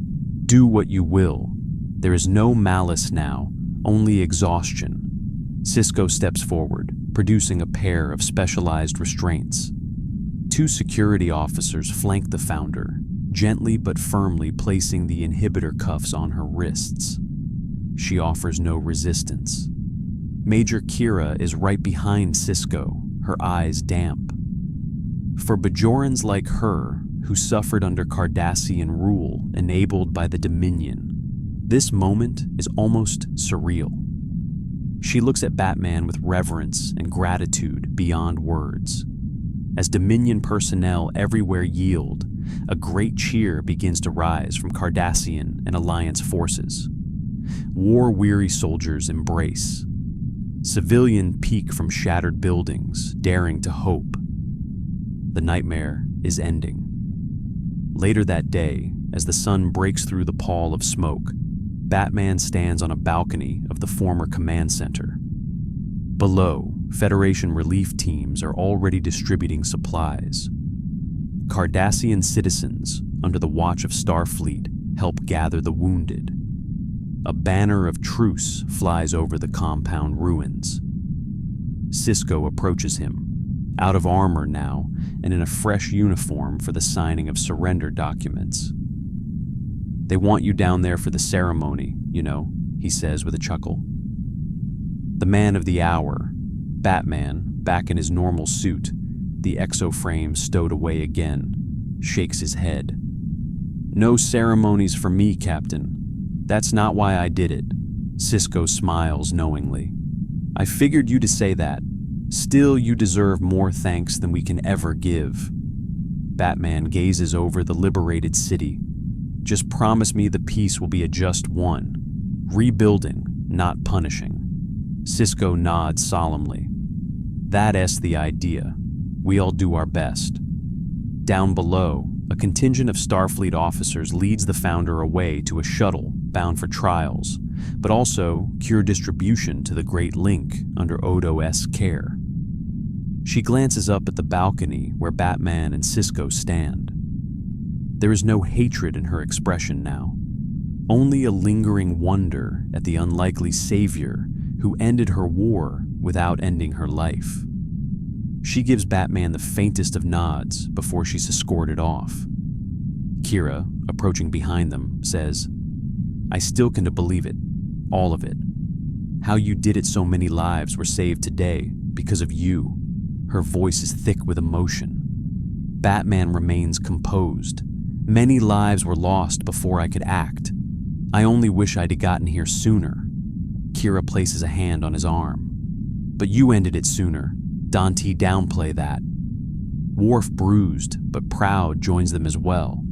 Do what you will. There is no malice now, only exhaustion. Sisko steps forward, producing a pair of specialized restraints. 2 security officers flank the founder, gently but firmly placing the inhibitor cuffs on her wrists. She offers no resistance. Major Kira is right behind Sisko, her eyes damp. For Bajorans like her, who suffered under Cardassian rule enabled by the Dominion, this moment is almost surreal. She looks at Batman with reverence and gratitude beyond words. As Dominion personnel everywhere yield, a great cheer begins to rise from Cardassian and Alliance forces. War-weary soldiers embrace. Civilians peek from shattered buildings, daring to hope. The nightmare is ending. Later that day, as the sun breaks through the pall of smoke, Batman stands on a balcony of the former command center. Below, Federation relief teams are already distributing supplies. Cardassian citizens, under the watch of Starfleet, help gather the wounded. A banner of truce flies over the compound ruins. Sisko approaches him, out of armor now and in a fresh uniform for the signing of surrender documents. They want you down there for the ceremony, you know, he says with a chuckle. The man of the hour, Batman, back in his normal suit, the exoframe stowed away again, shakes his head. No ceremonies for me, Captain. That's not why I did it. Sisko smiles knowingly. I figured you to say that. Still, you deserve more thanks than we can ever give. Batman gazes over the liberated city. Just promise me the peace will be a just one. Rebuilding, not punishing. Sisko nods solemnly. That's the idea. We all do our best. Down below, a contingent of Starfleet officers leads the founder away to a shuttle bound for trials, but also cure distribution to the Great Link under Odo's care. She glances up at the balcony where Batman and Sisko stand. There is no hatred in her expression now, only a lingering wonder at the unlikely savior who ended her war without ending her life. She gives Batman the faintest of nods before she's escorted off. Kira, approaching behind them, says, I still can't believe it, all of it. How you did it, so many lives were saved today because of you. Her voice is thick with emotion. Batman remains composed. Many lives were lost before I could act. I only wish I'd gotten here sooner. Kira places a hand on his arm. But you ended it sooner. Dante downplay that. Worf, bruised but proud, joins them as well.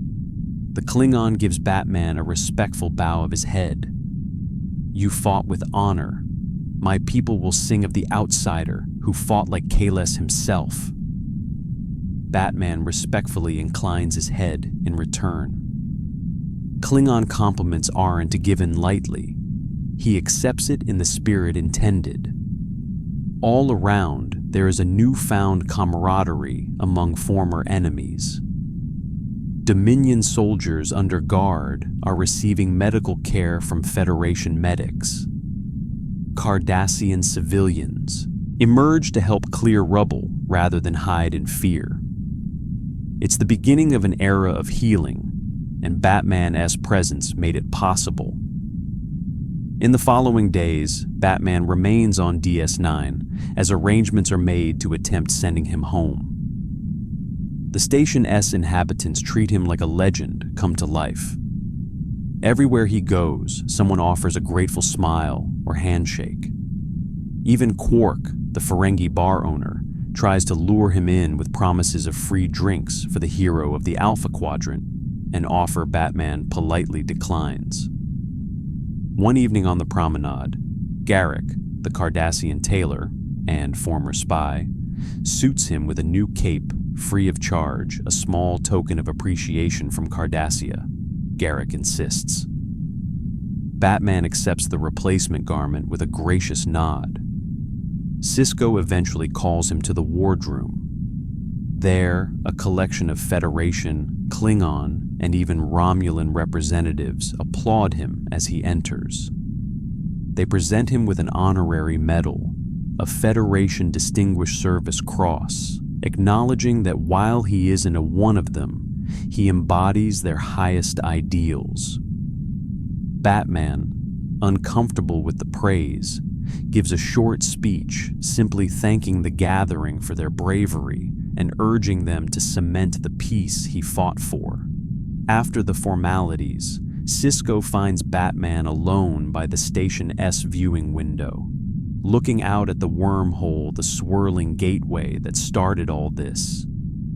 The Klingon gives Batman a respectful bow of his head. You fought with honor. My people will sing of the outsider who fought like Kahless himself. Batman respectfully inclines his head in return. Klingon compliments aren't given lightly. He accepts it in the spirit intended. All around, there is a newfound camaraderie among former enemies. Dominion soldiers under guard are receiving medical care from Federation medics. Cardassian civilians emerge to help clear rubble rather than hide in fear. It's the beginning of an era of healing, and Batman's presence made it possible. In the following days, Batman remains on DS9 as arrangements are made to attempt sending him home. The station's inhabitants treat him like a legend come to life. Everywhere he goes, someone offers a grateful smile or handshake. Even Quark, the Ferengi bar owner, tries to lure him in with promises of free drinks for the hero of the Alpha Quadrant, an offer Batman politely declines. One evening on the promenade, Garrick, the Cardassian tailor and former spy, suits him with a new cape free of charge, a small token of appreciation from Cardassia. Garrick insists. Batman accepts the replacement garment with a gracious nod. Sisko eventually calls him to the wardroom. There, a collection of Federation, Klingon, and even Romulan representatives applaud him as he enters. They present him with an honorary medal, a Federation Distinguished Service Cross, acknowledging that while he isn't a one of them, he embodies their highest ideals. Batman, uncomfortable with the praise, gives a short speech simply thanking the gathering for their bravery and urging them to cement the peace he fought for. After the formalities, Sisko finds Batman alone by the Station S viewing window, looking out at the wormhole, the swirling gateway that started all this.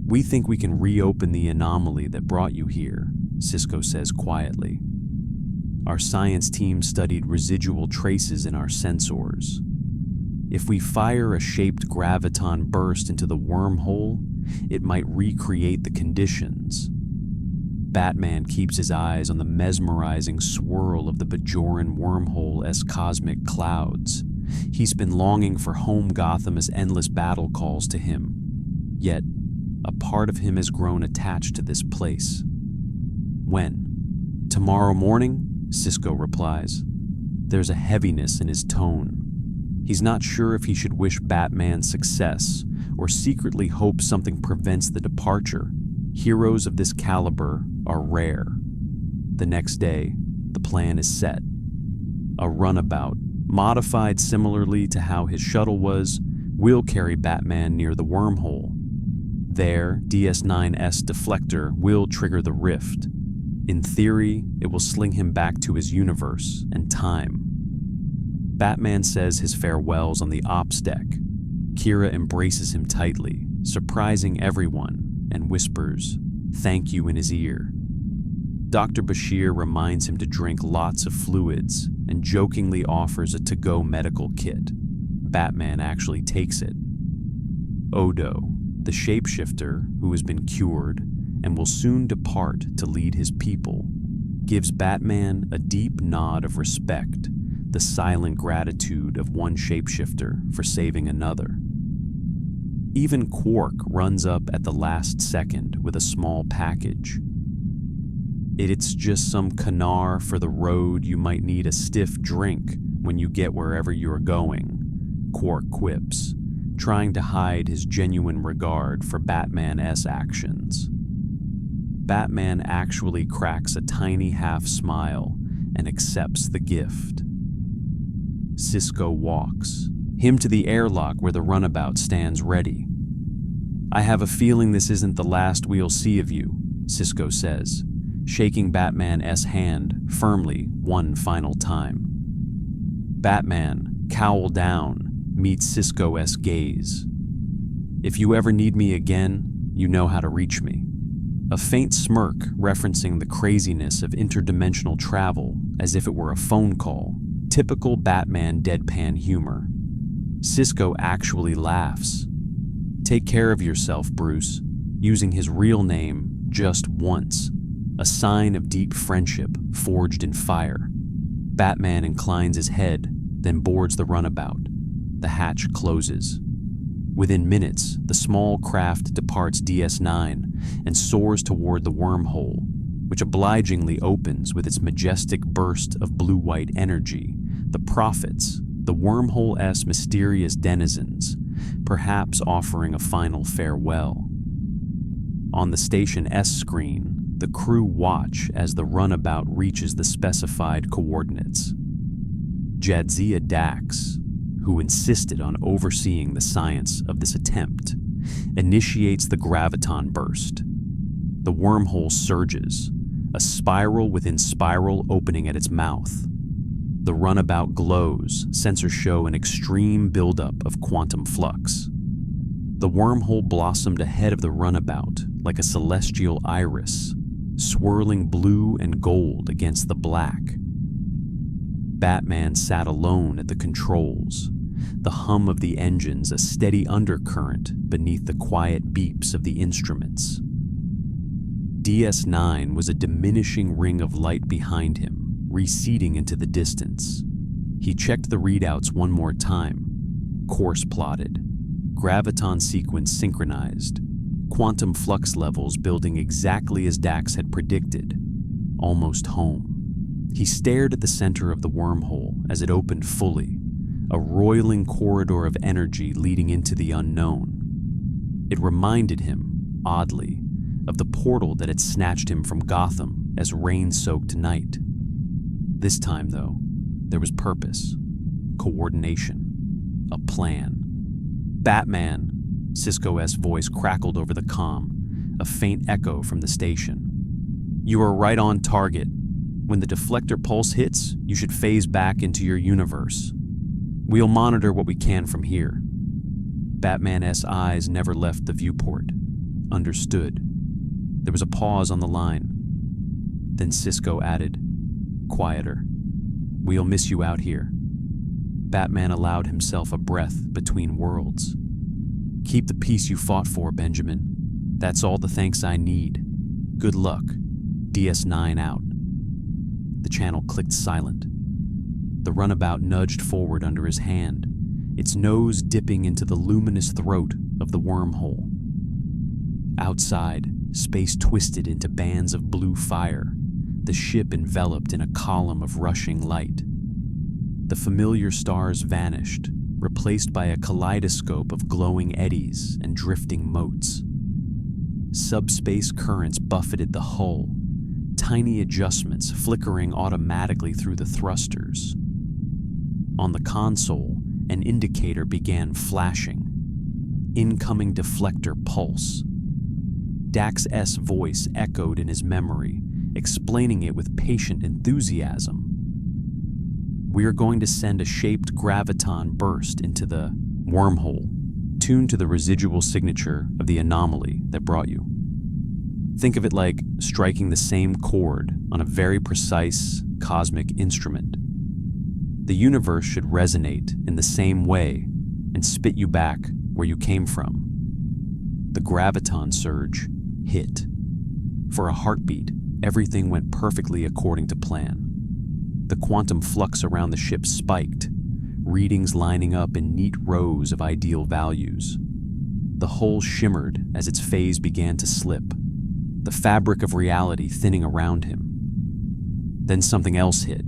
"We think we can reopen the anomaly that brought you here," Sisko says quietly. "Our science team studied residual traces in our sensors. If we fire a shaped graviton burst into the wormhole, it might recreate the conditions." Batman keeps his eyes on the mesmerizing swirl of the Bajoran wormhole-esque cosmic clouds. He's been longing for home Gotham as endless battle calls to him. Yet, a part of him has grown attached to this place. "When? Tomorrow morning?" Sisko replies. There's a heaviness in his tone. He's not sure if he should wish Batman success or secretly hope something prevents the departure. Heroes of this caliber are rare. The next day, the plan is set. A runabout, modified similarly to how his shuttle was, will carry Batman near the wormhole. There, DS9's deflector will trigger the rift. In theory, it will sling him back to his universe and time. Batman says his farewells on the ops deck. Kira embraces him tightly, surprising everyone, and whispers, "Thank you," in his ear. Dr. Bashir reminds him to drink lots of fluids and jokingly offers a to-go medical kit. Batman actually takes it. Odo, the shapeshifter who has been cured and will soon depart to lead his people, gives Batman a deep nod of respect, the silent gratitude of one shapeshifter for saving another. Even Quark runs up at the last second with a small package. "It's just some canar for the road. You might need a stiff drink when you get wherever you're going," Quark quips, trying to hide his genuine regard for Batman's actions. Batman actually cracks a tiny half smile and accepts the gift. Sisko walks him to the airlock where the runabout stands ready. "I have a feeling this isn't the last we'll see of you," Sisko says, shaking Batman's hand firmly one final time. Batman, cowl down, meets Sisko's gaze. "If you ever need me again, you know how to reach me." A faint smirk referencing the craziness of interdimensional travel as if it were a phone call, typical Batman deadpan humor. Sisko actually laughs. "Take care of yourself, Bruce," using his real name just once, a sign of deep friendship forged in fire. Batman inclines his head, then boards the runabout. The hatch closes. Within minutes, the small craft departs DS9 and soars toward the wormhole, which obligingly opens with its majestic burst of blue-white energy. The prophets, the wormhole's mysterious denizens, perhaps offering a final farewell. On the Station S screen, the crew watch as the runabout reaches the specified coordinates. Jadzia Dax, who insisted on overseeing the science of this attempt, initiates the graviton burst. The wormhole surges, a spiral within spiral opening at its mouth. The runabout glows, sensors show an extreme buildup of quantum flux. The wormhole blossomed ahead of the runabout like a celestial iris, swirling blue and gold against the black. Batman sat alone at the controls, the hum of the engines a steady undercurrent beneath the quiet beeps of the instruments. DS9 was a diminishing ring of light behind him, receding into the distance. He checked the readouts one more time. course plotted, graviton sequence synchronized, quantum flux levels building exactly as Dax had predicted. Almost home. He stared at the center of the wormhole as it opened fully, a roiling corridor of energy leading into the unknown. It reminded him, oddly, of the portal that had snatched him from Gotham as rain-soaked night. This time, though, there was purpose, coordination, a plan. "Batman," Sisko's voice crackled over the comm, a faint echo from the station. "You are right on target. When the deflector pulse hits, you should phase back into your universe. We'll monitor what we can from here." Batman's eyes never left the viewport. Understood. There was a pause on the line. Then Sisko added, quieter, "We'll miss you out here." Batman allowed himself a breath between worlds. "Keep the peace you fought for, Benjamin. That's all the thanks I need. Good luck. DS9 out." The channel clicked silent. The runabout nudged forward under his hand, its nose dipping into the luminous throat of the wormhole. Outside, space twisted into bands of blue fire, the ship enveloped in a column of rushing light. The familiar stars vanished, replaced by a kaleidoscope of glowing eddies and drifting motes. Subspace currents buffeted the hull, tiny adjustments flickering automatically through the thrusters. On the console, an indicator began flashing. Incoming deflector pulse. Dax's voice echoed in his memory, explaining it with patient enthusiasm. "We are going to send a shaped graviton burst into the wormhole, tuned to the residual signature of the anomaly that brought you. Think of it like striking the same chord on a very precise cosmic instrument. The universe should resonate in the same way and spit you back where you came from." The graviton surge hit. For a heartbeat, everything went perfectly according to plan. The quantum flux around the ship spiked, readings lining up in neat rows of ideal values. The hull shimmered as its phase began to slip, the fabric of reality thinning around him. Then something else hit.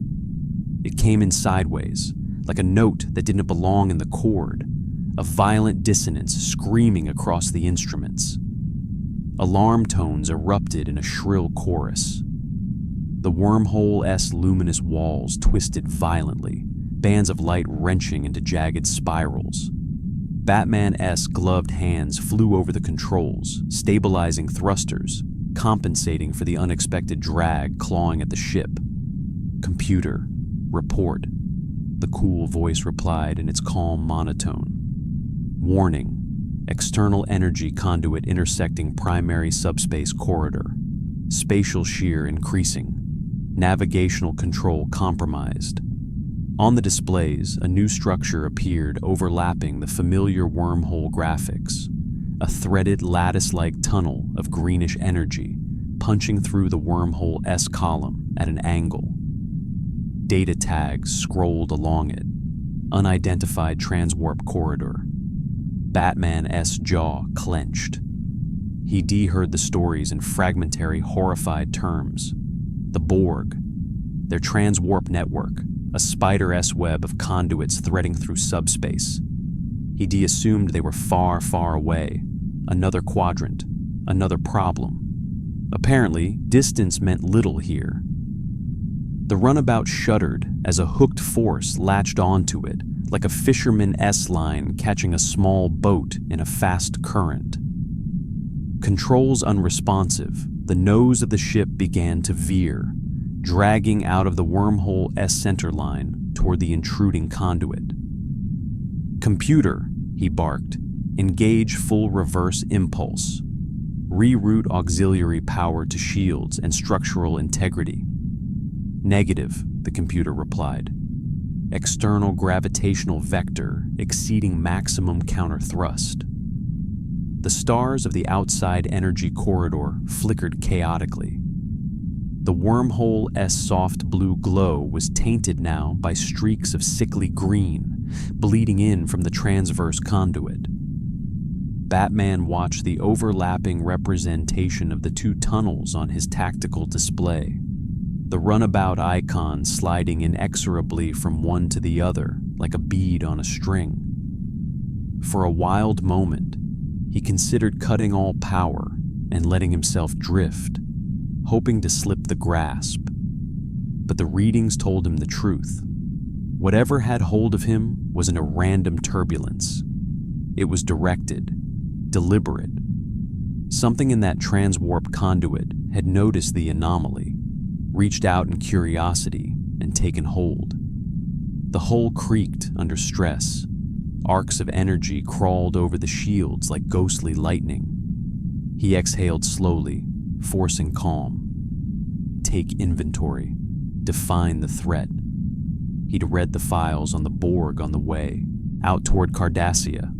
It came in sideways, like a note that didn't belong in the chord, a violent dissonance screaming across the instruments. Alarm tones erupted in a shrill chorus. The wormhole's luminous walls twisted violently, bands of light wrenching into jagged spirals. Batman's gloved hands flew over the controls, stabilizing thrusters, compensating for the unexpected drag clawing at the ship. "Computer, report," the cool voice replied in its calm monotone. "Warning, external energy conduit intersecting primary subspace corridor. Spatial shear increasing. Navigational control compromised." On the displays, a new structure appeared overlapping the familiar wormhole graphics, a threaded lattice-like tunnel of greenish energy punching through the wormhole's column at an angle. Data tags scrolled along it. Unidentified transwarp corridor. Batman's jaw clenched. He heard the stories in fragmentary, horrified terms. The Borg, their transwarp network, a spider-s web of conduits threading through subspace. He assumed they were far, far away. Another quadrant, another problem. Apparently, distance meant little here. The runabout shuddered as a hooked force latched onto it, like a fisherman's line catching a small boat in a fast current. Controls unresponsive, the nose of the ship began to veer, dragging out of the wormhole's center line toward the intruding conduit. "Computer," he barked, "engage full reverse impulse. Reroute auxiliary power to shields and structural integrity." "Negative," the computer replied. "External gravitational vector exceeding maximum counterthrust." The stars of the outside energy corridor flickered chaotically. The wormhole's soft blue glow was tainted now by streaks of sickly green, bleeding in from the transverse conduit. Batman watched the overlapping representation of the two tunnels on his tactical display, the runabout icon sliding inexorably from one to the other like a bead on a string. For a wild moment, he considered cutting all power and letting himself drift, hoping to slip the grasp. But the readings told him the truth. Whatever had hold of him wasn't a random turbulence. It was directed, deliberate. Something in that transwarp conduit had noticed the anomaly, reached out in curiosity, and taken hold. The hull creaked under stress. Arcs of energy crawled over the shields like ghostly lightning. He exhaled slowly, forcing calm. Take inventory. Define the threat. He'd read the files on the Borg on the way, out toward Cardassia.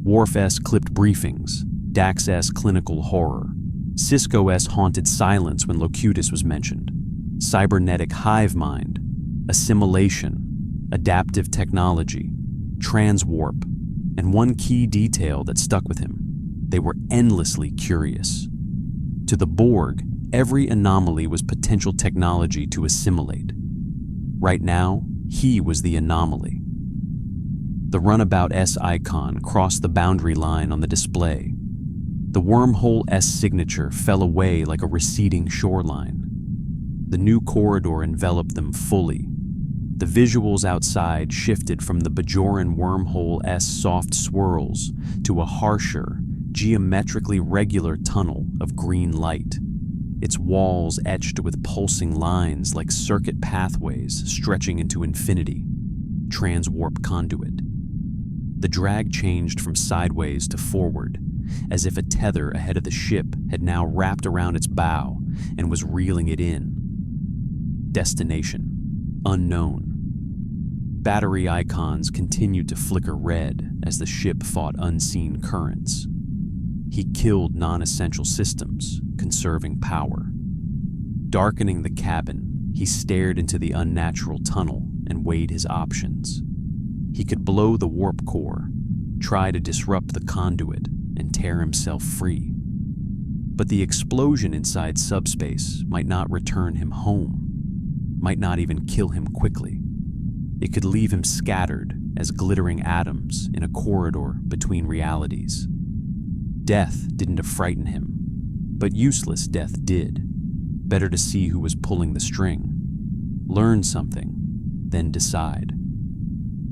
Worf-esque clipped briefings, Dax-esque clinical horror, Sisko-esque haunted silence when Locutus was mentioned, cybernetic hive mind, assimilation, adaptive technology, transwarp, and one key detail that stuck with him. They were endlessly curious. To the Borg, every anomaly was potential technology to assimilate. Right now, he was the anomaly. The Runabout S icon crossed the boundary line on the display. The Wormhole S signature fell away like a receding shoreline. The new corridor enveloped them fully. The visuals outside shifted from the Bajoran Wormhole S soft swirls to a harsher, geometrically regular tunnel of green light, its walls etched with pulsing lines like circuit pathways stretching into infinity. Transwarp conduit. The drag changed from sideways to forward, as if a tether ahead of the ship had now wrapped around its bow and was reeling it in. Destination: unknown. Battery icons continued to flicker red as the ship fought unseen currents. He killed non-essential systems, conserving power. Darkening the cabin, he stared into the unnatural tunnel and weighed his options. He could blow the warp core, try to disrupt the conduit, and tear himself free. But the explosion inside subspace might not return him home, might not even kill him quickly. It could leave him scattered as glittering atoms in a corridor between realities. Death didn't frighten him, but useless death did. Better to see who was pulling the string. Learn something, then decide.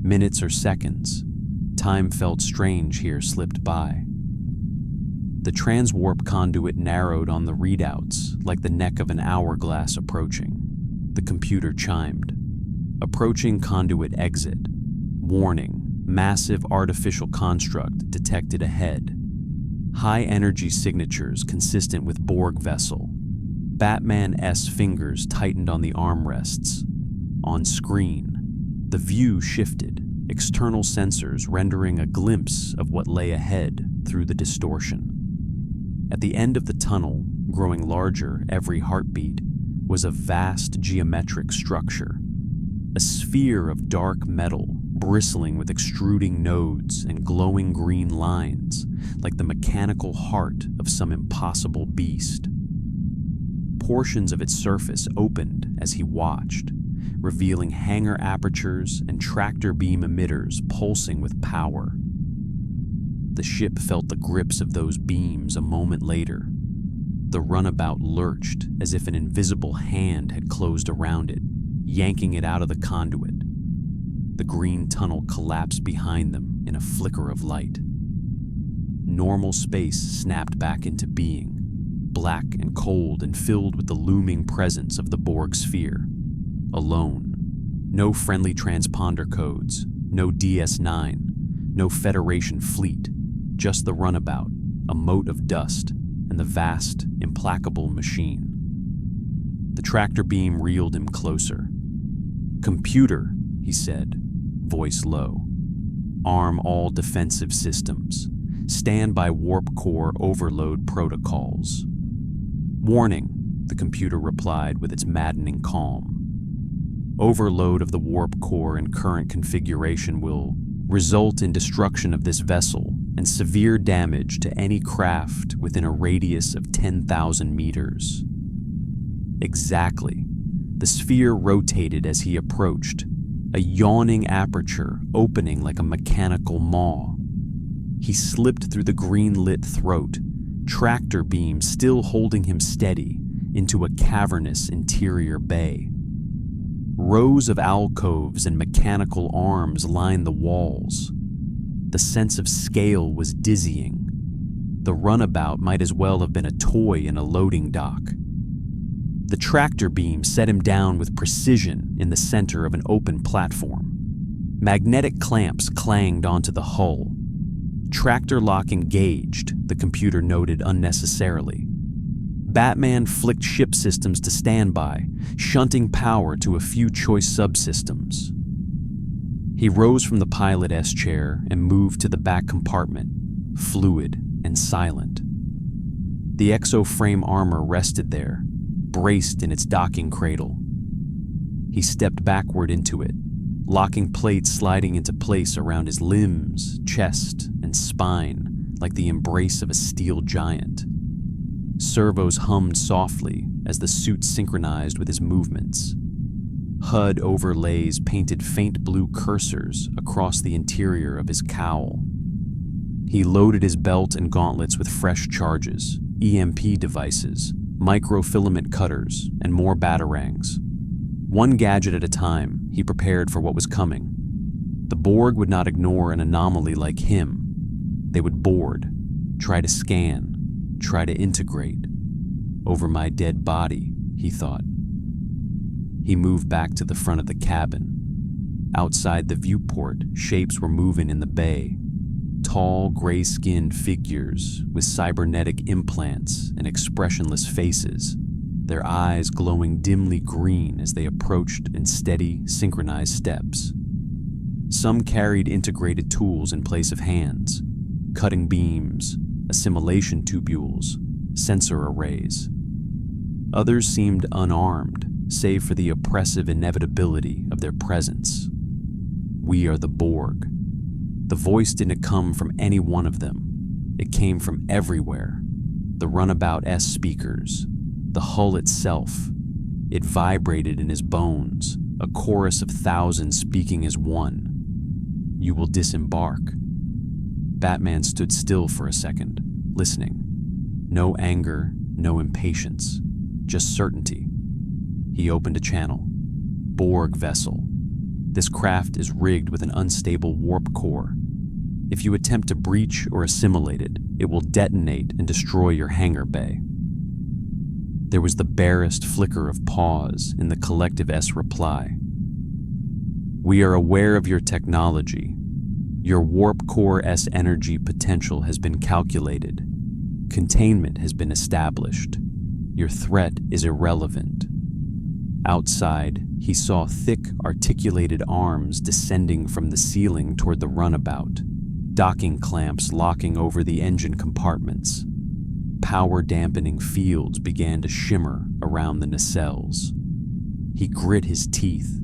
Minutes or seconds, time felt strange here slipped by. The transwarp conduit narrowed on the readouts like the neck of an hourglass approaching. The computer chimed. Approaching conduit exit. Warning, massive artificial construct detected ahead. High energy signatures consistent with Borg vessel. Batman-esque fingers tightened on the armrests. On screen, the view shifted, external sensors rendering a glimpse of what lay ahead through the distortion. At the end of the tunnel, growing larger every heartbeat, was a vast geometric structure. A sphere of dark metal bristling with extruding nodes and glowing green lines, like the mechanical heart of some impossible beast. Portions of its surface opened as he watched, revealing hangar apertures and tractor beam emitters pulsing with power. The ship felt the grips of those beams a moment later. The runabout lurched as if an invisible hand had closed around it, yanking it out of the conduit. The green tunnel collapsed behind them in a flicker of light. Normal space snapped back into being, black and cold and filled with the looming presence of the Borg sphere. Alone. No friendly transponder codes, no DS9, no Federation fleet, just the runabout, a mote of dust, and the vast, implacable machine. The tractor beam reeled him closer. "Computer," he said, voice low. "Arm all defensive systems. Stand by warp core overload protocols." "Warning," the computer replied with its maddening calm. "Overload of the warp core in current configuration will result in destruction of this vessel and severe damage to any craft within a radius of 10,000 meters. Exactly. The sphere rotated as he approached, a yawning aperture opening like a mechanical maw. He slipped through the green-lit throat, tractor beam still holding him steady, into a cavernous interior bay. Rows of alcoves and mechanical arms lined the walls. The sense of scale was dizzying. The runabout might as well have been a toy in a loading dock. The tractor beam set him down with precision in the center of an open platform. Magnetic clamps clanged onto the hull. Tractor lock engaged, the computer noted unnecessarily. Batman flicked ship systems to standby, shunting power to a few choice subsystems. He rose from the pilot S chair and moved to the back compartment, fluid and silent. The exoframe armor rested there, braced in its docking cradle. He stepped backward into it, locking plates sliding into place around his limbs, chest, and spine like the embrace of a steel giant. Servos hummed softly as the suit synchronized with his movements. HUD overlays painted faint blue cursors across the interior of his cowl. He loaded his belt and gauntlets with fresh charges, EMP devices, microfilament cutters, and more batarangs. One gadget at a time, he prepared for what was coming. The Borg would not ignore an anomaly like him. They would board, try to scan, try to integrate. Over my dead body, he thought. He moved back to the front of the cabin. Outside the viewport, shapes were moving in the bay. Tall, gray-skinned figures with cybernetic implants and expressionless faces, their eyes glowing dimly green as they approached in steady, synchronized steps. Some carried integrated tools in place of hands, cutting beams, assimilation tubules, sensor arrays. Others seemed unarmed, save for the oppressive inevitability of their presence. We are the Borg. The voice didn't come from any one of them. It came from everywhere. The runabout S speakers, the hull itself. It vibrated in his bones, a chorus of thousands speaking as one. You will disembark. Batman stood still for a second, listening. No anger, no impatience, just certainty. He opened a channel. Borg vessel. This craft is rigged with an unstable warp core. If you attempt to breach or assimilate it, it will detonate and destroy your hangar bay. There was the barest flicker of pause in the collective S reply. We are aware of your technology. Your warp core S energy potential has been calculated. Containment has been established. Your threat is irrelevant. Outside, he saw thick, articulated arms descending from the ceiling toward the runabout, docking clamps locking over the engine compartments. Power-dampening fields began to shimmer around the nacelles. He grit his teeth.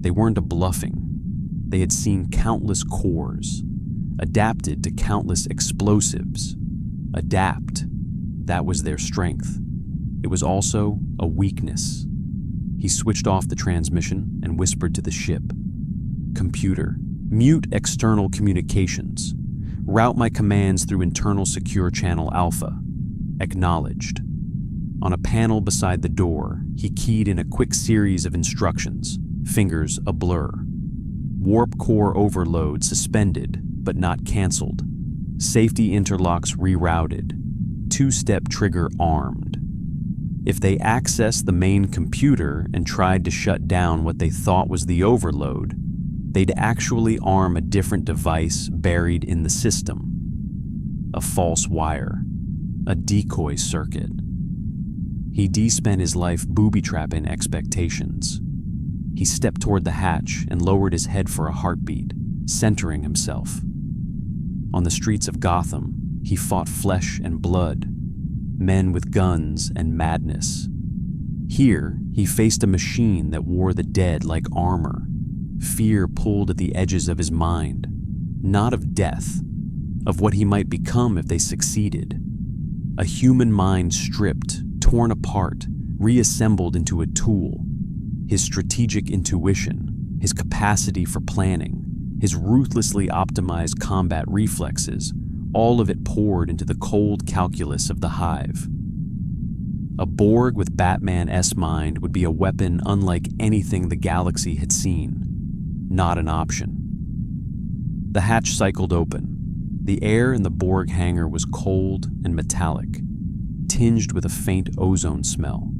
They weren't a bluffing. They had seen countless cores, adapted to countless explosives. Adapt. That was their strength. It was also a weakness. He switched off the transmission and whispered to the ship. Computer, mute external communications. Route my commands through internal secure channel Alpha. Acknowledged. On a panel beside the door, he keyed in a quick series of instructions, fingers a blur. Warp core overload suspended, but not canceled. Safety interlocks rerouted. Two-step trigger armed. If they accessed the main computer and tried to shut down what they thought was the overload, they'd actually arm a different device buried in the system. A false wire. A decoy circuit. He de-spent his life booby-trapping expectations. He stepped toward the hatch and lowered his head for a heartbeat, centering himself. On the streets of Gotham, he fought flesh and blood, men with guns and madness. Here, he faced a machine that wore the dead like armor. Fear pulled at the edges of his mind. not of death, of what he might become if they succeeded. A human mind stripped, torn apart, reassembled into a tool. His strategic intuition, his capacity for planning, his ruthlessly optimized combat reflexes, all of it poured into the cold calculus of the hive. A Borg with Batman-esque mind would be a weapon unlike anything the galaxy had seen. Not an option. The hatch cycled open. The air in the Borg hangar was cold and metallic, tinged with a faint ozone smell.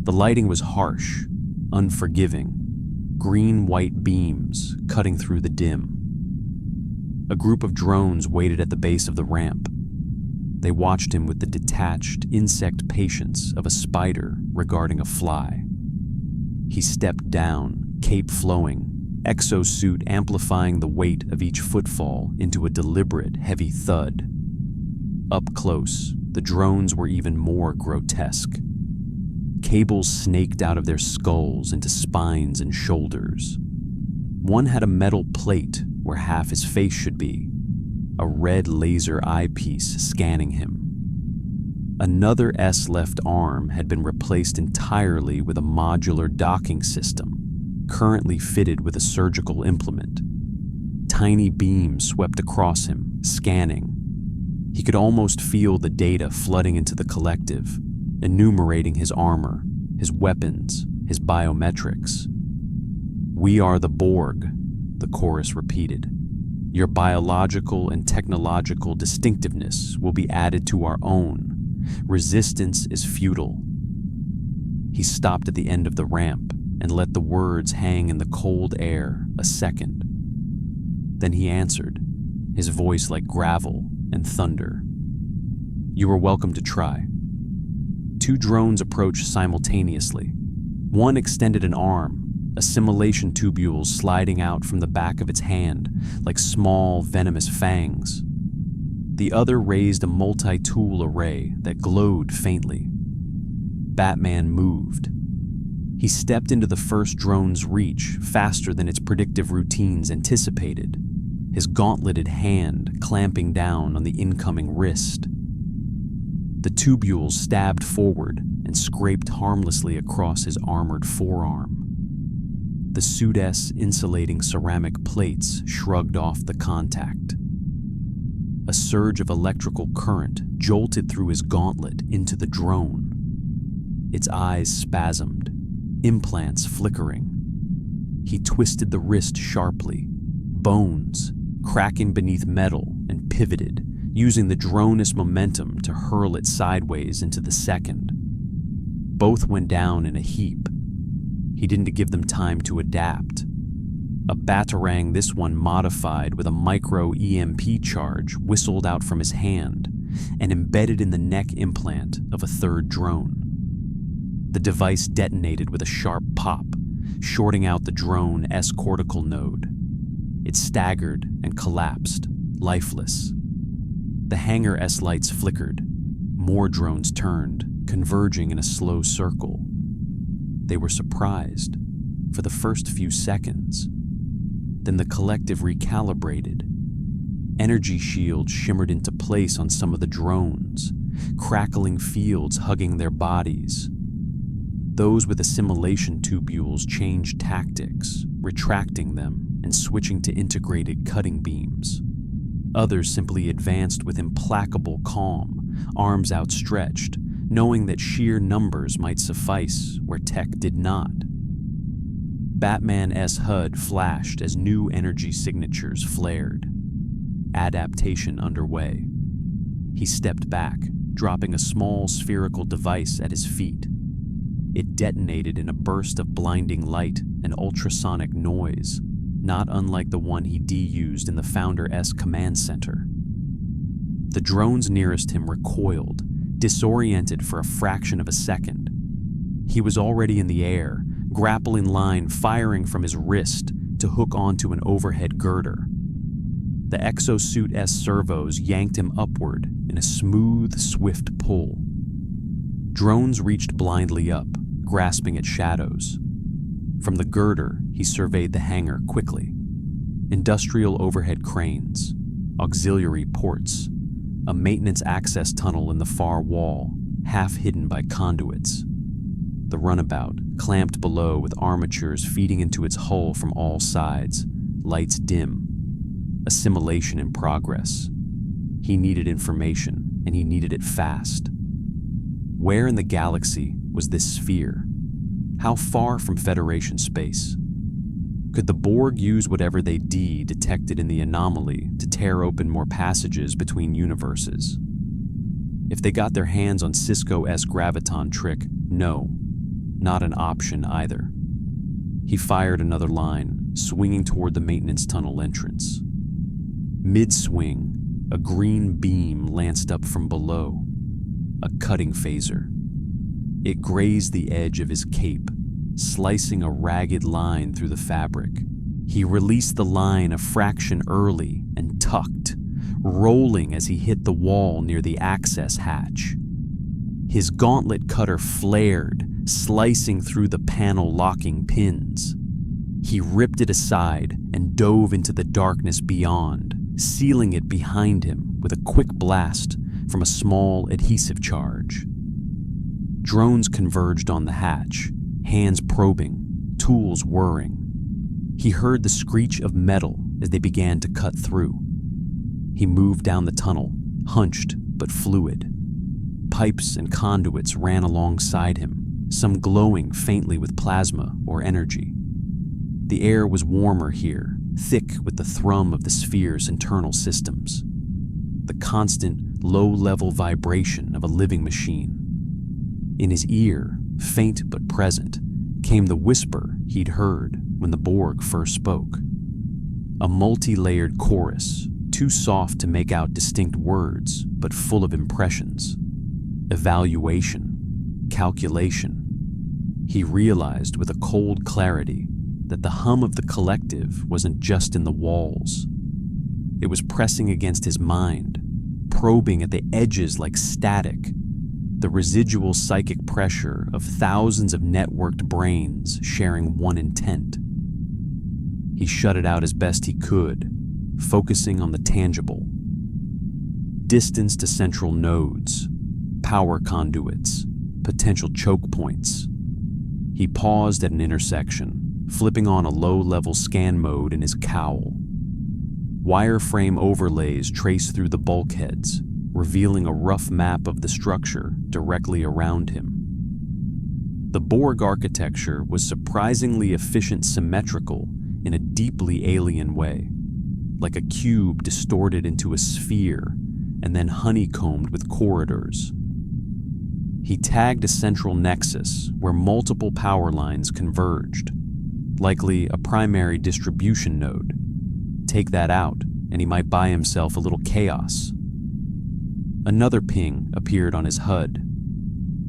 The lighting was harsh, unforgiving, green-white beams cutting through the dim. A group of drones waited at the base of the ramp. They watched him with the detached, insect patience of a spider regarding a fly. He stepped down, cape flowing, exosuit amplifying the weight of each footfall into a deliberate, heavy thud. Up close, the drones were even more grotesque. Cables snaked out of their skulls into spines and shoulders. One had a metal plate where half his face should be, a red laser eyepiece scanning him. Another left arm had been replaced entirely with a modular docking system, currently fitted with a surgical implement. Tiny beams swept across him, scanning. He could almost feel the data flooding into the collective, enumerating his armor, his weapons, his biometrics. "We are the Borg," the chorus repeated. "Your biological and technological distinctiveness will be added to our own. Resistance is futile." He stopped at the end of the ramp and let the words hang in the cold air a second. Then he answered, his voice like gravel and thunder. "You are welcome to try." Two drones approached simultaneously. One extended an arm, assimilation tubules sliding out from the back of its hand like small, venomous fangs. The other raised a multi-tool array that glowed faintly. Batman moved. He stepped into the first drone's reach faster than its predictive routines anticipated, his gauntleted hand clamping down on the incoming wrist. The tubules stabbed forward and scraped harmlessly across his armored forearm. The suit's insulating ceramic plates shrugged off the contact. A surge of electrical current jolted through his gauntlet into the drone. Its eyes spasmed, implants flickering. He twisted the wrist sharply, bones cracking beneath metal, and pivoted, using the drone's momentum to hurl it sideways into the second. Both went down in a heap. He didn't give them time to adapt. A batarang, this one modified with a micro EMP charge, whistled out from his hand and embedded in the neck implant of a third drone. The device detonated with a sharp pop, shorting out the drone's cortical node. It staggered and collapsed, lifeless. The hangar's lights flickered. More drones turned, converging in a slow circle. They were surprised for the first few seconds. Then the collective recalibrated. Energy shields shimmered into place on some of the drones, crackling fields hugging their bodies. Those with assimilation tubules changed tactics, retracting them and switching to integrated cutting beams. Others simply advanced with implacable calm, arms outstretched, knowing that sheer numbers might suffice where tech did not. Batman's HUD flashed as new energy signatures flared. Adaptation underway. He stepped back, dropping a small spherical device at his feet. It detonated in a burst of blinding light and ultrasonic noise, not unlike the one he de-used in the Founder's command center. The drones nearest him recoiled, disoriented for a fraction of a second. He was already in the air, grappling line firing from his wrist to hook onto an overhead girder. The exosuit's servos yanked him upward in a smooth, swift pull. Drones reached blindly up, grasping at shadows. From the girder, he surveyed the hangar quickly. industrial overhead cranes, auxiliary ports, a maintenance access tunnel in the far wall, half hidden by conduits. The runabout, clamped below with armatures feeding into its hull from all sides, lights dim. Assimilation in progress. He needed information, and he needed it fast. Where in the galaxy was this sphere? How far from Federation space? Could the Borg use whatever they detected in the anomaly to tear open more passages between universes? If they got their hands on Sisko-esque graviton trick, no, not an option either. He fired another line, swinging toward the maintenance tunnel entrance. Mid-swing, a green beam lanced up from below, a cutting phaser. It grazed the edge of his cape, slicing a ragged line through the fabric. He released the line a fraction early and tucked, rolling as he hit the wall near the access hatch. His gauntlet cutter flared, slicing through the panel locking pins. He ripped it aside and dove into the darkness beyond, sealing it behind him with a quick blast from a small adhesive charge. Drones converged on the hatch, hands probing, tools whirring. He heard the screech of metal as they began to cut through. He moved down the tunnel, hunched but fluid. Pipes and conduits ran alongside him, some glowing faintly with plasma or energy. The air was warmer here, thick with the thrum of the sphere's internal systems. The constant, low-level vibration of a living machine. In his ear, faint but present, came the whisper he'd heard when the Borg first spoke. A multi-layered chorus, too soft to make out distinct words, but full of impressions. Evaluation, calculation. He realized with a cold clarity that the hum of the collective wasn't just in the walls. It was pressing against his mind, probing at the edges like static, the residual psychic pressure of thousands of networked brains sharing one intent. He shut it out as best he could, focusing on the tangible. Distance to central nodes, power conduits, potential choke points. He paused at an intersection, flipping on a low-level scan mode in his cowl. Wireframe overlays traced through the bulkheads, revealing a rough map of the structure directly around him. The Borg architecture was surprisingly efficient, symmetrical in a deeply alien way, like a cube distorted into a sphere and then honeycombed with corridors. He tagged a central nexus where multiple power lines converged, likely a primary distribution node. Take that out, and he might buy himself a little chaos. Another ping appeared on his HUD.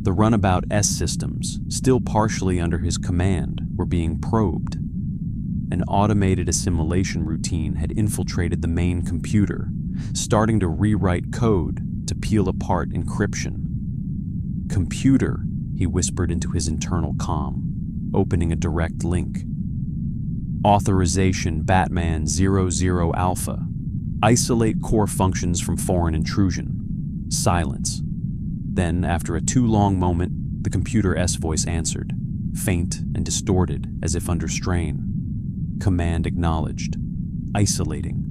The runabout S systems, still partially under his command, were being probed. An automated assimilation routine had infiltrated the main computer, starting to rewrite code to peel apart encryption. "Computer," he whispered into his internal comm, opening a direct link. "Authorization Batman 00 Alpha. Isolate core functions from foreign intrusion." Silence. Then, after a too long moment, the computer S voice answered, faint and distorted as if under strain. Command acknowledged. Isolating.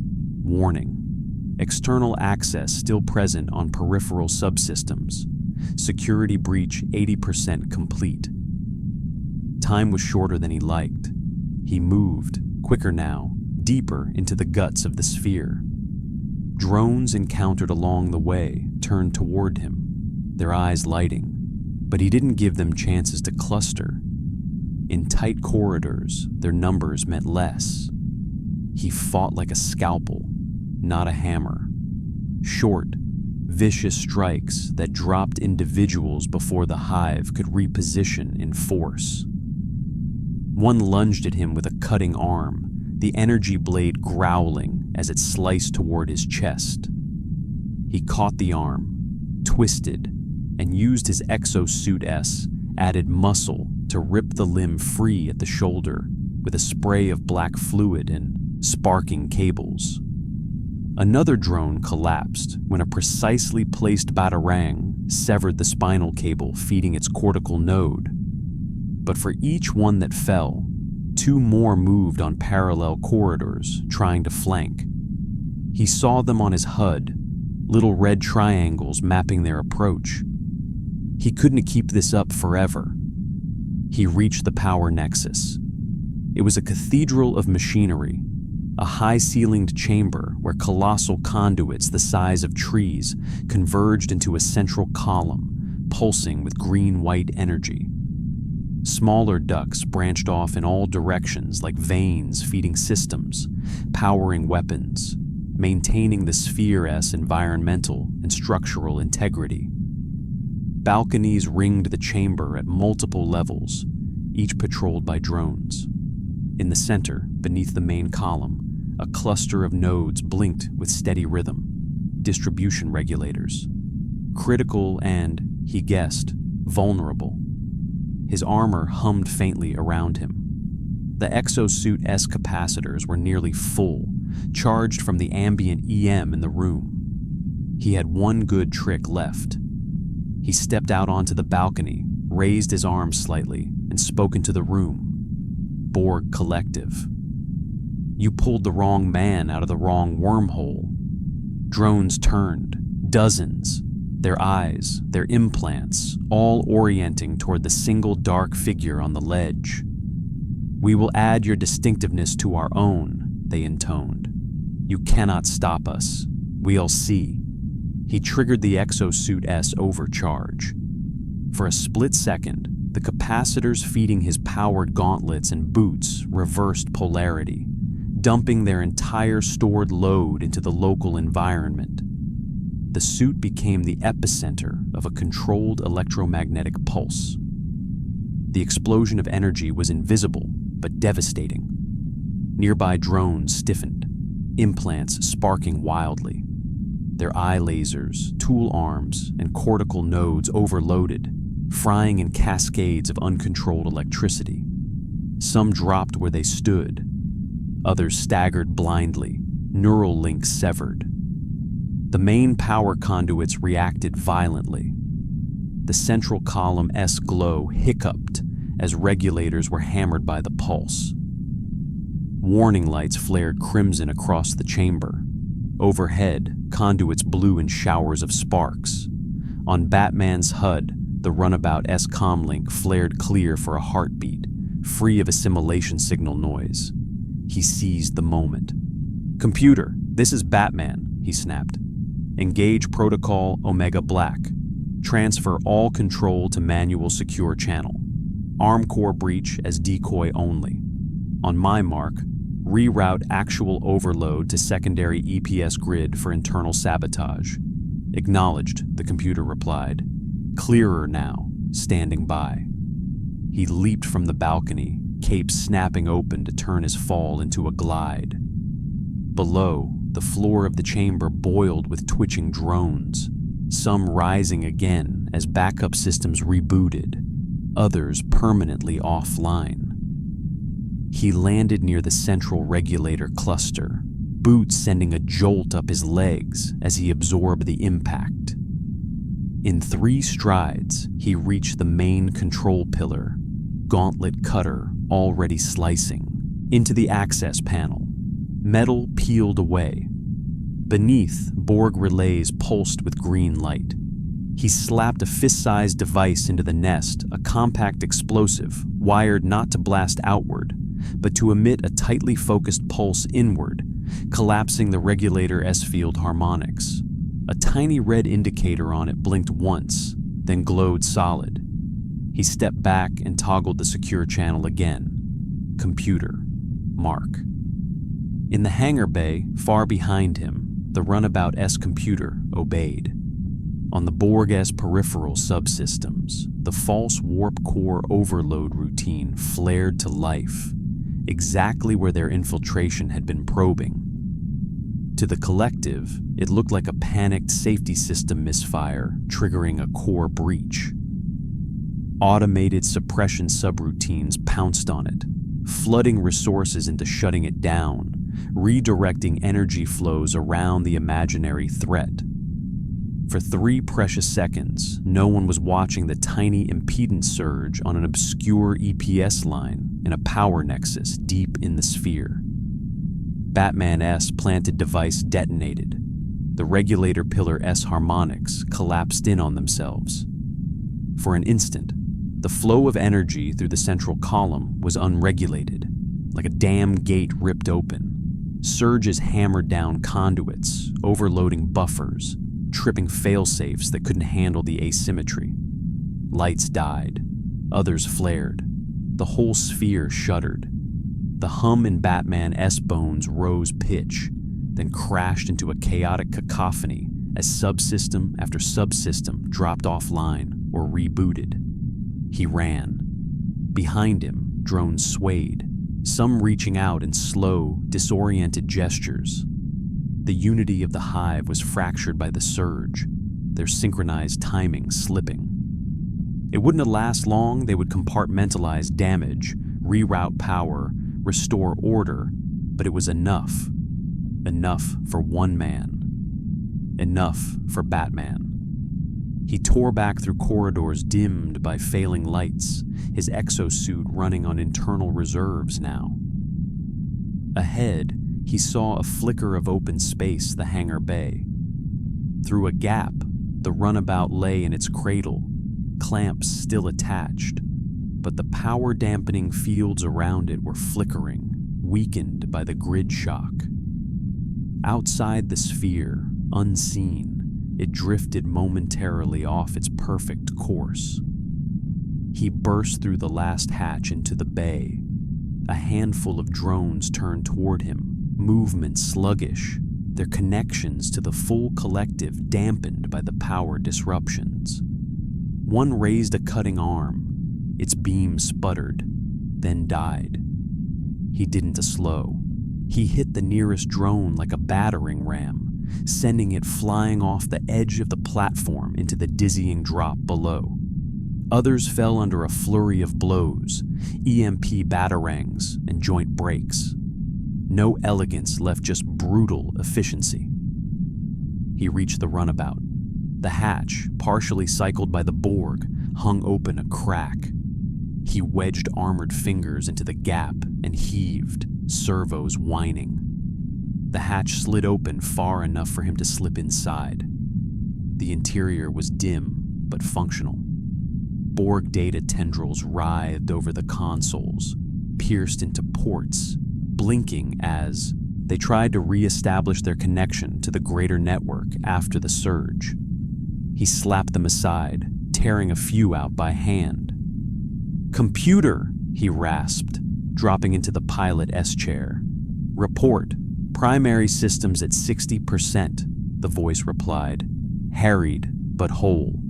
Warning. External access still present on peripheral subsystems. Security breach 80% complete. Time was shorter than he liked. He moved, quicker now, deeper into the guts of the sphere. Drones encountered along the way turned toward him, their eyes lighting, but he didn't give them chances to cluster. In tight corridors, their numbers meant less. He fought like a scalpel, not a hammer. Short, vicious strikes that dropped individuals before the hive could reposition in force. One lunged at him with a cutting arm, the energy blade growling as it sliced toward his chest. He caught the arm, twisted, and used his exosuit-S added muscle to rip the limb free at the shoulder with a spray of black fluid and sparking cables. Another drone collapsed when a precisely placed batarang severed the spinal cable feeding its cortical node. But for each one that fell, 2 more moved on parallel corridors, trying to flank. He saw them on his HUD, little red triangles mapping their approach. He couldn't keep this up forever. He reached the power nexus. It was a cathedral of machinery, a high-ceilinged chamber where colossal conduits the size of trees converged into a central column, pulsing with green-white energy. Smaller ducts branched off in all directions like veins feeding systems, powering weapons, maintaining the sphere-s environmental and structural integrity. Balconies ringed the chamber at multiple levels, each patrolled by drones. In the center, beneath the main column, a cluster of nodes blinked with steady rhythm, distribution regulators. Critical and, he guessed, vulnerable. His armor hummed faintly around him. The exosuit-S capacitors were nearly full, charged from the ambient EM in the room. He had one good trick left. He stepped out onto the balcony, raised his arms slightly, and spoke into the room. Borg Collective. You pulled the wrong man out of the wrong wormhole. Drones turned, dozens, their eyes, their implants, all orienting toward the single dark figure on the ledge. We will add your distinctiveness to our own, they intoned. You cannot stop us. We'll see. He triggered the exosuit-S overcharge. For a split second, the capacitors feeding his powered gauntlets and boots reversed polarity, dumping their entire stored load into the local environment. The suit became the epicenter of a controlled electromagnetic pulse. The explosion of energy was invisible but devastating. Nearby drones stiffened, implants sparking wildly. Their eye lasers, tool arms, and cortical nodes overloaded, frying in cascades of uncontrolled electricity. Some dropped where they stood. Others staggered blindly, neural links severed. The main power conduits reacted violently. The central column S glow hiccuped as regulators were hammered by the pulse. Warning lights flared crimson across the chamber. Overhead, conduits blew in showers of sparks. On Batman's HUD, the runabout S comlink flared clear for a heartbeat, free of assimilation signal noise. He seized the moment. "Computer, this is Batman," he snapped. "Engage Protocol Omega Black. Transfer all control to manual secure channel. Arm core breach as decoy only. On my mark, reroute actual overload to secondary EPS grid for internal sabotage." "Acknowledged," the computer replied. "Clearer now, standing by." He leaped from the balcony, cape snapping open to turn his fall into a glide. Below, the floor of the chamber boiled with twitching drones, some rising again as backup systems rebooted, others permanently offline. He landed near the central regulator cluster, boots sending a jolt up his legs as he absorbed the impact. In 3 strides, he reached the main control pillar, gauntlet cutter already slicing, into the access panel. Metal peeled away. Beneath, Borg relays pulsed with green light. He slapped a fist-sized device into the nest, a compact explosive, wired not to blast outward, but to emit a tightly focused pulse inward, collapsing the regulator S-field harmonics. A tiny red indicator on it blinked once, then glowed solid. He stepped back and toggled the secure channel again. Computer. Mark. In the hangar bay, far behind him, the runabout S computer obeyed. On the Borg S peripheral subsystems, the false warp core overload routine flared to life, exactly where their infiltration had been probing. To the collective, it looked like a panicked safety system misfire triggering a core breach. Automated suppression subroutines pounced on it, flooding resources into shutting it down, redirecting energy flows around the imaginary threat. For 3 precious seconds, no one was watching the tiny impedance surge on an obscure EPS line in a power nexus deep in the sphere. Batman S planted device detonated. The regulator pillar S harmonics collapsed in on themselves. For an instant, the flow of energy through the central column was unregulated, like a dam gate ripped open. Surges hammered down conduits, overloading buffers, tripping failsafes that couldn't handle the asymmetry. Lights died. Others flared. The whole sphere shuddered. The hum in Batman S bones rose pitch, then crashed into a chaotic cacophony as subsystem after subsystem dropped offline or rebooted. He ran. Behind him, drones swayed, some reaching out in slow, disoriented gestures. The unity of the hive was fractured by the surge, their synchronized timing slipping. It wouldn't last long. They would compartmentalize damage, reroute power, restore order, but it was enough. Enough for one man. Enough for Batman. He tore back through corridors dimmed by failing lights, his exosuit running on internal reserves now. Ahead, he saw a flicker of open space, the hangar bay. Through a gap, the runabout lay in its cradle, clamps still attached, but the power-dampening fields around it were flickering, weakened by the grid shock. Outside the sphere, unseen, it drifted momentarily off its perfect course. He burst through the last hatch into the bay. A handful of drones turned toward him, movement sluggish, their connections to the full collective dampened by the power disruptions. One raised a cutting arm. Its beam sputtered, then died. He didn't slow. He hit the nearest drone like a battering ram, sending it flying off the edge of the platform into the dizzying drop below. Others fell under a flurry of blows, EMP batarangs, and joint breaks. No elegance left, just brutal efficiency. He reached the runabout. The hatch, partially cycled by the Borg, hung open a crack. He wedged armored fingers into the gap and heaved, servos whining. The hatch slid open far enough for him to slip inside. The interior was dim but functional. Borg data tendrils writhed over the consoles, pierced into ports, blinking as they tried to re-establish their connection to the greater network after the surge. He slapped them aside, tearing a few out by hand. "Computer," he rasped, dropping into the pilot S-chair. "Report. Primary systems at 60%, the voice replied, harried but whole.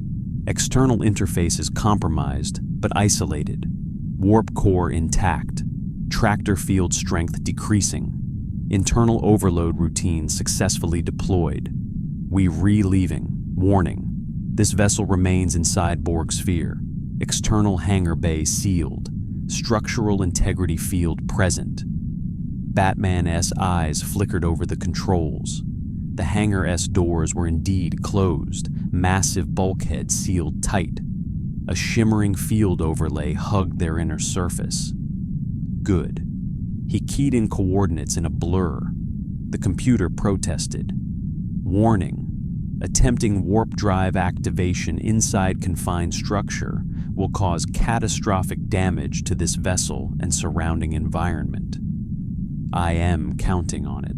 External interfaces compromised but isolated. Warp core intact. Tractor field strength decreasing. Internal overload routine successfully deployed. We re-leaving. Warning. This vessel remains inside Borg sphere. External hangar bay sealed. Structural integrity field present." Batman S eyes flickered over the controls. The hangar S doors were indeed closed, massive bulkheads sealed tight. A shimmering field overlay hugged their inner surface. Good. He keyed in coordinates in a blur. The computer protested. "Warning. Attempting warp drive activation inside confined structure will cause catastrophic damage to this vessel and surrounding environment. I am counting on it."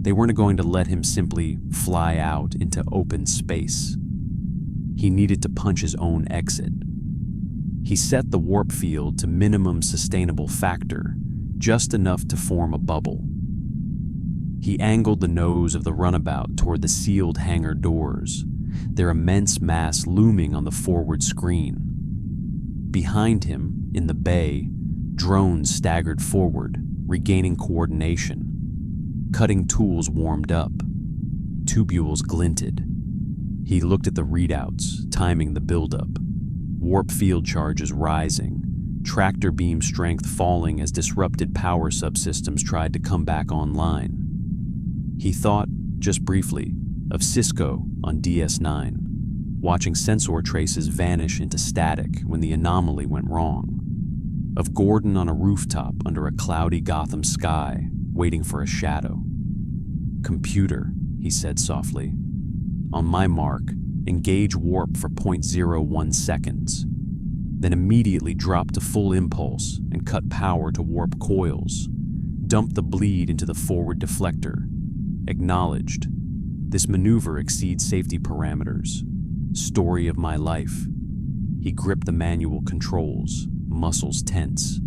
They weren't going to let him simply fly out into open space. He needed to punch his own exit. He set the warp field to minimum sustainable factor, just enough to form a bubble. He angled the nose of the runabout toward the sealed hangar doors, their immense mass looming on the forward screen. Behind him, in the bay, drones staggered forward, regaining coordination. Cutting tools warmed up. Tubules glinted. He looked at the readouts, timing the buildup. Warp field charges rising. tractor beam strength falling as disrupted power subsystems tried to come back online. He thought, just briefly, of Sisko on DS9, watching sensor traces vanish into static when the anomaly went wrong. Of Gordon on a rooftop under a cloudy Gotham sky, waiting for a shadow. "Computer," he said softly. "On my mark, engage warp for 0.01 seconds. Then immediately drop to full impulse and cut power to warp coils. Dump the bleed into the forward deflector. Acknowledged. This maneuver exceeds safety parameters. Story of my life." He gripped the manual controls, muscles tense.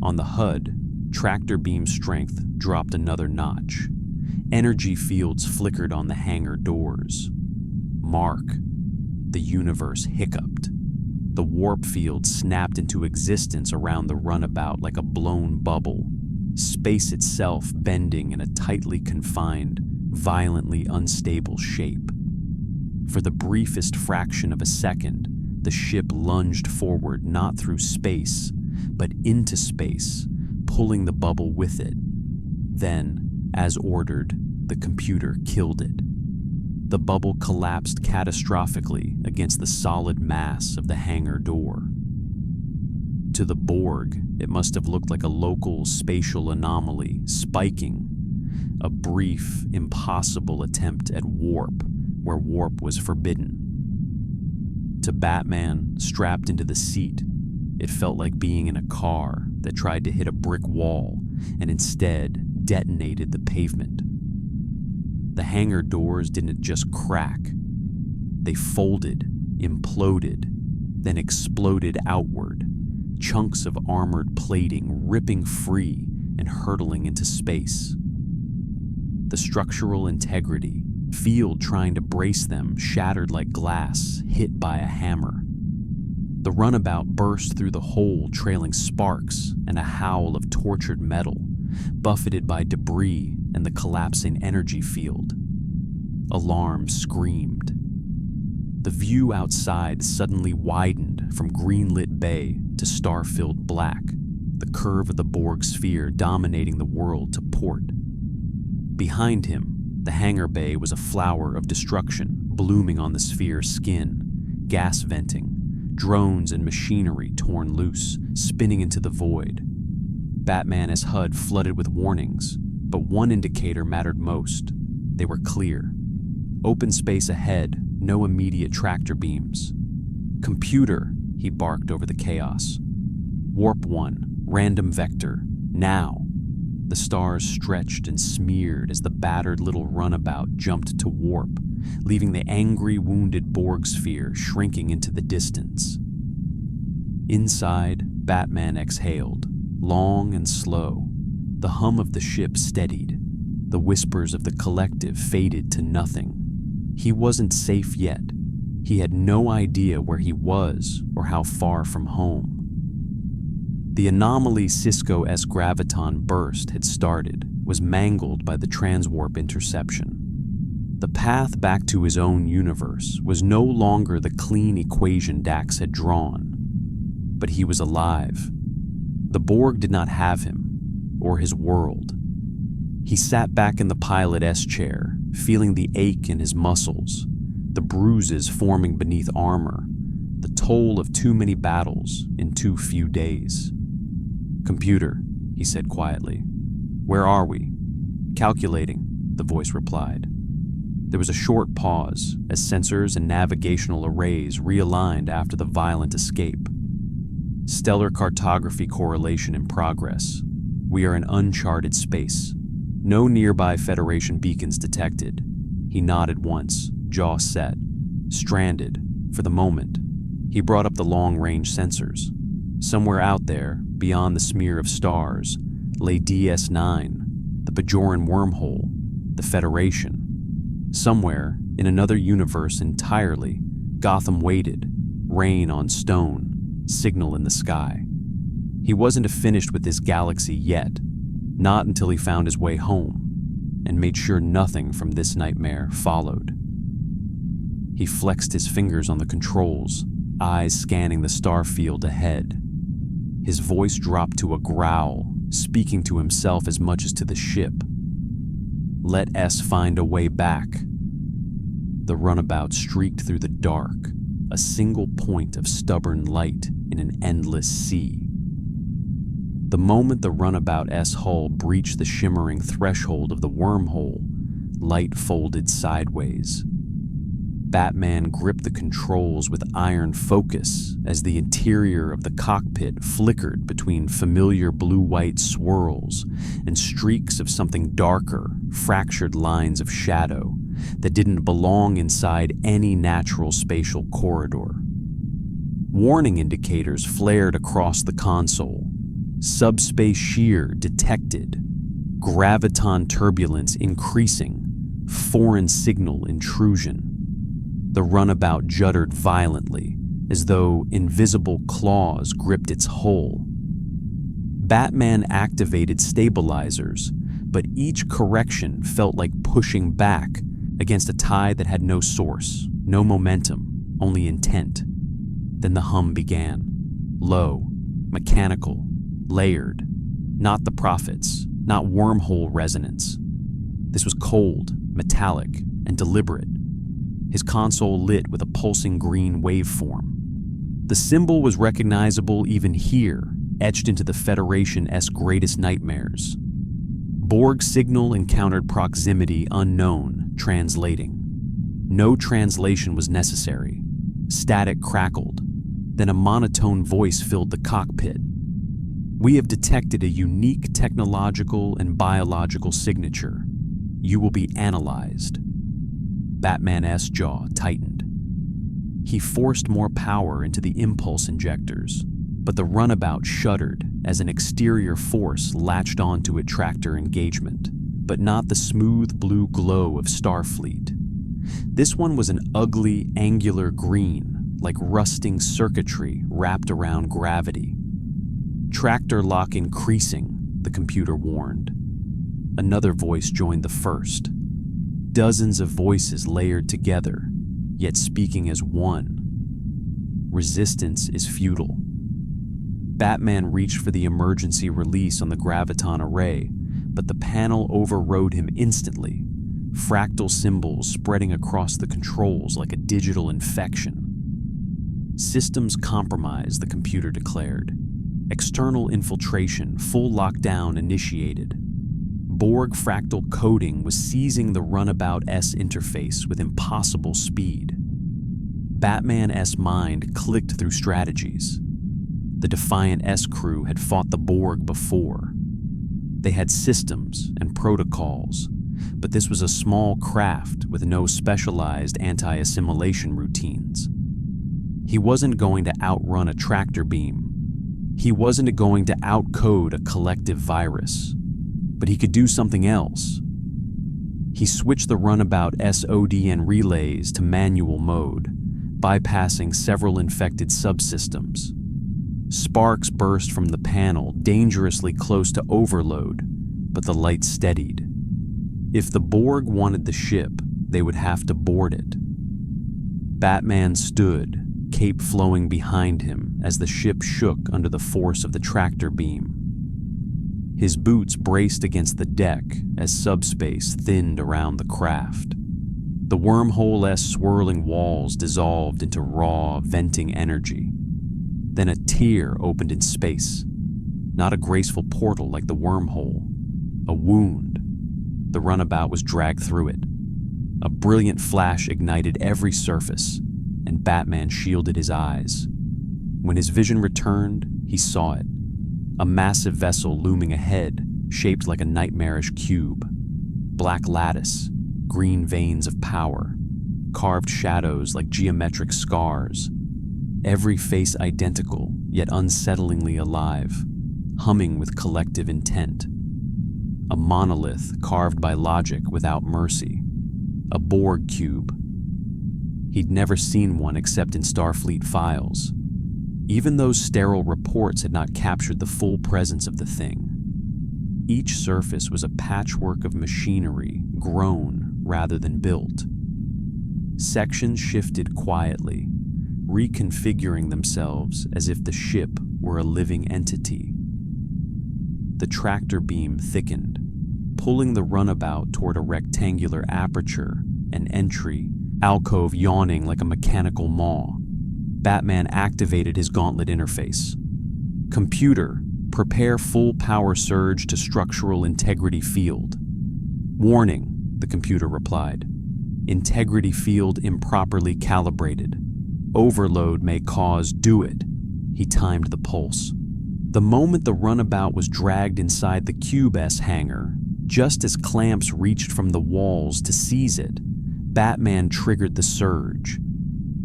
On the HUD, tractor beam strength dropped another notch. Energy fields flickered on the hangar doors. Mark. The universe hiccuped. The warp field snapped into existence around the runabout like a blown bubble, space itself bending in a tightly confined, violently unstable shape. For the briefest fraction of a second, the ship lunged forward not through space, but into space, pulling the bubble with it. Then, as ordered, the computer killed it. The bubble collapsed catastrophically against the solid mass of the hangar door. To the Borg, it must have looked like a local spatial anomaly spiking, a brief, impossible attempt at warp where warp was forbidden. To Batman, strapped into the seat, it felt like being in a car that tried to hit a brick wall and instead detonated the pavement. The hangar doors didn't just crack. They folded, imploded, then exploded outward, chunks of armored plating ripping free and hurtling into space. The structural integrity, field trying to brace them, shattered like glass hit by a hammer. The runabout burst through the hole, trailing sparks and a howl of tortured metal, buffeted by debris and the collapsing energy field. Alarm screamed. The view outside suddenly widened from green-lit bay to star-filled black, the curve of the Borg sphere dominating the world to port. Behind him, the hangar bay was a flower of destruction blooming on the sphere's skin, gas venting, drones and machinery torn loose, spinning into the void. Batman's HUD flooded with warnings, but one indicator mattered most. They were clear. Open space ahead, no immediate tractor beams. "Computer," he barked over the chaos. "Warp 1, random vector, now." The stars stretched and smeared as the battered little runabout jumped to warp, leaving the angry, wounded Borg sphere shrinking into the distance. Inside, Batman exhaled, long and slow. The hum of the ship steadied. The whispers of the collective faded to nothing. He wasn't safe yet. He had no idea where he was or how far from home. The anomaly Sisko-esque graviton burst had started was mangled by the transwarp interception. The path back to his own universe was no longer the clean equation Dax had drawn. But he was alive. The Borg did not have him, or his world. He sat back in the pilot S chair, feeling the ache in his muscles, the bruises forming beneath armor, the toll of too many battles in too few days. "Computer," he said quietly. "Where are we?" "Calculating," the voice replied. There was a short pause as sensors and navigational arrays realigned after the violent escape. "Stellar cartography correlation in progress. We are in uncharted space. No nearby Federation beacons detected." He nodded once, jaw set. "Stranded, for the moment." He brought up the long-range sensors. Somewhere out there, beyond the smear of stars, lay DS9, the Bajoran wormhole, the Federation. Somewhere, in another universe entirely, Gotham waited, rain on stone, signal in the sky. He wasn't finished with this galaxy yet, not until he found his way home, and made sure nothing from this nightmare followed. He flexed his fingers on the controls, eyes scanning the star field ahead. His voice dropped to a growl, speaking to himself as much as to the ship. Let S find a way back. The runabout streaked through the dark, a single point of stubborn light in an endless sea. The moment the runabout's hull breached the shimmering threshold of the wormhole, light folded sideways. Batman gripped the controls with iron focus as the interior of the cockpit flickered between familiar blue-white swirls and streaks of something darker, fractured lines of shadow that didn't belong inside any natural spatial corridor. Warning indicators flared across the console. Subspace shear detected. Graviton turbulence increasing. Foreign signal intrusion. The runabout juddered violently, as though invisible claws gripped its hull. Batman activated stabilizers, but each correction felt like pushing back against a tide that had no source, no momentum, only intent. Then the hum began. Low, mechanical, layered. Not the prophets, not wormhole resonance. This was cold, metallic, and deliberate. His console lit with a pulsing green waveform. The symbol was recognizable even here, etched into the Federation's greatest nightmares. Borg signal encountered proximity unknown, translating. No translation was necessary. Static crackled. Then a monotone voice filled the cockpit. We have detected a unique technological and biological signature. You will be analyzed. Batman's jaw tightened. He forced more power into the impulse injectors, but the runabout shuddered as an exterior force latched onto a tractor engagement, but not the smooth blue glow of Starfleet. This one was an ugly, angular green, like rusting circuitry wrapped around gravity. Tractor lock increasing, the computer warned. Another voice joined the first. Dozens of voices layered together, yet speaking as one. Resistance is futile. Batman reached for the emergency release on the graviton array, but the panel overrode him instantly, fractal symbols spreading across the controls like a digital infection. Systems compromised, the computer declared. External infiltration, full lockdown initiated. Borg fractal coding was seizing the runabout's interface with impossible speed. Batman's mind clicked through strategies. The Defiant S crew had fought the Borg before. They had systems and protocols, but this was a small craft with no specialized anti-assimilation routines. He wasn't going to outrun a tractor beam. He wasn't going to outcode a collective virus. But he could do something else. He switched the runabout's ODN relays to manual mode, bypassing several infected subsystems. Sparks burst from the panel, dangerously close to overload, but the light steadied. If the Borg wanted the ship, they would have to board it. Batman stood, cape flowing behind him as the ship shook under the force of the tractor beam. His boots braced against the deck as subspace thinned around the craft. The wormhole-esque swirling walls dissolved into raw, venting energy. Then a tear opened in space. Not a graceful portal like the wormhole. A wound. The runabout was dragged through it. A brilliant flash ignited every surface, and Batman shielded his eyes. When his vision returned, he saw it. A massive vessel looming ahead, shaped like a nightmarish cube. Black lattice, green veins of power, carved shadows like geometric scars. Every face identical, yet unsettlingly alive, humming with collective intent. A monolith carved by logic without mercy. A Borg cube. He'd never seen one except in Starfleet files. Even those sterile reports had not captured the full presence of the thing. Each surface was a patchwork of machinery, grown rather than built. Sections shifted quietly, reconfiguring themselves as if the ship were a living entity. The tractor beam thickened, pulling the runabout toward a rectangular aperture, an entry, alcove yawning like a mechanical maw. Batman activated his gauntlet interface. "Computer, prepare full power surge to structural integrity field." "Warning," the computer replied. "Integrity field improperly calibrated. Overload may cause do it." He timed the pulse. The moment the runabout was dragged inside the Cube S hangar, just as clamps reached from the walls to seize it, Batman triggered the surge.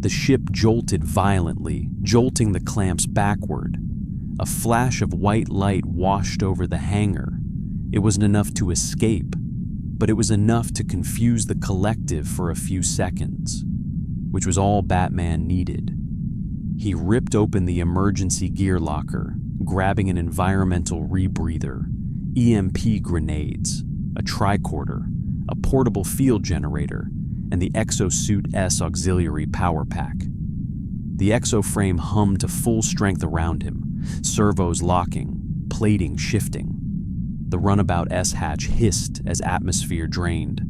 The ship jolted violently, jolting the clamps backward. A flash of white light washed over the hangar. It wasn't enough to escape, but it was enough to confuse the collective for a few seconds, which was all Batman needed. He ripped open the emergency gear locker, grabbing an environmental rebreather, EMP grenades, a tricorder, a portable field generator, and the Exosuit S auxiliary power pack. The exoframe hummed to full strength around him, servos locking, plating shifting. The runabout S hatch hissed as atmosphere drained.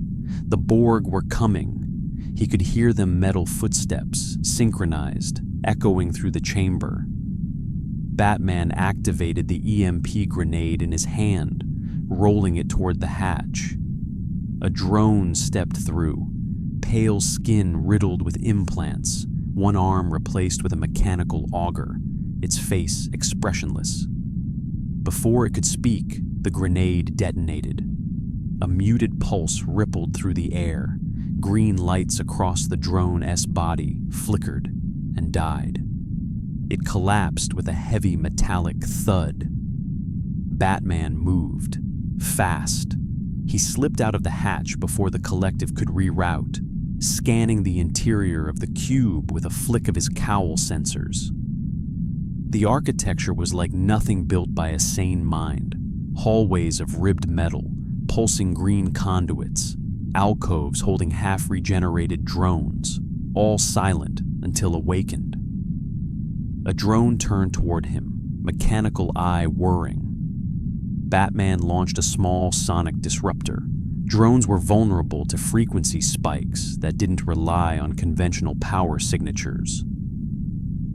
The Borg were coming. He could hear them metal footsteps, synchronized, echoing through the chamber. Batman activated the EMP grenade in his hand, rolling it toward the hatch. A drone stepped through, pale skin riddled with implants, one arm replaced with a mechanical auger, its face expressionless. Before it could speak, the grenade detonated. A muted pulse rippled through the air. Green lights across the drone S body flickered and died. It collapsed with a heavy metallic thud. Batman moved, fast. He slipped out of the hatch before the collective could reroute, scanning the interior of the cube with a flick of his cowl sensors. The architecture was like nothing built by a sane mind. Hallways of ribbed metal, pulsing green conduits, alcoves holding half-regenerated drones, all silent until awakened. A drone turned toward him, mechanical eye whirring. Batman launched a small sonic disruptor. Drones were vulnerable to frequency spikes that didn't rely on conventional power signatures.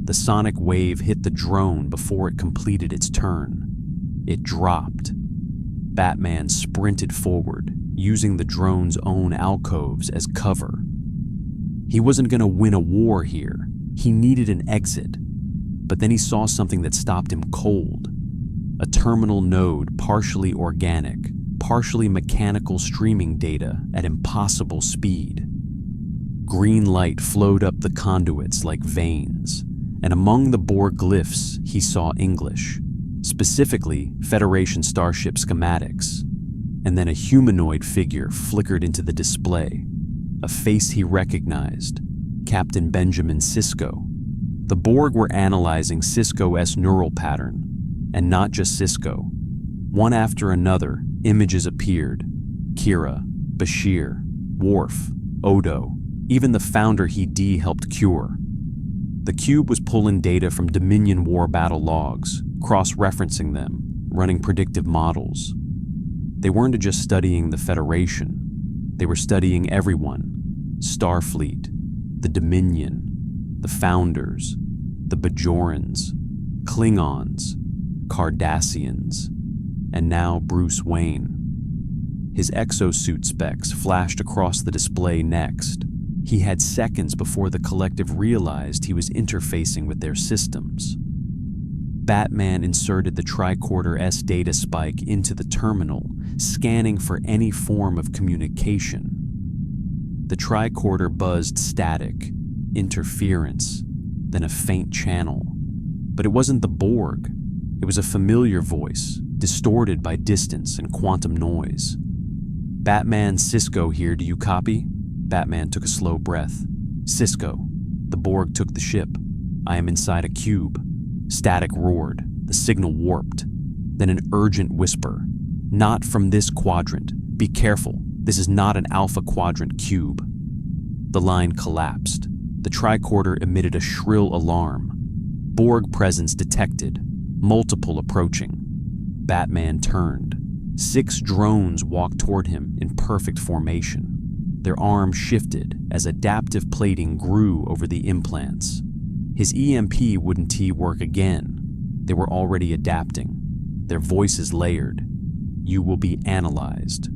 The sonic wave hit the drone before it completed its turn. It dropped. Batman sprinted forward, using the drone's own alcoves as cover. He wasn't going to win a war here. He needed an exit. But then he saw something that stopped him cold. A terminal node, partially organic, partially mechanical streaming data at impossible speed. Green light flowed up the conduits like veins, and among the Borg glyphs he saw English, specifically Federation starship schematics. And then a humanoid figure flickered into the display, a face he recognized, Captain Benjamin Sisko. The Borg were analyzing Sisko's neural pattern, and not just Sisko. One after another, images appeared. Kira, Bashir, Worf, Odo, even the founder he helped cure. The cube was pulling data from Dominion War battle logs, cross-referencing them, running predictive models. They weren't just studying the Federation. They were studying everyone. Starfleet, the Dominion, the Founders, the Bajorans, Klingons, Cardassians, and now Bruce Wayne. His exosuit specs flashed across the display next. He had seconds before the collective realized he was interfacing with their systems. Batman inserted the tricorder S data spike into the terminal, scanning for any form of communication. The tricorder buzzed static, interference, then a faint channel. But it wasn't the Borg. It was a familiar voice, distorted by distance and quantum noise. "Batman, Sisko here, do you copy?" Batman took a slow breath. "Sisko, the Borg took the ship. I am inside a cube." Static roared, the signal warped. Then an urgent whisper. "Not from this quadrant. Be careful, this is not an Alpha Quadrant cube." The line collapsed. The tricorder emitted a shrill alarm. "Borg presence detected. multiple approaching. Batman turned. 6 drones walked toward him in perfect formation. Their arms shifted as adaptive plating grew over the implants. His EMP wouldn't work again. They were already adapting. Their voices layered. You will be analyzed.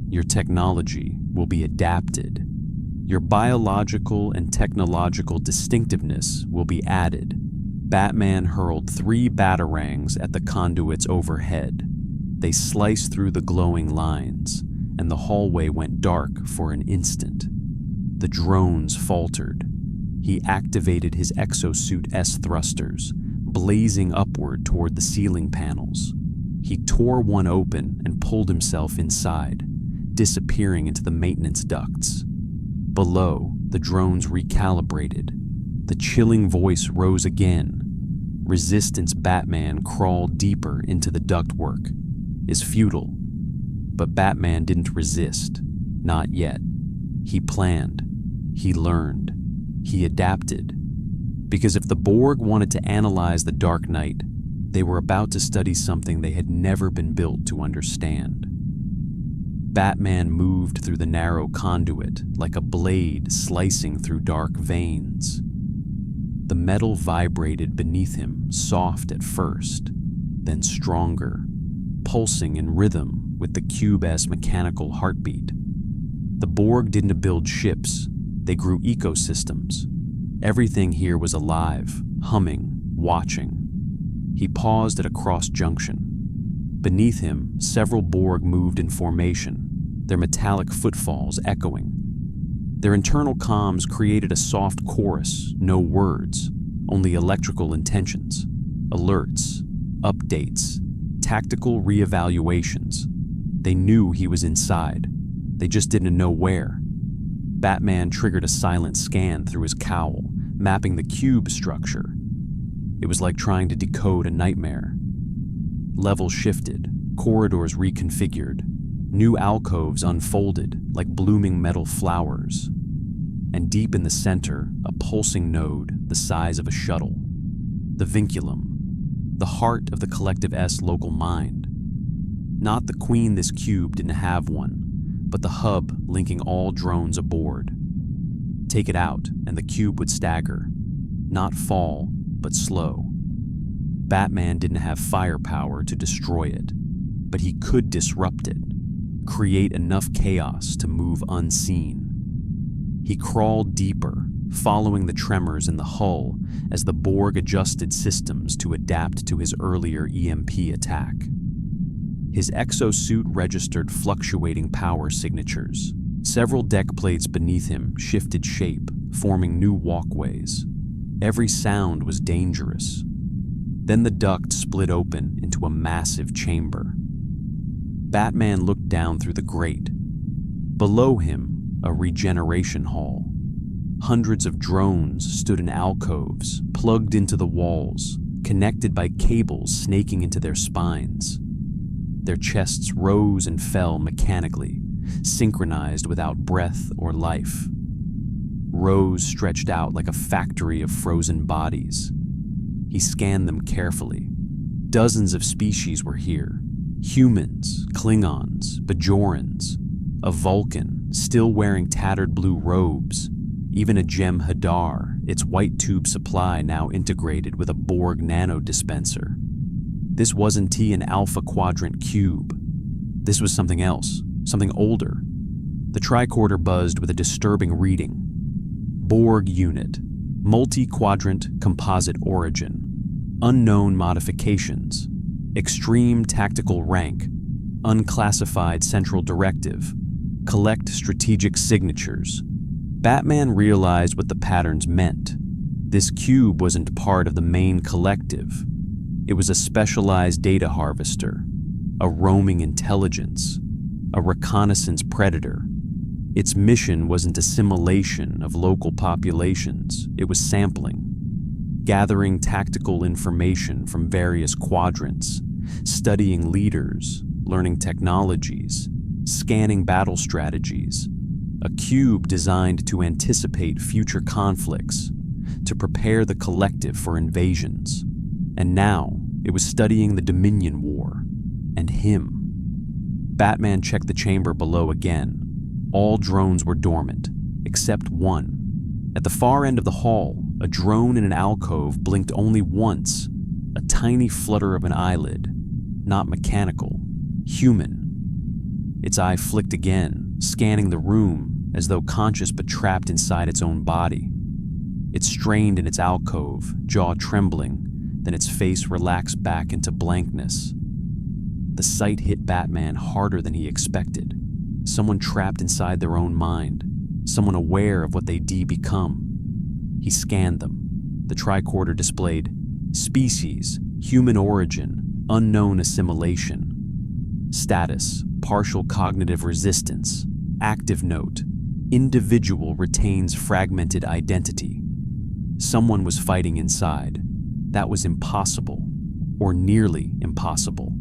Your technology will be adapted. Your biological and technological distinctiveness will be added. Batman hurled 3 batarangs at the conduits overhead. They sliced through the glowing lines, and the hallway went dark for an instant. The drones faltered. He activated his exosuit S thrusters, blazing upward toward the ceiling panels. He tore one open and pulled himself inside, disappearing into the maintenance ducts. Below, the drones recalibrated. The chilling voice rose again. Resistance Batman crawled deeper into the ductwork. Is futile. But Batman didn't resist. Not yet. He planned. He learned. He adapted. Because if the Borg wanted to analyze the Dark Knight, they were about to study something they had never been built to understand. Batman moved through the narrow conduit like a blade slicing through dark veins. The metal vibrated beneath him, soft at first, then stronger, pulsing in rhythm with the cube's mechanical heartbeat. The Borg didn't build ships, they grew ecosystems. Everything here was alive, humming, watching. He paused at a cross junction. Beneath him, several Borg moved in formation, their metallic footfalls echoing. Their internal comms created a soft chorus, no words, only electrical intentions, alerts, updates, tactical reevaluations. They knew he was inside. They just didn't know where. Batman triggered a silent scan through his cowl, mapping the cube structure. It was like trying to decode a nightmare. Levels shifted, corridors reconfigured, new alcoves unfolded like blooming metal flowers. And deep in the center, a pulsing node the size of a shuttle. The vinculum, the heart of the Collective S local mind. Not the queen this cube didn't have one, but the hub linking all drones aboard. Take it out, and the cube would stagger. Not fall, but slow. Batman didn't have firepower to destroy it, but he could disrupt it, create enough chaos to move unseen. He crawled deeper, following the tremors in the hull as the Borg adjusted systems to adapt to his earlier EMP attack. His exosuit registered fluctuating power signatures. Several deck plates beneath him shifted shape, forming new walkways. Every sound was dangerous. Then the duct split open into a massive chamber. Batman looked down through the grate. Below him, a regeneration hall. Hundreds of drones stood in alcoves, plugged into the walls, connected by cables snaking into their spines. Their chests rose and fell mechanically, synchronized without breath or life. Rows stretched out like a factory of frozen bodies. He scanned them carefully. Dozens of species were here. Humans, Klingons, Bajorans, a Vulcan, still wearing tattered blue robes, even a Jem'Hadar, its white tube supply now integrated with a Borg nano-dispenser. This wasn't an Alpha Quadrant cube. This was something else, something older. The tricorder buzzed with a disturbing reading. Borg unit, multi-quadrant composite origin, unknown modifications, extreme tactical rank, unclassified central directive, collect strategic signatures. Batman realized what the patterns meant. This cube wasn't part of the main collective. It was a specialized data harvester, a roaming intelligence, a reconnaissance predator. Its mission wasn't assimilation of local populations, it was sampling, gathering tactical information from various quadrants, studying leaders, learning technologies, scanning battle strategies. A cube designed to anticipate future conflicts, to prepare the collective for invasions. And now, It was studying the Dominion War and him. Batman checked the chamber below again. All drones were dormant, except one. At the far end of the hall, a drone in an alcove blinked only once, a tiny flutter of an eyelid, not mechanical, human. Its eye flicked again, scanning the room as though conscious but trapped inside its own body. It strained in its alcove, jaw trembling, then its face relaxed back into blankness. The sight hit Batman harder than he expected. Someone trapped inside their own mind, someone aware of what they'd become. He scanned them. The tricorder displayed species, human origin, unknown assimilation. Status, partial cognitive resistance. Active note, individual retains fragmented identity. Someone was fighting inside. That was impossible, or nearly impossible.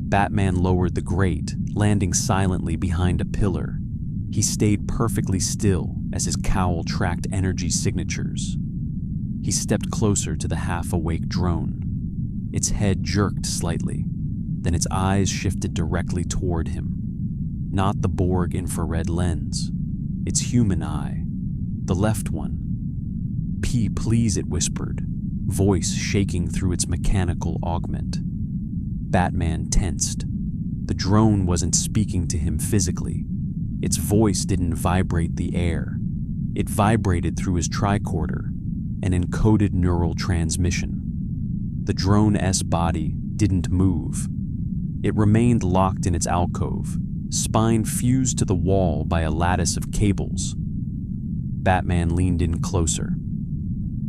Batman lowered the grate, landing silently behind a pillar. He stayed perfectly still as his cowl tracked energy signatures. He stepped closer to the half-awake drone. Its head jerked slightly, then its eyes shifted directly toward him. Not the Borg infrared lens, its human eye, the left one. Please, it whispered, voice shaking through its mechanical augment. Batman tensed. The drone wasn't speaking to him physically. Its voice didn't vibrate the air. It vibrated through his tricorder, an encoded neural transmission. The drone-S body didn't move. It remained locked in its alcove, spine fused to the wall by a lattice of cables. Batman leaned in closer.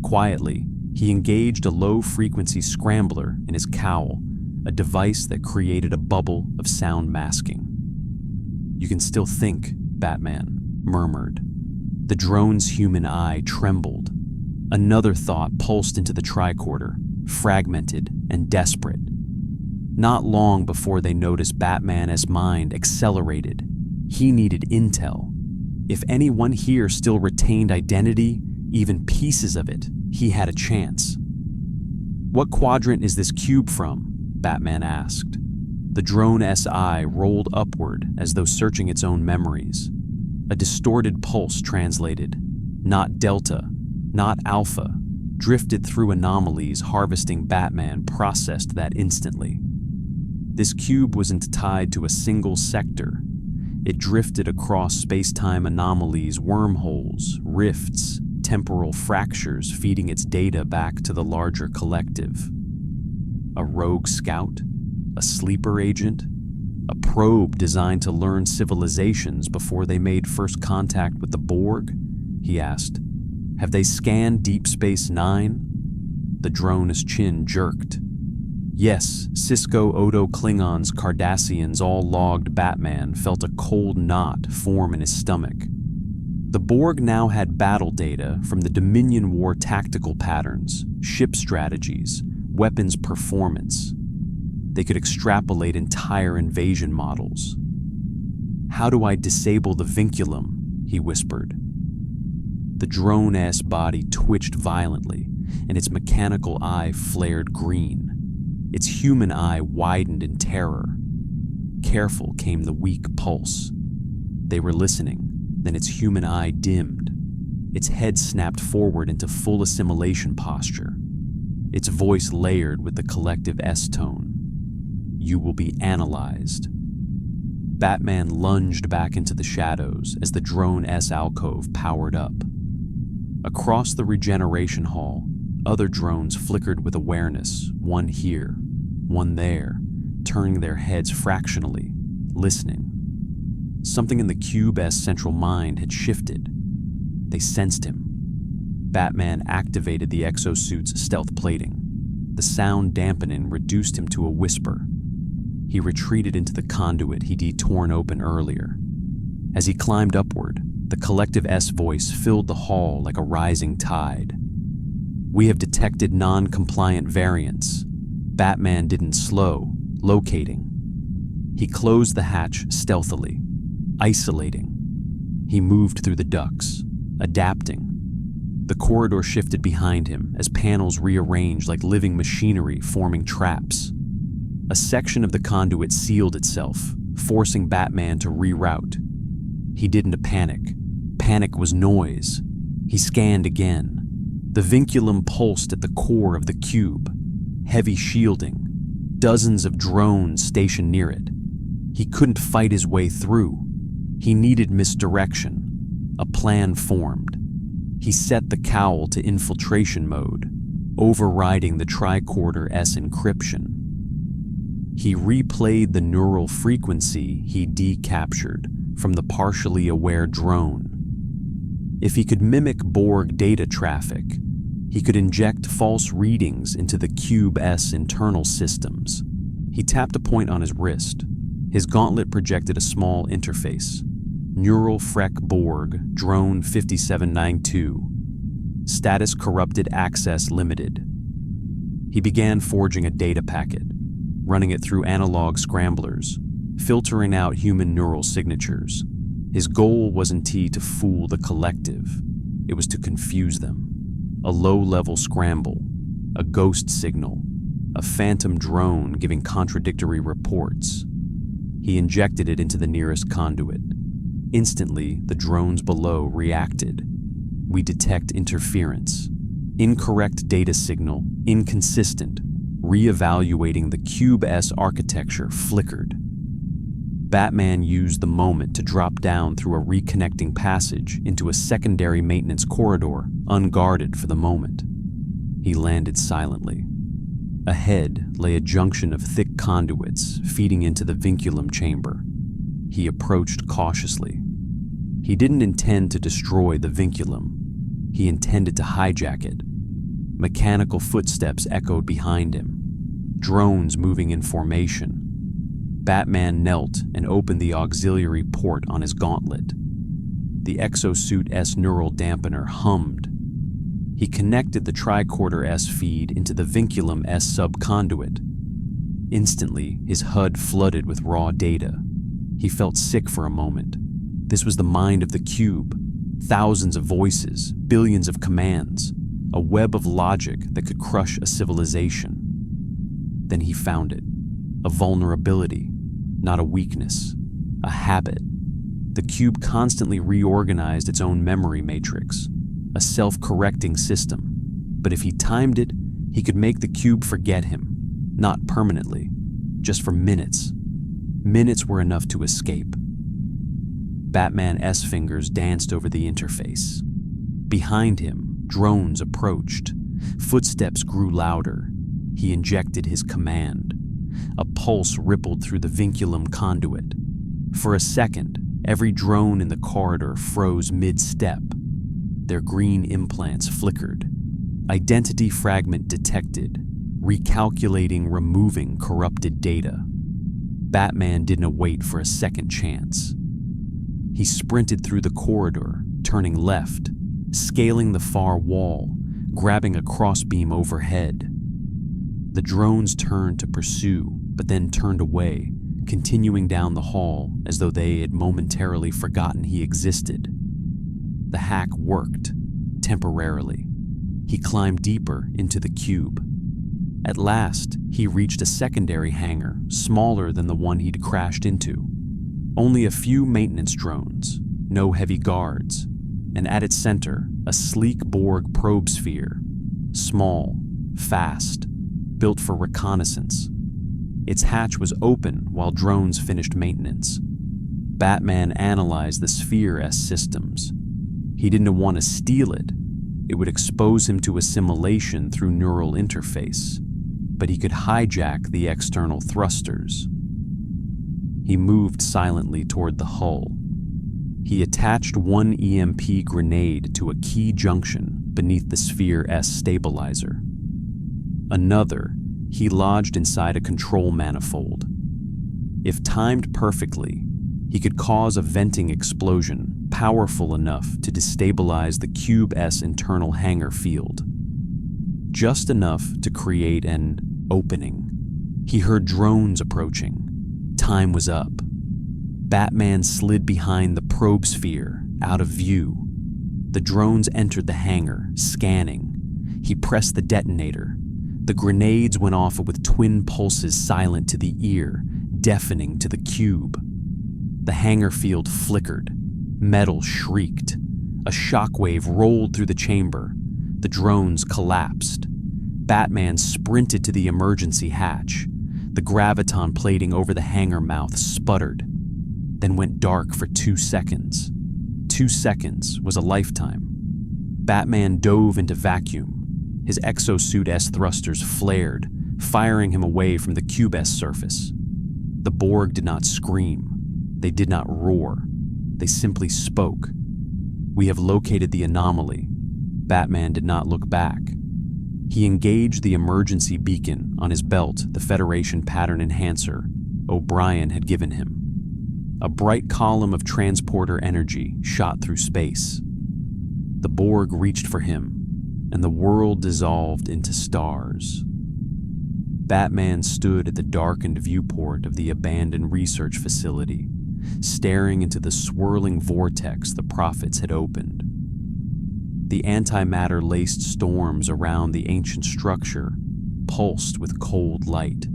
Quietly, he engaged a low-frequency scrambler in his cowl, a device that created a bubble of sound masking. "You can still think," Batman murmured. The drone's human eye trembled. Another thought pulsed into the tricorder, fragmented and desperate. Not long before they noticed Batman's mind accelerated. He needed intel. If anyone here still retained identity, even pieces of it, he had a chance. "What quadrant is this cube from?" Batman asked. The drone-S eye rolled upward as though searching its own memories. A distorted pulse translated, not Delta, not Alpha, drifted through anomalies harvesting Batman processed that instantly. This cube wasn't tied to a single sector. It drifted across space-time anomalies, wormholes, rifts, temporal fractures feeding its data back to the larger collective. A rogue scout? A sleeper agent? A probe designed to learn civilizations before they made first contact with the Borg? He asked. Have they scanned Deep Space Nine? The drone's chin jerked. Yes, Sisko, Odo, Klingons, Cardassians all logged. Batman felt a cold knot form in his stomach. The Borg now had battle data from the Dominion War tactical patterns, ship strategies, weapons performance. They could extrapolate entire invasion models. "How do I disable the vinculum?" he whispered. The drone-S body twitched violently, and its mechanical eye flared green. Its human eye widened in terror. Careful came the weak pulse. They were listening, then its human eye dimmed. Its head snapped forward into full assimilation posture. Its voice layered with the collective S-tone. "You will be analyzed." Batman lunged back into the shadows as the drone-S alcove powered up. Across the regeneration hall, other drones flickered with awareness, one here, one there, turning their heads fractionally, listening. Something in the cube's central mind had shifted. They sensed him. Batman activated the exosuit's stealth plating. The sound dampening reduced him to a whisper. He retreated into the conduit he'd torn open earlier. As he climbed upward, the collective S voice filled the hall like a rising tide. "We have detected non-compliant variants." Batman didn't slow, locating. He closed the hatch stealthily, isolating. He moved through the ducts, adapting. The corridor shifted behind him as panels rearranged like living machinery forming traps. A section of the conduit sealed itself, forcing Batman to reroute. He didn't panic. Panic was noise. He scanned again. The vinculum pulsed at the core of the cube. Heavy shielding. Dozens of drones stationed near it. He couldn't fight his way through. He needed misdirection. A plan formed. He set the cowl to infiltration mode, overriding the tricorder S encryption. He replayed the neural frequency he decaptured from the partially aware drone. If he could mimic Borg data traffic, he could inject false readings into the Cube S internal systems. He tapped a point on his wrist. His gauntlet projected a small interface. Neural Freck Borg, Drone 5792. Status corrupted access limited. He began forging a data packet, running it through analog scramblers, filtering out human neural signatures. His goal wasn't to fool the collective. It was to confuse them. A low-level scramble, a ghost signal, a phantom drone giving contradictory reports. He injected it into the nearest conduit. Instantly, the drones below reacted. We detect interference. Incorrect data signal, inconsistent. Reevaluating the Cube S architecture flickered. Batman used the moment to drop down through a reconnecting passage into a secondary maintenance corridor, unguarded for the moment. He landed silently. Ahead lay a junction of thick conduits feeding into the vinculum chamber. He approached cautiously. He didn't intend to destroy the vinculum. He intended to hijack it. Mechanical footsteps echoed behind him. Drones moving in formation. Batman knelt and opened the auxiliary port on his gauntlet. The Exosuit S neural dampener hummed. He connected the tricorder S feed into the vinculum S subconduit. Instantly, his HUD flooded with raw data. He felt sick for a moment. This was the mind of the cube. Thousands of voices, billions of commands, a web of logic that could crush a civilization. Then he found it. A vulnerability, not a weakness, a habit. The cube constantly reorganized its own memory matrix, a self-correcting system. But if he timed it, he could make the cube forget him, not permanently, just for minutes. Minutes were enough to escape. Batman S fingers danced over the interface. Behind him, drones approached. Footsteps grew louder. He injected his command. A pulse rippled through the vinculum conduit. For a second, every drone in the corridor froze mid-step. Their green implants flickered. Identity fragment detected, recalculating, removing corrupted data. Batman didn't wait for a second chance. He sprinted through the corridor, turning left, scaling the far wall, grabbing a crossbeam overhead. The drones turned to pursue, but then turned away, continuing down the hall as though they had momentarily forgotten he existed. The hack worked, temporarily. He climbed deeper into the cube. At last, he reached a secondary hangar, smaller than the one he'd crashed into. Only a few maintenance drones, no heavy guards, and at its center, a sleek Borg probe sphere. Small, fast, built for reconnaissance. Its hatch was open while drones finished maintenance. Batman analyzed the Sphere S systems. He didn't want to steal it. It would expose him to assimilation through neural interface, but he could hijack the external thrusters. He moved silently toward the hull. He attached one EMP grenade to a key junction beneath the Sphere S stabilizer. Another he lodged inside a control manifold. If timed perfectly, he could cause a venting explosion powerful enough to destabilize the Cube S internal hangar field. Just enough to create an opening. He heard drones approaching. Time was up. Batman slid behind the probe sphere, out of view. The drones entered the hangar, scanning. He pressed the detonator. The grenades went off with twin pulses silent to the ear, deafening to the cube. The hangar field flickered. Metal shrieked. A shockwave rolled through the chamber. The drones collapsed. Batman sprinted to the emergency hatch. The graviton plating over the hangar mouth sputtered, then went dark for 2 seconds. 2 seconds was a lifetime. Batman dove into vacuum. His exosuit S thrusters flared, firing him away from the cube S surface. The Borg did not scream. They did not roar. They simply spoke. "We have located the anomaly." Batman did not look back. He engaged the emergency beacon on his belt, the Federation pattern enhancer O'Brien had given him. A bright column of transporter energy shot through space. The Borg reached for him, and the world dissolved into stars. Batman stood at the darkened viewport of the abandoned research facility, staring into the swirling vortex the prophets had opened. The antimatter-laced storms around the ancient structure pulsed with cold light.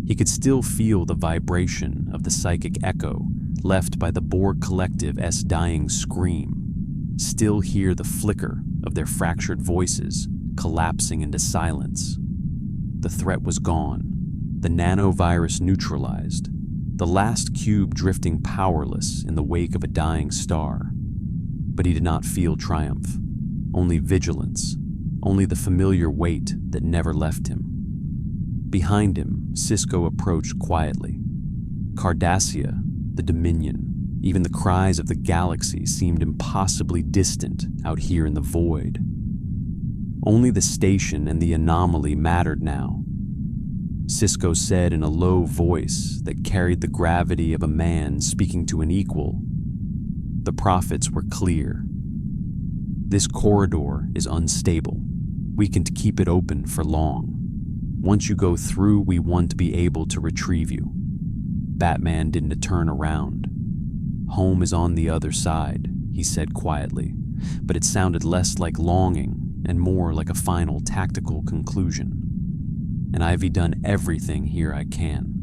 He could still feel the vibration of the psychic echo left by the Borg Collective's dying scream, still hear the flicker of their fractured voices collapsing into silence. The threat was gone, the nanovirus neutralized, the last cube drifting powerless in the wake of a dying star. But he did not feel triumph, only vigilance, only the familiar weight that never left him. Behind him, Sisko approached quietly. Cardassia, the Dominion, even the cries of the galaxy seemed impossibly distant out here in the void. Only the station and the anomaly mattered now. Sisko said in a low voice that carried the gravity of a man speaking to an equal, "The prophets were clear. This corridor is unstable. We can't keep it open for long. Once you go through, we want to be able to retrieve you." Batman didn't turn around. "Home is on the other side," he said quietly, but it sounded less like longing and more like a final tactical conclusion. "And I've done everything here I can."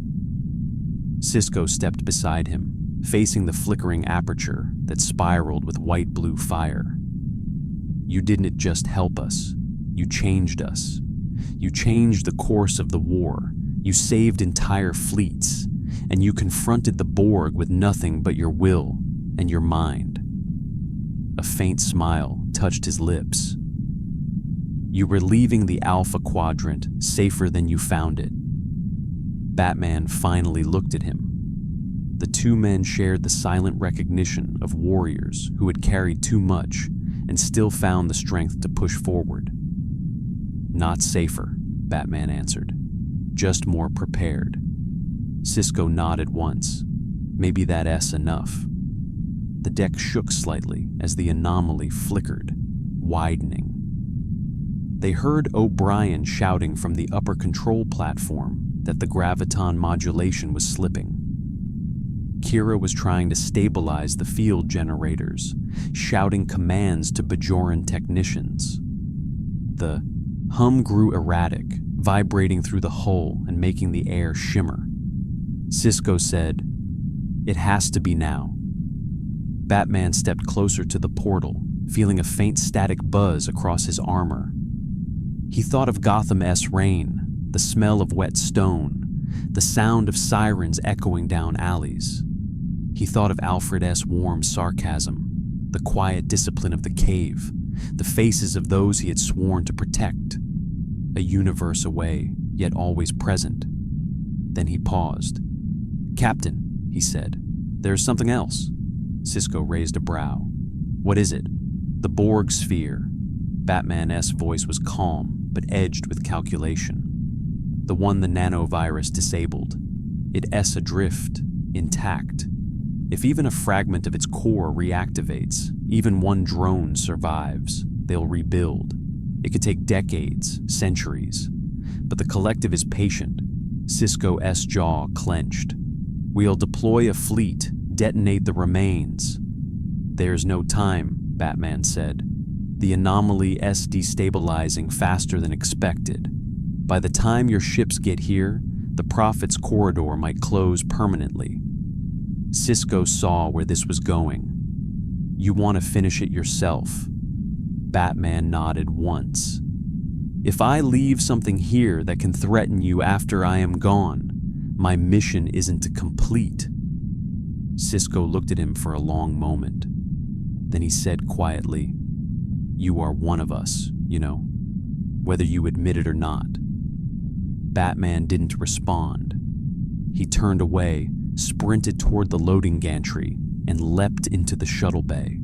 Sisko stepped beside him, facing the flickering aperture that spiraled with white-blue fire. "You didn't just help us. You changed us. You changed the course of the war. You saved entire fleets. And you confronted the Borg with nothing but your will and your mind." A faint smile touched his lips. "You were leaving the Alpha Quadrant safer than you found it." Batman finally looked at him. The two men shared the silent recognition of warriors who had carried too much and still found the strength to push forward. "Not safer," Batman answered. "Just more prepared." Sisko nodded once. Maybe that S enough. The deck shook slightly as the anomaly flickered, widening. They heard O'Brien shouting from the upper control platform that the graviton modulation was slipping. Kira was trying to stabilize the field generators, shouting commands to Bajoran technicians. The hum grew erratic, vibrating through the hull and making the air shimmer. Sisko said, "It has to be now." Batman stepped closer to the portal, feeling a faint static buzz across his armor. He thought of Gotham's rain, the smell of wet stone, the sound of sirens echoing down alleys. He thought of Alfred's warm sarcasm, the quiet discipline of the cave, the faces of those he had sworn to protect. A universe away, yet always present. Then he paused. "Captain," he said, "there's something else." Sisko raised a brow. "What is it?" "The Borg sphere." Batman's voice was calm, but edged with calculation. "The one the nanovirus disabled. It's adrift, intact. If even a fragment of its core reactivates, even one drone survives, they'll rebuild. It could take decades, centuries. But the collective is patient." Sisko's jaw clenched. "We'll deploy a fleet, detonate the remains." "There's no time," Batman said. "The anomaly is destabilizing faster than expected. By the time your ships get here, the Prophet's corridor might close permanently." Sisko saw where this was going. "You want to finish it yourself?" Batman nodded once. "If I leave something here that can threaten you after I am gone, my mission isn't complete." Sisko looked at him for a long moment. Then he said quietly, "You are one of us, you know, whether you admit it or not." Batman didn't respond. He turned away, sprinted toward the loading gantry, and leapt into the shuttle bay.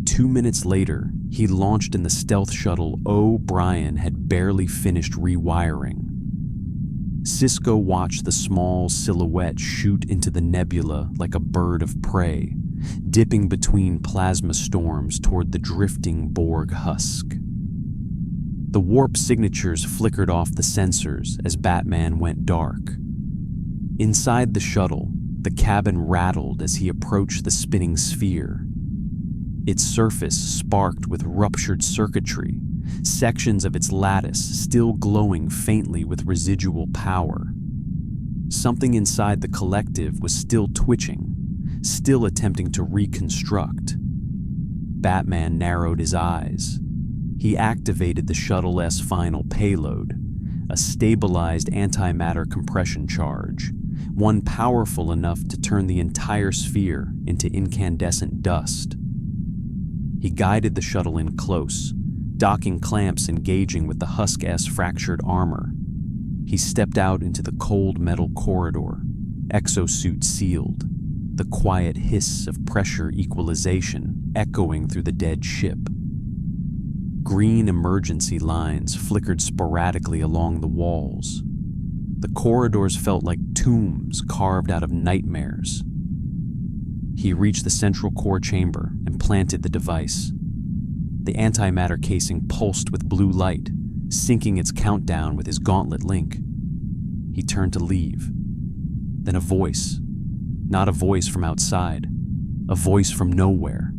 2 minutes later, he launched in the stealth shuttle O'Brien had barely finished rewiring. Sisko watched the small silhouette shoot into the nebula like a bird of prey, dipping between plasma storms toward the drifting Borg husk. The warp signatures flickered off the sensors as Batman went dark. Inside the shuttle, the cabin rattled as he approached the spinning sphere. Its surface sparked with ruptured circuitry, sections of its lattice still glowing faintly with residual power. Something inside the collective was still twitching, still attempting to reconstruct. Batman narrowed his eyes. He activated the shuttle's final payload, a stabilized antimatter compression charge, one powerful enough to turn the entire sphere into incandescent dust. He guided the shuttle in close, docking clamps engaging with the Husk's fractured armor. He stepped out into the cold metal corridor, exosuit sealed, the quiet hiss of pressure equalization echoing through the dead ship. Green emergency lines flickered sporadically along the walls. The corridors felt like tombs carved out of nightmares. He reached the central core chamber and planted the device. The antimatter casing pulsed with blue light, syncing its countdown with his gauntlet link. He turned to leave. Then a voice, not a voice from outside, a voice from nowhere,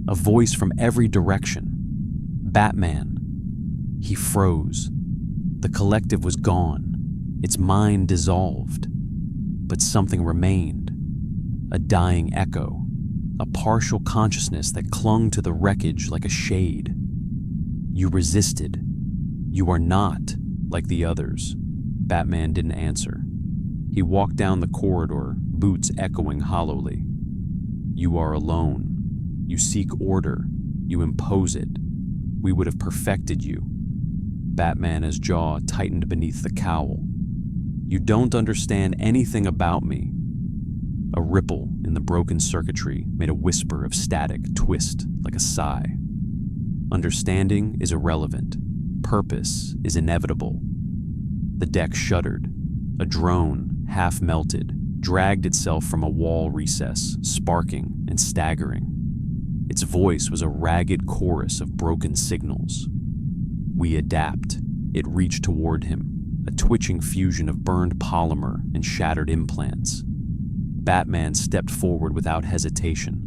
a voice from every direction. Batman. He froze. The collective was gone, its mind dissolved. But something remained. A dying echo, a partial consciousness that clung to the wreckage like a shade. "You resisted. You are not like the others." Batman didn't answer. He walked down the corridor, boots echoing hollowly. "You are alone. You seek order. You impose it. We would have perfected you." Batman's jaw tightened beneath the cowl. "You don't understand anything about me." A ripple in the broken circuitry made a whisper of static twist like a sigh. "Understanding is irrelevant. Purpose is inevitable." The deck shuddered. A drone, half melted, dragged itself from a wall recess, sparking and staggering. Its voice was a ragged chorus of broken signals. "We adapt." It reached toward him, a twitching fusion of burned polymer and shattered implants. Batman stepped forward without hesitation.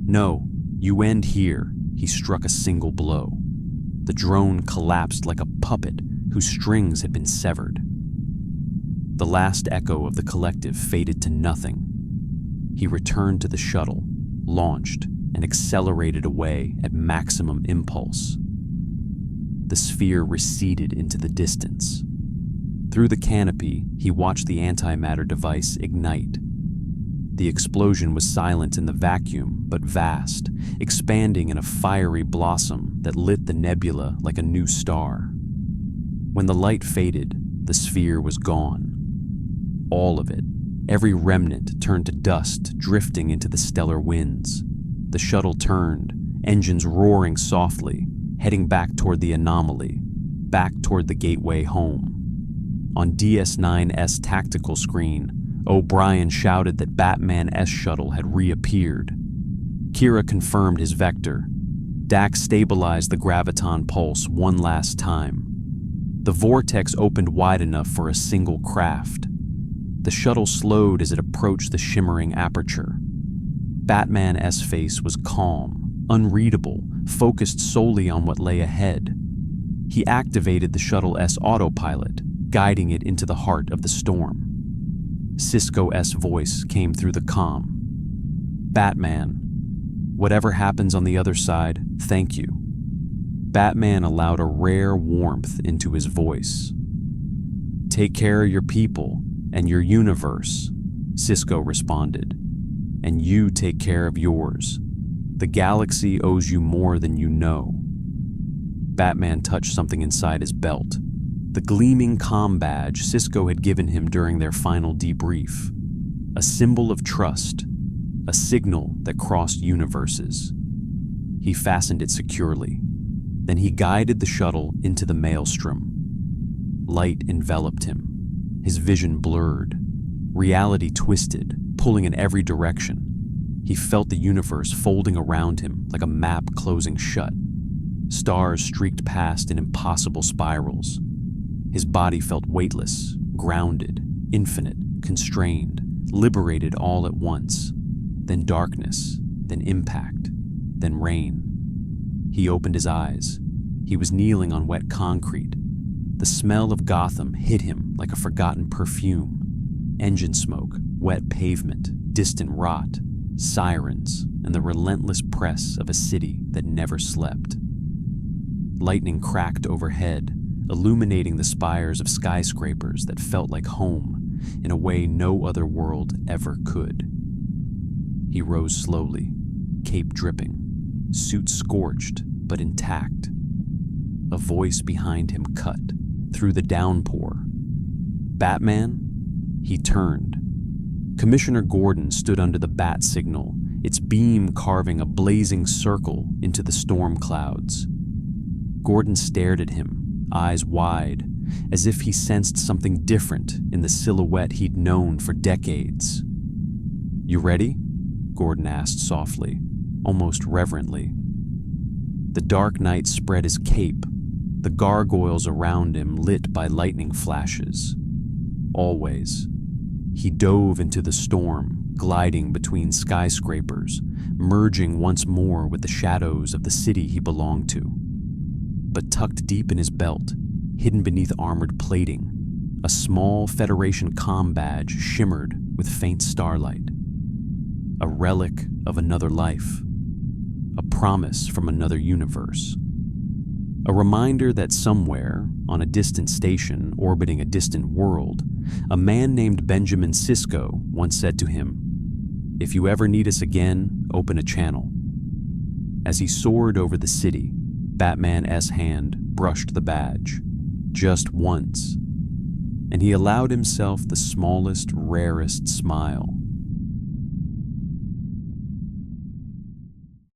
"No, you end here." He struck a single blow. The drone collapsed like a puppet whose strings had been severed. The last echo of the collective faded to nothing. He returned to the shuttle, launched, and accelerated away at maximum impulse. The sphere receded into the distance. Through the canopy, he watched the antimatter device ignite. The explosion was silent in the vacuum, but vast, expanding in a fiery blossom that lit the nebula like a new star. When the light faded, the sphere was gone. All of it, every remnant, turned to dust, drifting into the stellar winds. The shuttle turned, engines roaring softly, heading back toward the anomaly, back toward the gateway home. On DS9's tactical screen, O'Brien shouted that Batman's shuttle had reappeared. Kira confirmed his vector. Dax stabilized the graviton pulse one last time. The vortex opened wide enough for a single craft. The shuttle slowed as it approached the shimmering aperture. Batman's face was calm, unreadable, focused solely on what lay ahead. He activated the Shuttle-S autopilot, guiding it into the heart of the storm. Sisko's voice came through the comm. "Batman, whatever happens on the other side, thank you." Batman allowed a rare warmth into his voice. "Take care of your people and your universe," Sisko responded. "And you take care of yours. The galaxy owes you more than you know." Batman touched something inside his belt. The gleaming comm badge Sisko had given him during their final debrief. A symbol of trust, a signal that crossed universes. He fastened it securely. Then he guided the shuttle into the maelstrom. Light enveloped him. His vision blurred. Reality twisted, pulling in every direction. He felt the universe folding around him like a map closing shut. Stars streaked past in impossible spirals. His body felt weightless, grounded, infinite, constrained, liberated all at once. Then darkness, then impact, then rain. He opened his eyes. He was kneeling on wet concrete. The smell of Gotham hit him like a forgotten perfume. Engine smoke, wet pavement, distant rot, sirens, and the relentless press of a city that never slept. Lightning cracked overhead, illuminating the spires of skyscrapers that felt like home in a way no other world ever could. He rose slowly, cape dripping, suit scorched but intact. A voice behind him cut through the downpour. "Batman?" He turned. Commissioner Gordon stood under the bat signal, its beam carving a blazing circle into the storm clouds. Gordon stared at him, eyes wide, as if he sensed something different in the silhouette he'd known for decades. "You ready?" Gordon asked softly, almost reverently. The dark night spread his cape, the gargoyles around him lit by lightning flashes. Always. He dove into the storm, gliding between skyscrapers, merging once more with the shadows of the city he belonged to. But tucked deep in his belt, hidden beneath armored plating, a small Federation comm badge shimmered with faint starlight. A relic of another life. A promise from another universe. A reminder that somewhere, on a distant station orbiting a distant world, a man named Benjamin Sisko once said to him, "If you ever need us again, open a channel." As he soared over the city, Batman's hand brushed the badge, just once, and he allowed himself the smallest, rarest smile.